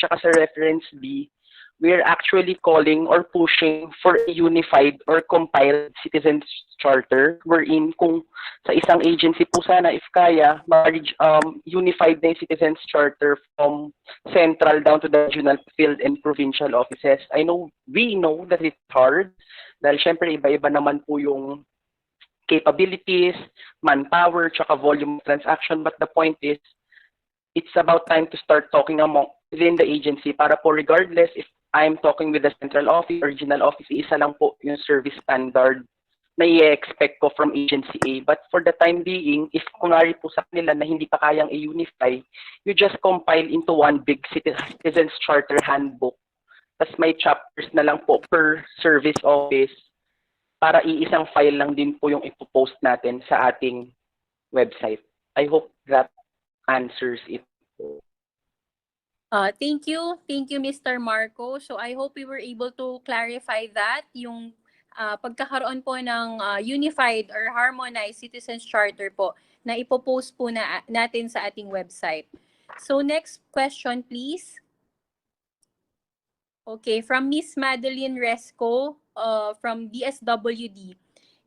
S6: tsaka sa reference B, we're actually calling or pushing for a unified or compiled citizens charter wherein kung sa isang agency po sana if kaya unified na yung citizens charter from central down to the regional, field and provincial offices. We know that it's hard dahil syempre iba-iba naman po yung capabilities, manpower, tsaka volume of transaction, but the point is it's about time to start talking within the agency para po regardless if I'm talking with the central office, regional office, isa lang po yung service standard na i-expect ko from agency A. But for the time being, if kunwari po sa kanila na hindi pa kayang i-unify, you just compile into one big citizens charter handbook. Tapos may chapters na lang po per service office para iisang file lang din po yung ipopost natin sa ating website. I hope that answers it.
S1: Thank you, Mr. Marco. So I hope we were able to clarify that, yung pagkakaroon po ng unified or harmonized citizens charter po na ipopost po natin sa ating website. So next question please. Okay, from Miss Madeline Resco from DSWD.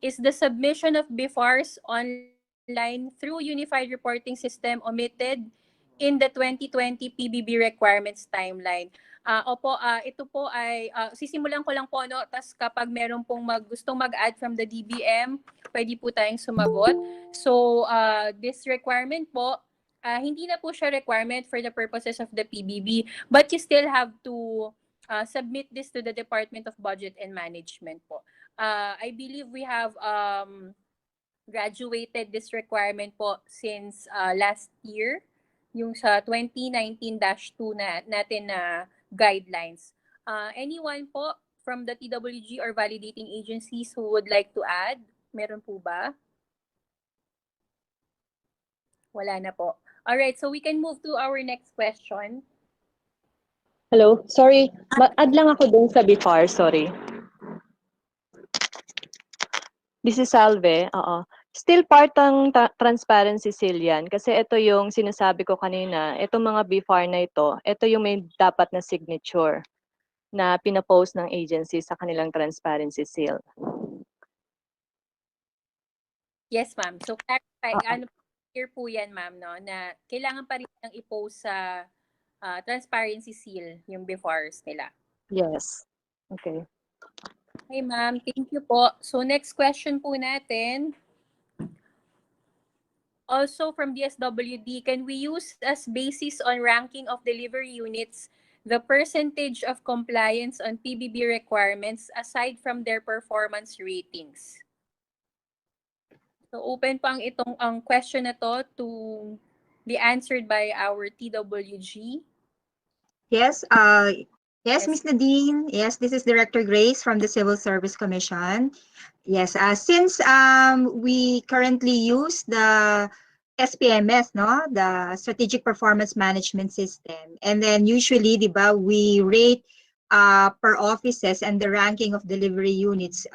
S1: Is the submission of BIFARs online through Unified Reporting System omitted in the 2020 PBB requirements timeline? Opo, ito po ay sisimulan ko lang po, no? Tas kapag meron pong gustong mag-add from the DBM, pwede po tayong sumagot. So this requirement po, hindi na po siya requirement for the purposes of the PBB, but you still have to submit this to the Department of Budget and Management po. I believe we have graduated this requirement po since last year, yung sa 2019-2 natin na guidelines. Anyone po from the TWG or validating agencies who would like to add? Meron po ba? Wala na po. Alright, so we can move to our next question.
S4: Hello, sorry. Add lang ako dun sa BIFAR, sorry. This is Salve, oo. Still part ng transparency seal yan kasi ito yung sinasabi ko kanina, itong mga BIFAR na ito yung may dapat na signature na pinapost ng agency sa kanilang transparency seal.
S1: Yes, ma'am. So, clarify, clear po yan, ma'am, no, na kailangan pa rin ng i-post sa transparency seal yung BIFARs nila.
S4: Yes. Okay.
S1: Okay, ma'am. Thank you po. So, next question po natin. Also from DSWD, can we use as basis on ranking of delivery units the percentage of compliance on PBB requirements aside from their performance ratings? So open po ang question na to be answered by our TWG.
S13: Yes, yes, Ms. Nadine. Yes, this is Director Grace from the Civil Service Commission. Yes, since we currently use the SPMS, no, the Strategic Performance Management System, and then usually, diba, we rate per offices, and the ranking of delivery units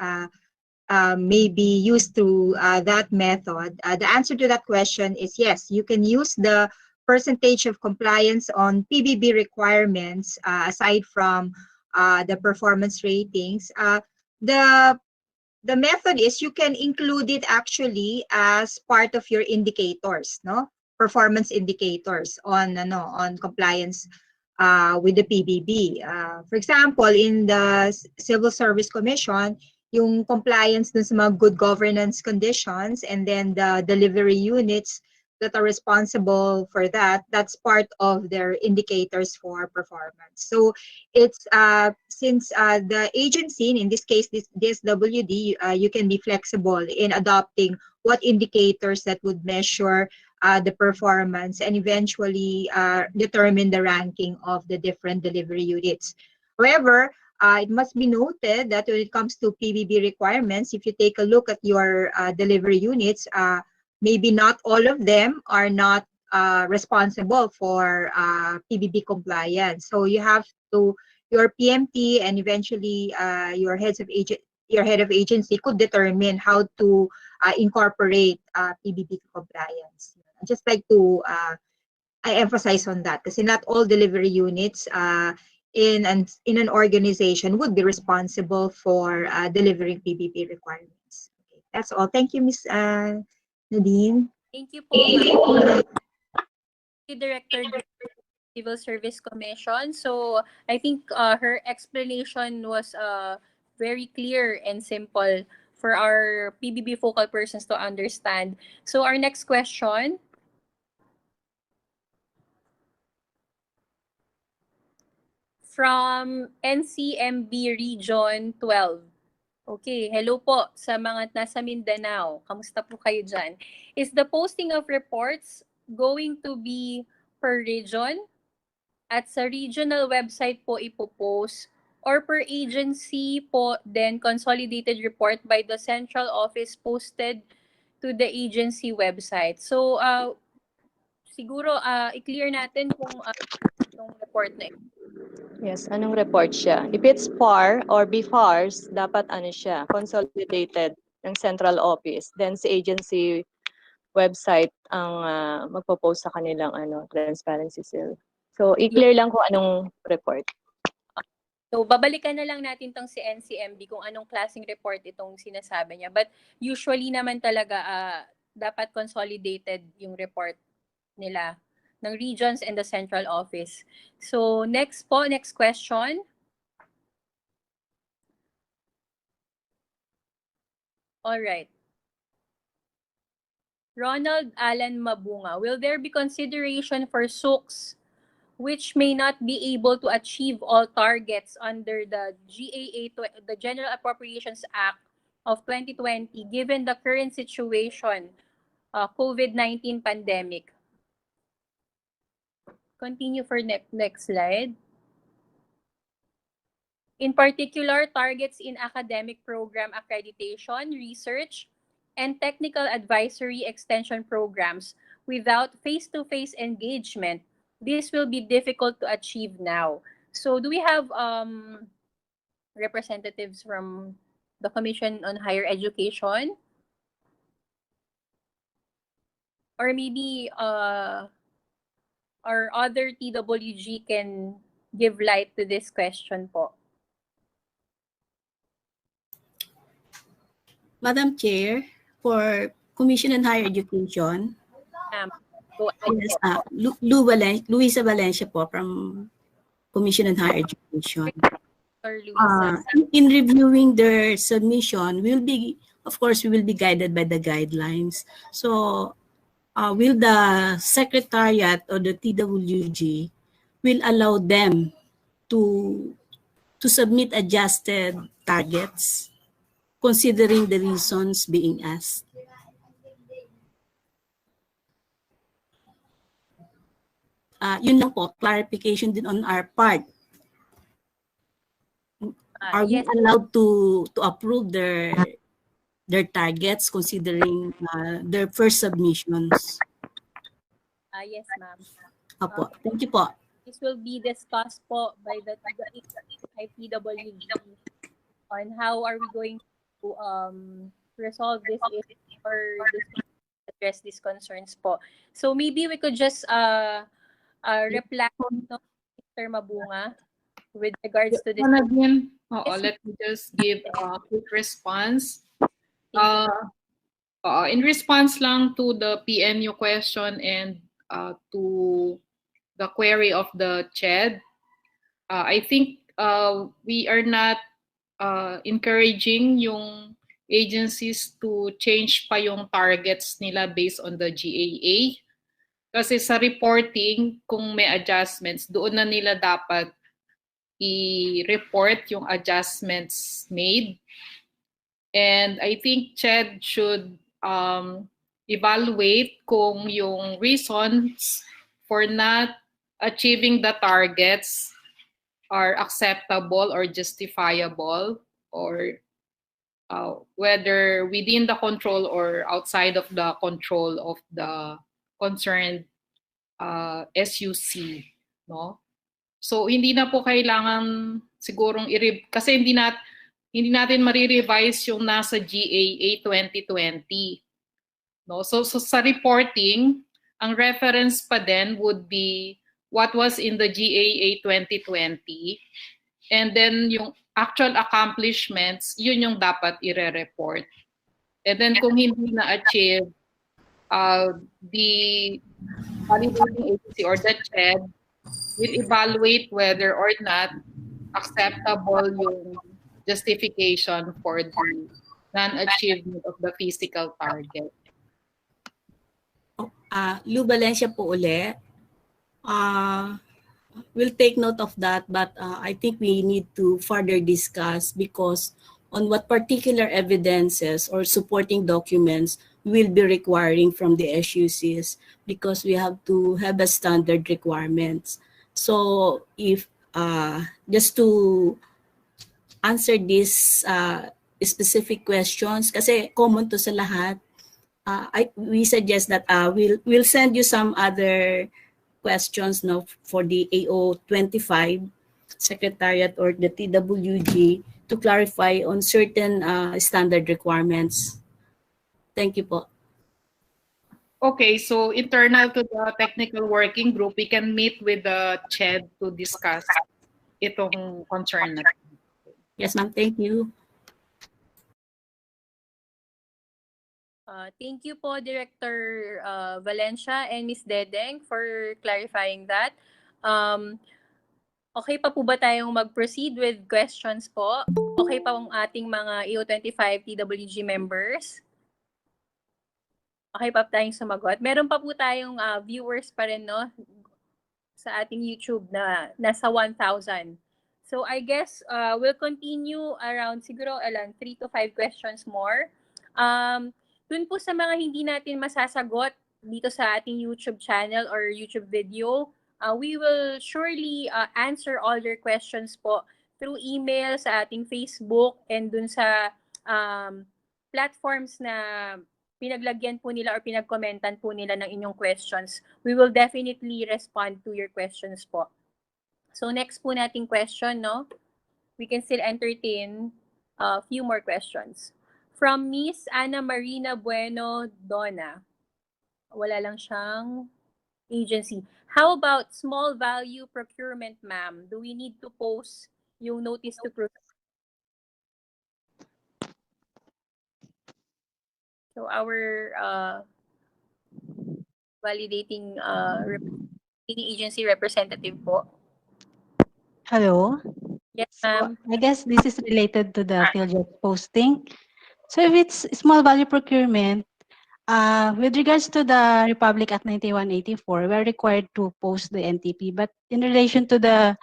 S13: may be used through that method. The answer to that question is yes, you can use the percentage of compliance on PBB requirements aside from the performance ratings. The method is you can include it actually as part of your indicators, no? Performance indicators on compliance with the PBB. For example, in the Civil Service Commission, yung compliance dun sa mga good governance conditions, and then the delivery units that are responsible for that, that's part of their indicators for performance. So it's since the agency, in this case this DSWD, you can be flexible in adopting what indicators that would measure the performance and eventually determine the ranking of the different delivery units. However, it must be noted that when it comes to PBB requirements, if you take a look at your delivery units, maybe not all of them are not responsible for PBB compliance. So you have to, your PMT and eventually your head of agency could determine how to incorporate PBB compliance. I'd just like to I emphasize on that because not all delivery units in an organization would be responsible for delivering PBB requirements. Okay, that's all. Thank you, Ms. Nadine.
S1: Thank you po, Director Civil Service Commission. So I think her explanation was very clear and simple for our PBB focal persons to understand. So our next question. From NCMB Region 12. Okay, hello po sa mga nasa Mindanao. Kamusta po kayo dyan? Is the posting of reports going to be per region? At sa regional website po ipopost? Or per agency po, then consolidated report by the central office posted to the agency website? So, siguro i-clear natin kung itong report na ito.
S4: Yes, anong report siya? If it's FAR or BFARS, dapat ano siya, consolidated ng central office. Then si agency website ang magpo-post sa kanilang transparency seal. So i-clear lang kung anong report.
S1: So, babalikan na lang natin tong si NCMB kung anong klaseng report itong sinasabi niya. But usually naman talaga, dapat consolidated yung report nila ng regions and the central office. So, next question. All right. Ronald Allen Mabunga, will there be consideration for SUCs which may not be able to achieve all targets under the the General Appropriations Act of 2020, given the current situation, COVID-19 pandemic? Continue for next slide. In particular, targets in academic program accreditation, research, and technical advisory extension programs without face-to-face engagement, this will be difficult to achieve now. So do we have representatives from the Commission on Higher Education? Or maybe our other TWG can give light to this question po.
S14: Madam Chair, for Commission on Higher Education, yes, Luisa Valencia po from Commission on Higher Education. In reviewing their submission, of course, we will be guided by the guidelines. So, will the Secretariat or the TWG will allow them to submit adjusted targets, considering the reasons being asked? Yun lang po, clarification din on our part. Are we allowed to approve their targets considering their first submissions?
S1: Yes, ma'am.
S14: Opo. Thank you po.
S1: This will be discussed po by the IPWG on how are we going to resolve this issue or address these concerns po. So maybe we could just reply to Mr. Mabunga with regards to this.
S3: Again, let me just give a quick response. In response lang to the PNU question and to the query of the CHED, I think we are not encouraging yung agencies to change pa yung targets nila based on the GAA. Kasi sa reporting, kung may adjustments, doon na nila dapat i-report yung adjustments made. And I think CHED should evaluate kung yung reasons for not achieving the targets are acceptable or justifiable, or whether within the control or outside of the control of the concerned SUC, no? So hindi na po kailangan sigurong kasi hindi natin ma-revise yung nasa GAA 2020. No? So sa reporting, ang reference pa din would be what was in the GAA 2020, and then yung actual accomplishments, yun yung dapat ire-report. And then kung hindi na-achieve, the validating agency or the CHED will evaluate whether or not acceptable yung justification for the non-achievement of the physical target.
S14: Lu Valencia po uli. We'll take note of that, but I think we need to further discuss, because on what particular evidences or supporting documents we'll be requiring from the SUCs, because we have to have a standard requirements. So if just to answer these specific questions, kasi common to sa lahat, we suggest that we'll send you some other questions, no, for the AO 25 Secretariat or the TWG to clarify on certain standard requirements. Thank you po.
S3: Okay, so internal to the technical working group, we can meet with the CHED to discuss itong concern natin.
S14: Yes, ma'am. Thank you.
S1: Thank you po, Director Valencia and Ms. Dedeng, for clarifying that. Okay pa po ba tayong mag-proceed with questions po? Okay pa ang ating mga EO25 TWG members? Okay pa tayong sumagot? Meron pa po tayong viewers pa rin, no? Sa ating YouTube na nasa 1,000. So I guess we'll continue around siguro 3 to 5 questions more. Dun po sa mga hindi natin masasagot dito sa ating YouTube channel or YouTube video, we will surely answer all your questions po through email sa ating Facebook and dun sa platforms na pinaglagyan po nila or pinagkomentan po nila ng inyong questions. We will definitely respond to your questions po. So next po nating question, no? We can still entertain a few more questions. From Miss Ana Marina Bueno Dona. Wala lang siyang agency. How about small value procurement, ma'am? Do we need to post yung notice to proceed? So our validating agency representative po.
S5: Hello.
S1: Yes,
S5: So
S1: ma'am.
S5: I guess this is related to the PhilJet posting. So if it's small value procurement, with regards to the Republic Act 9184, we're required to post the NTP. But in relation to the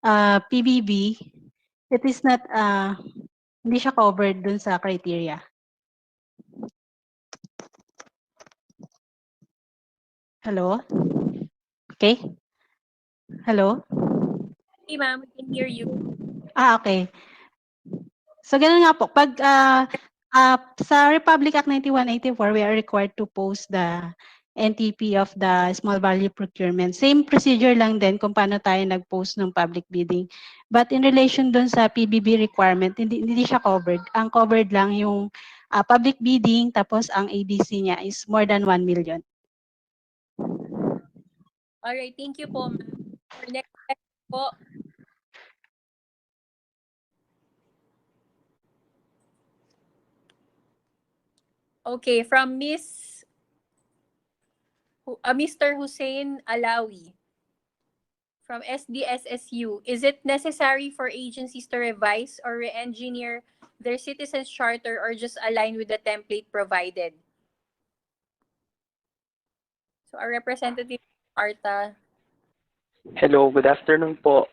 S5: PBB, it is not, hindi siya covered dun sa criteria. Hello? Okay? Hello?
S1: Hey, ma'am, we can hear you.
S5: Okay. So, ganun nga po. Pag sa Republic Act 9184, we are required to post the NTP of the small value procurement. Same procedure lang din kung paano tayo nag-post ng public bidding. But in relation dun sa PBB requirement, hindi siya covered. Ang covered lang yung public bidding, tapos ang ADC niya is more than 1 million.
S1: Alright, thank you po, ma'am. For next question po. Okay, from Mr. Hussein Alawi from SDSSU. Is it necessary for agencies to revise or re-engineer their citizens charter or just align with the template provided? So our representative, Arta.
S6: Hello, good afternoon po.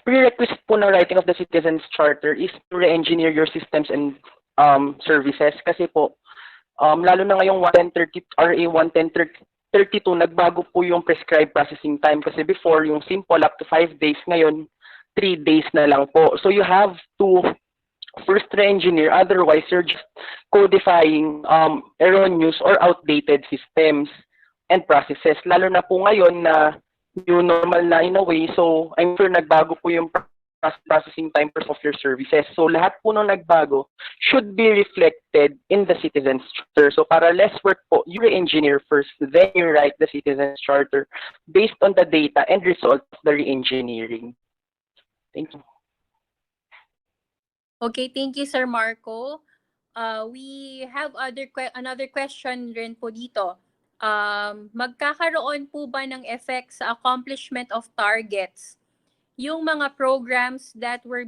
S6: Prerequisite po ng writing of the Citizens Charter is to re-engineer your systems and services kasi po lalo na ngayong 11030 RA 11032 nagbago po yung prescribed processing time kasi before yung simple up to 5 days, ngayon 3 days na lang po. So you have to first re-engineer, otherwise you're just codifying erroneous or outdated systems and processes. Lalo na po ngayon na new normal na in a way, so I'm sure nagbago po yung processing time of your services. So lahat po nung nagbago should be reflected in the Citizens Charter. So para less work po, you re-engineer first, then you write the Citizens Charter based on the data and results of the re-engineering. Thank you.
S1: Okay, thank you, Sir Marco. We have another question rin po dito. Magkakaroon po ba ng effect sa accomplishment of targets yung mga programs that were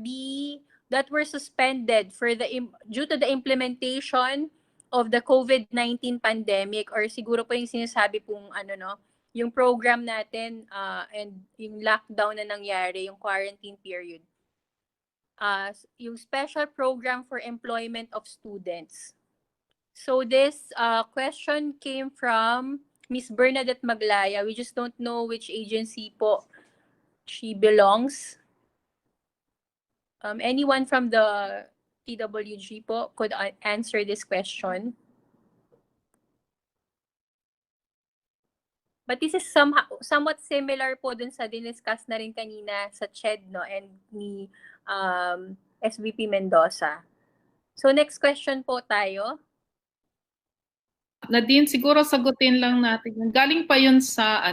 S1: suspended due to the implementation of the COVID-19 pandemic, or siguro po yung sinasabi pong yung program natin and yung lockdown na nangyari, yung quarantine period. Yung special program for employment of students. So this question came from Miss Bernadette Maglaya. We just don't know which agency po she belongs. Anyone from the TWG po could answer this question. But this is somewhat similar po dun sa diniscuss na rin kanina sa CHED, no, and ni SVP Mendoza. So next question po tayo.
S3: Nadine, siguro sagutin lang natin. Galing pa yun sa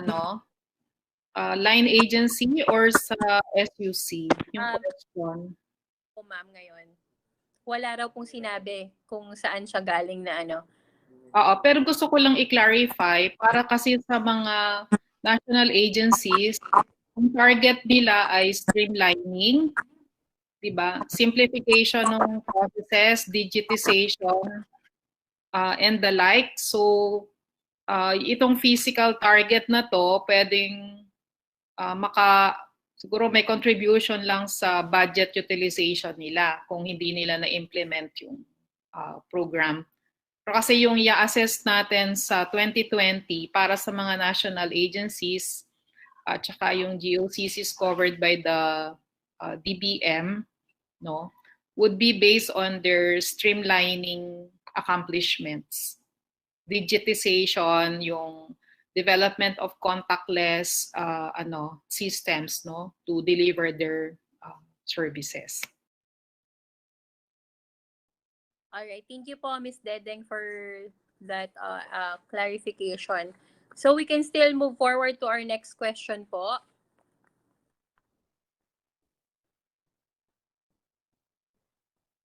S3: line agency or sa SUC? Yung question.
S1: Po ma'am ngayon. Wala raw pong sinabi kung saan siya galing na ano.
S3: Oo, pero gusto ko lang i-clarify para kasi sa mga national agencies, ang target nila ay streamlining, 'di ba? Simplification ng processes, digitization, and the like. So, itong physical target na to, pwedeng siguro may contribution lang sa budget utilization nila kung hindi nila na-implement yung program. Pero kasi yung i-assess natin sa 2020 para sa mga national agencies at saka yung GOCCs covered by the DBM, no, would be based on their streamlining accomplishments. Digitization, yung development of contactless systems, no, to deliver their services.
S1: All right, thank you po, Ms. Dedeng, for that clarification. So we can still move forward to our next question po.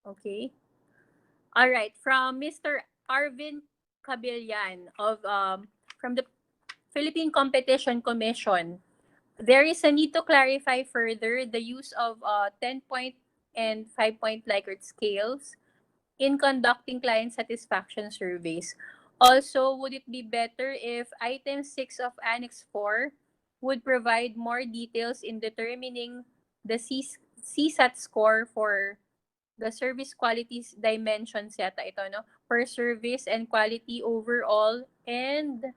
S1: Okay. All right, from Mr. Arvin Cabillan of from the Philippine Competition Commission. There is a need to clarify further the use of 10-point and 5-point Likert scales in conducting client satisfaction surveys. Also, would it be better if item 6 of Annex 4 would provide more details in determining the CSAT score for the service qualities dimensions yata ito, no? Per service and quality overall and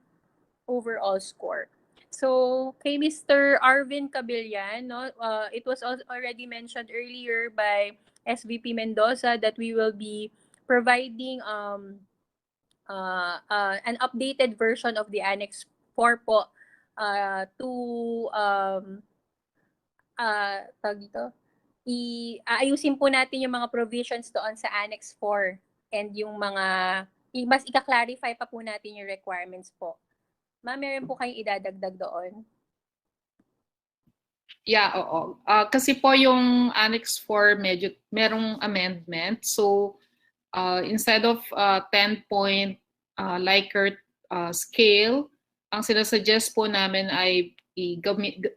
S1: overall score. So, kay Mr. Arvin Cabillan, no, it was already mentioned earlier by SVP Mendoza that we will be providing an updated version of the Annex 4 po to tawag dito, aayusin po natin yung mga provisions doon sa Annex 4 and yung mga mas ika-clarify pa po natin yung requirements po. Ma'am, meron po kayong idadagdag doon?
S3: Yeah, oo. Kasi po yung Annex 4 medyo merong amendment. So, instead of 10-point Likert scale, ang sinasuggest po namin ay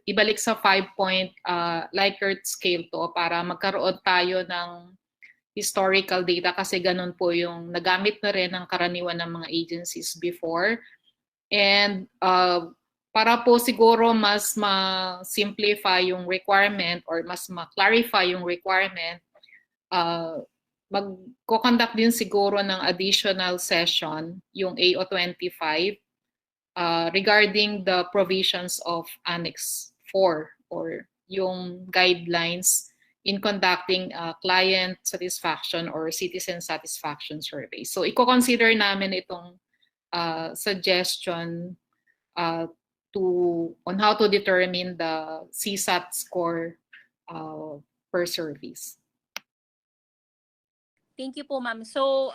S3: ibalik sa 5-point Likert scale to para magkaroon tayo ng historical data kasi ganun po yung nagamit na rin ng karaniwan ng mga agencies before. And para po siguro mas ma-simplify yung requirement or mas ma-clarify yung requirement, mag-conduct din siguro ng additional session yung AO25 regarding the provisions of Annex 4 or yung guidelines in conducting client satisfaction or citizen satisfaction survey. So, i-consider namin itong suggestion on how to determine the CSAT score per service.
S1: Thank you po, ma'am. So,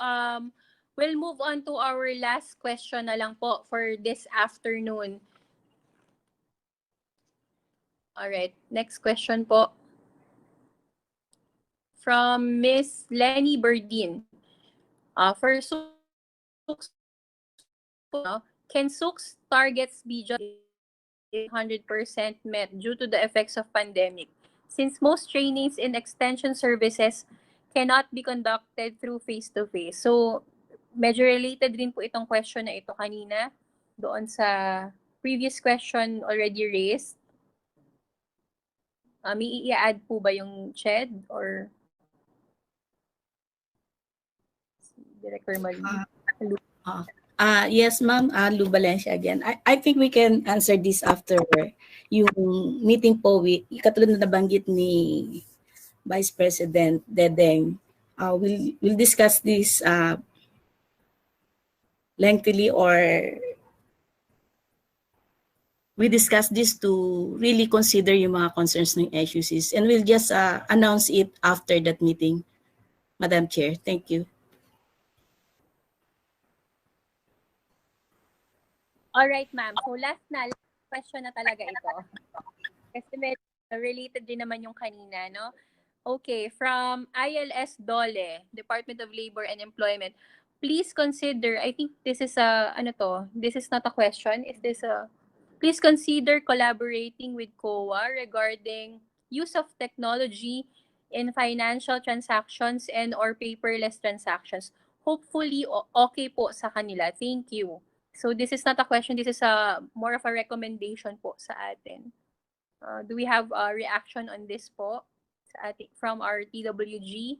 S1: we'll move on to our last question na lang po for this afternoon. All right, next question po. From Miss Lenny Berdin. For SUCS, can SUCS targets be just 100% met due to the effects of pandemic? Since most trainings in extension services cannot be conducted through face-to-face. So, medyo related din po itong question na ito kanina doon sa previous question already raised. May i-add po ba yung CHED or Director Marie?
S14: Yes, ma'am. Lou Valencia again. I think we can answer this after yung meeting po. Katulad na nabanggit ni Vice President Dedeng. We'll discuss this lengthily or we discussed this to really consider yung mga concerns ng SUCs, and we'll just announce it after that meeting, Madam Chair. Thank you.
S1: All right, ma'am. So last question na talaga ito. Kasi medyo related din naman yung kanina, no? Okay, from ILS Dole, Department of Labor and Employment. Please consider, I think this is this is not a question. Please consider collaborating with COA regarding use of technology in financial transactions and or paperless transactions. Hopefully, okay po sa kanila. Thank you. So this is not a question, this is more of a recommendation po sa atin. Do we have a reaction on this po from our TWG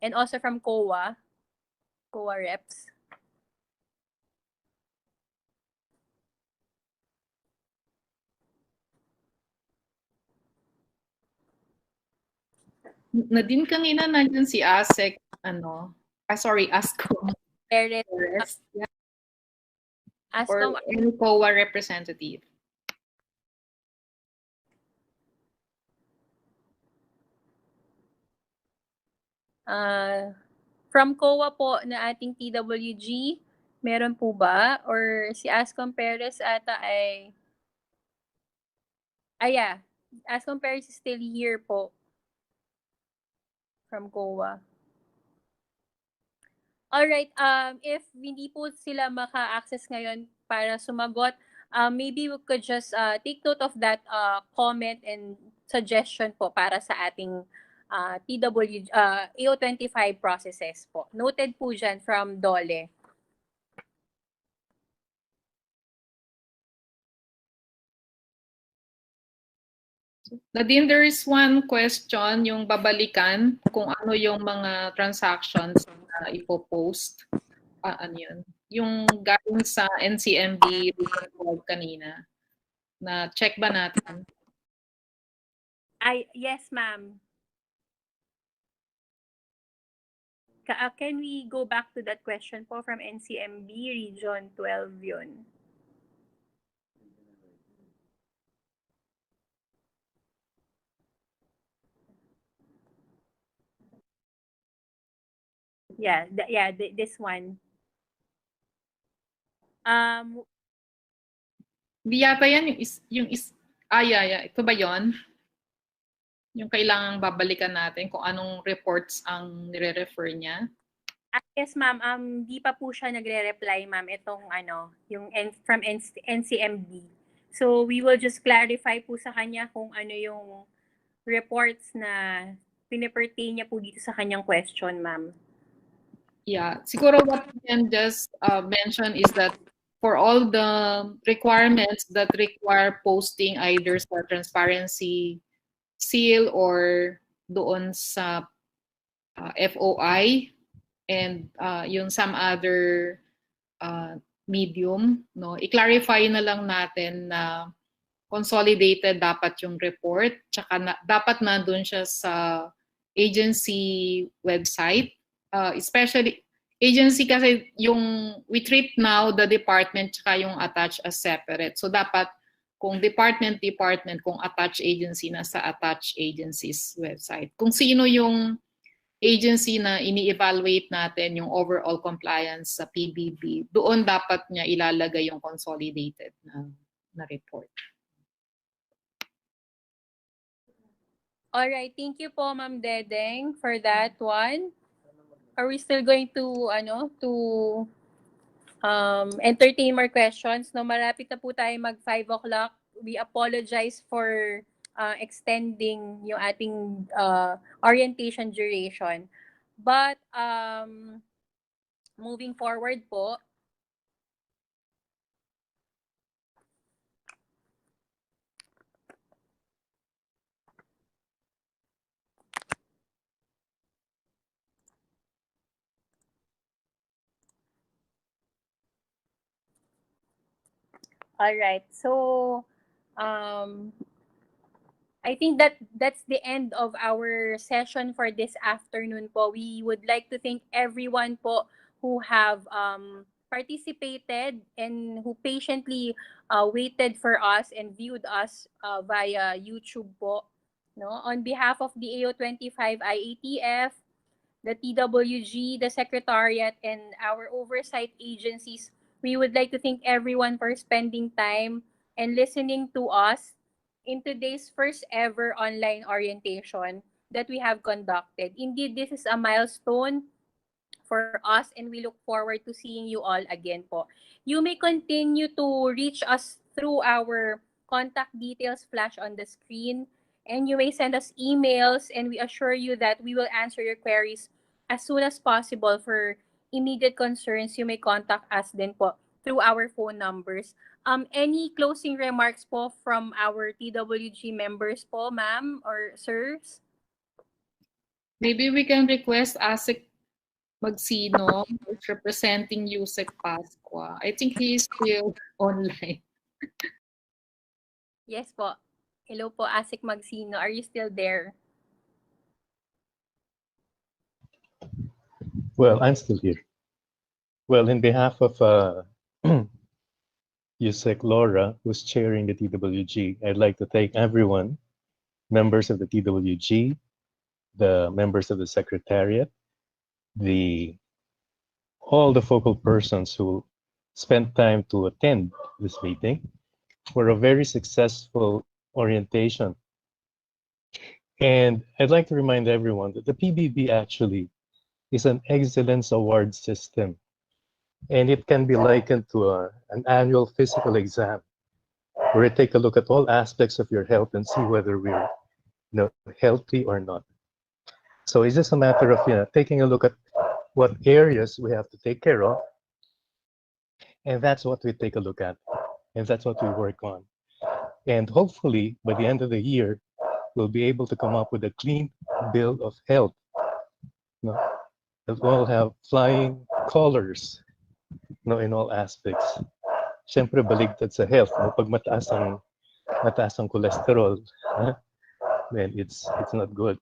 S1: and also from COA reps?
S3: Nadine, kanina nandiyan si ASEC, ASCO.
S1: Perez.
S3: Yeah.
S1: ASCO.
S3: Or any COA representative.
S1: From COA po na ating TWG, meron po ba? Or si Ascom Perez ata ay... yeah. Ascom Perez is still here po. From COA. Alright, if hindi po sila maka-access ngayon para sumagot, maybe we could just take note of that comment and suggestion po para sa ating AO25 processes po. Noted po dyan from Dole.
S3: Nadine, there is one question, yung babalikan kung ano yung mga transactions na ipopost. Ano yun? Yung galing sa NCMB report kanina. Na check ba natin?
S1: Yes, ma'am. Can we go back to that question po from NCMB, Region 12 yun? Yeah, this one.
S3: Di yata yan yeah. Ito ba yon? Yung kailangang babalikan natin kung anong reports ang nire-refer niya?
S1: Yes, ma'am. Di pa po siya nagre-reply, ma'am, itong yung from NCMB. So, we will just clarify po sa kanya kung ano yung reports na pinipertain niya po dito sa kanyang question, ma'am.
S3: Yeah. Siguro what we can just mention is that for all the requirements that require posting either sa transparency seal or doon sa FOI and yung some other medium, no, i-clarify na lang natin na consolidated dapat yung report, tsaka dapat nandun siya sa agency website, especially agency kasi yung we treat now the department tsaka yung attached as separate. So dapat kung department, kung attached agency na sa attached agencies website. Kung sino yung agency na ini-evaluate natin yung overall compliance sa PBB, doon dapat niya ilalagay yung consolidated na report.
S1: All right, thank you po, Ma'am Dedeng, for that one. Are we still going to entertain more questions? No, malapit na po tayo mag 5 o'clock. We apologize for extending yung ating orientation duration. But moving forward po, all right. So, I think that's the end of our session for this afternoon po. We would like to thank everyone po who have participated and who patiently waited for us and viewed us via YouTube po. No? On behalf of the AO25 IATF, the TWG, the Secretariat, and our oversight agencies, we would like to thank everyone for spending time and listening to us in today's first ever online orientation that we have conducted. Indeed, this is a milestone for us and we look forward to seeing you all again po. You may continue to reach us through our contact details flash on the screen, and you may send us emails, and we assure you that we will answer your queries as soon as possible. For immediate concerns, you may contact us din po through our phone numbers. Any closing remarks po from our TWG members po, ma'am or sirs?
S3: Maybe we can request ASIC Magsino, who's representing Yusek Pasqua. I think he is still online.
S1: Yes po. Hello po, Asik Magsino. Are you still there?
S15: Well, I'm still here. Well, in behalf of Yusek Laura, who's chairing the TWG, I'd like to thank everyone, members of the TWG, the members of the Secretariat, all the focal persons who spent time to attend this meeting for a very successful orientation. And I'd like to remind everyone that the PBB actually is an excellence award system, and it can be likened to an annual physical exam where you take a look at all aspects of your health and see whether we're healthy or not. So it's just a matter of taking a look at what areas we have to take care of, and that's what we take a look at, and that's what we work on. And hopefully, by the end of the year, we'll be able to come up with a clean bill of health. That will have flying colors in all aspects. Siyempre, baligtad sa health. Pag mataas ang cholesterol, then it's not good.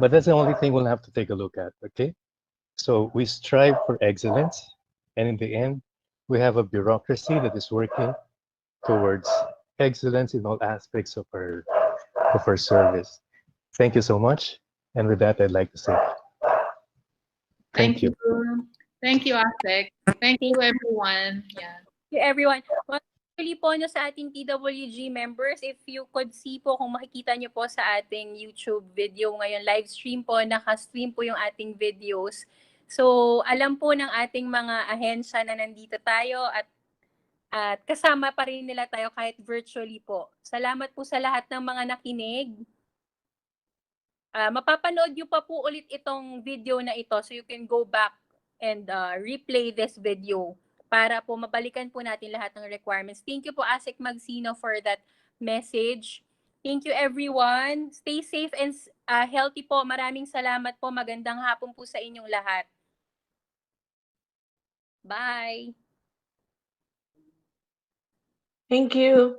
S15: But that's the only thing we'll have to take a look at, okay? So we strive for excellence, and in the end, we have a bureaucracy that is working towards excellence in all aspects of our service. Thank you so much. And with that, I'd like to say thank you.
S3: Thank you, Asik. Thank you, everyone. Yeah.
S1: Thank you, everyone. Actually po sa ating TWG members, if you could see po, kung makikita nyo po sa ating YouTube video ngayon, live stream po, naka-stream po yung ating videos. So, alam po ng ating mga ahensya na nandito tayo at kasama pa rin nila tayo kahit virtually po. Salamat po sa lahat ng mga nakinig. Mapapanood nyo pa po ulit itong video na ito, so you can go back and replay this video para po mabalikan po natin lahat ng requirements. Thank you po, Asik Magsino, for that message. Thank you, everyone. Stay safe and healthy po. Maraming salamat po. Magandang hapon po sa inyong lahat. Bye!
S8: Thank you.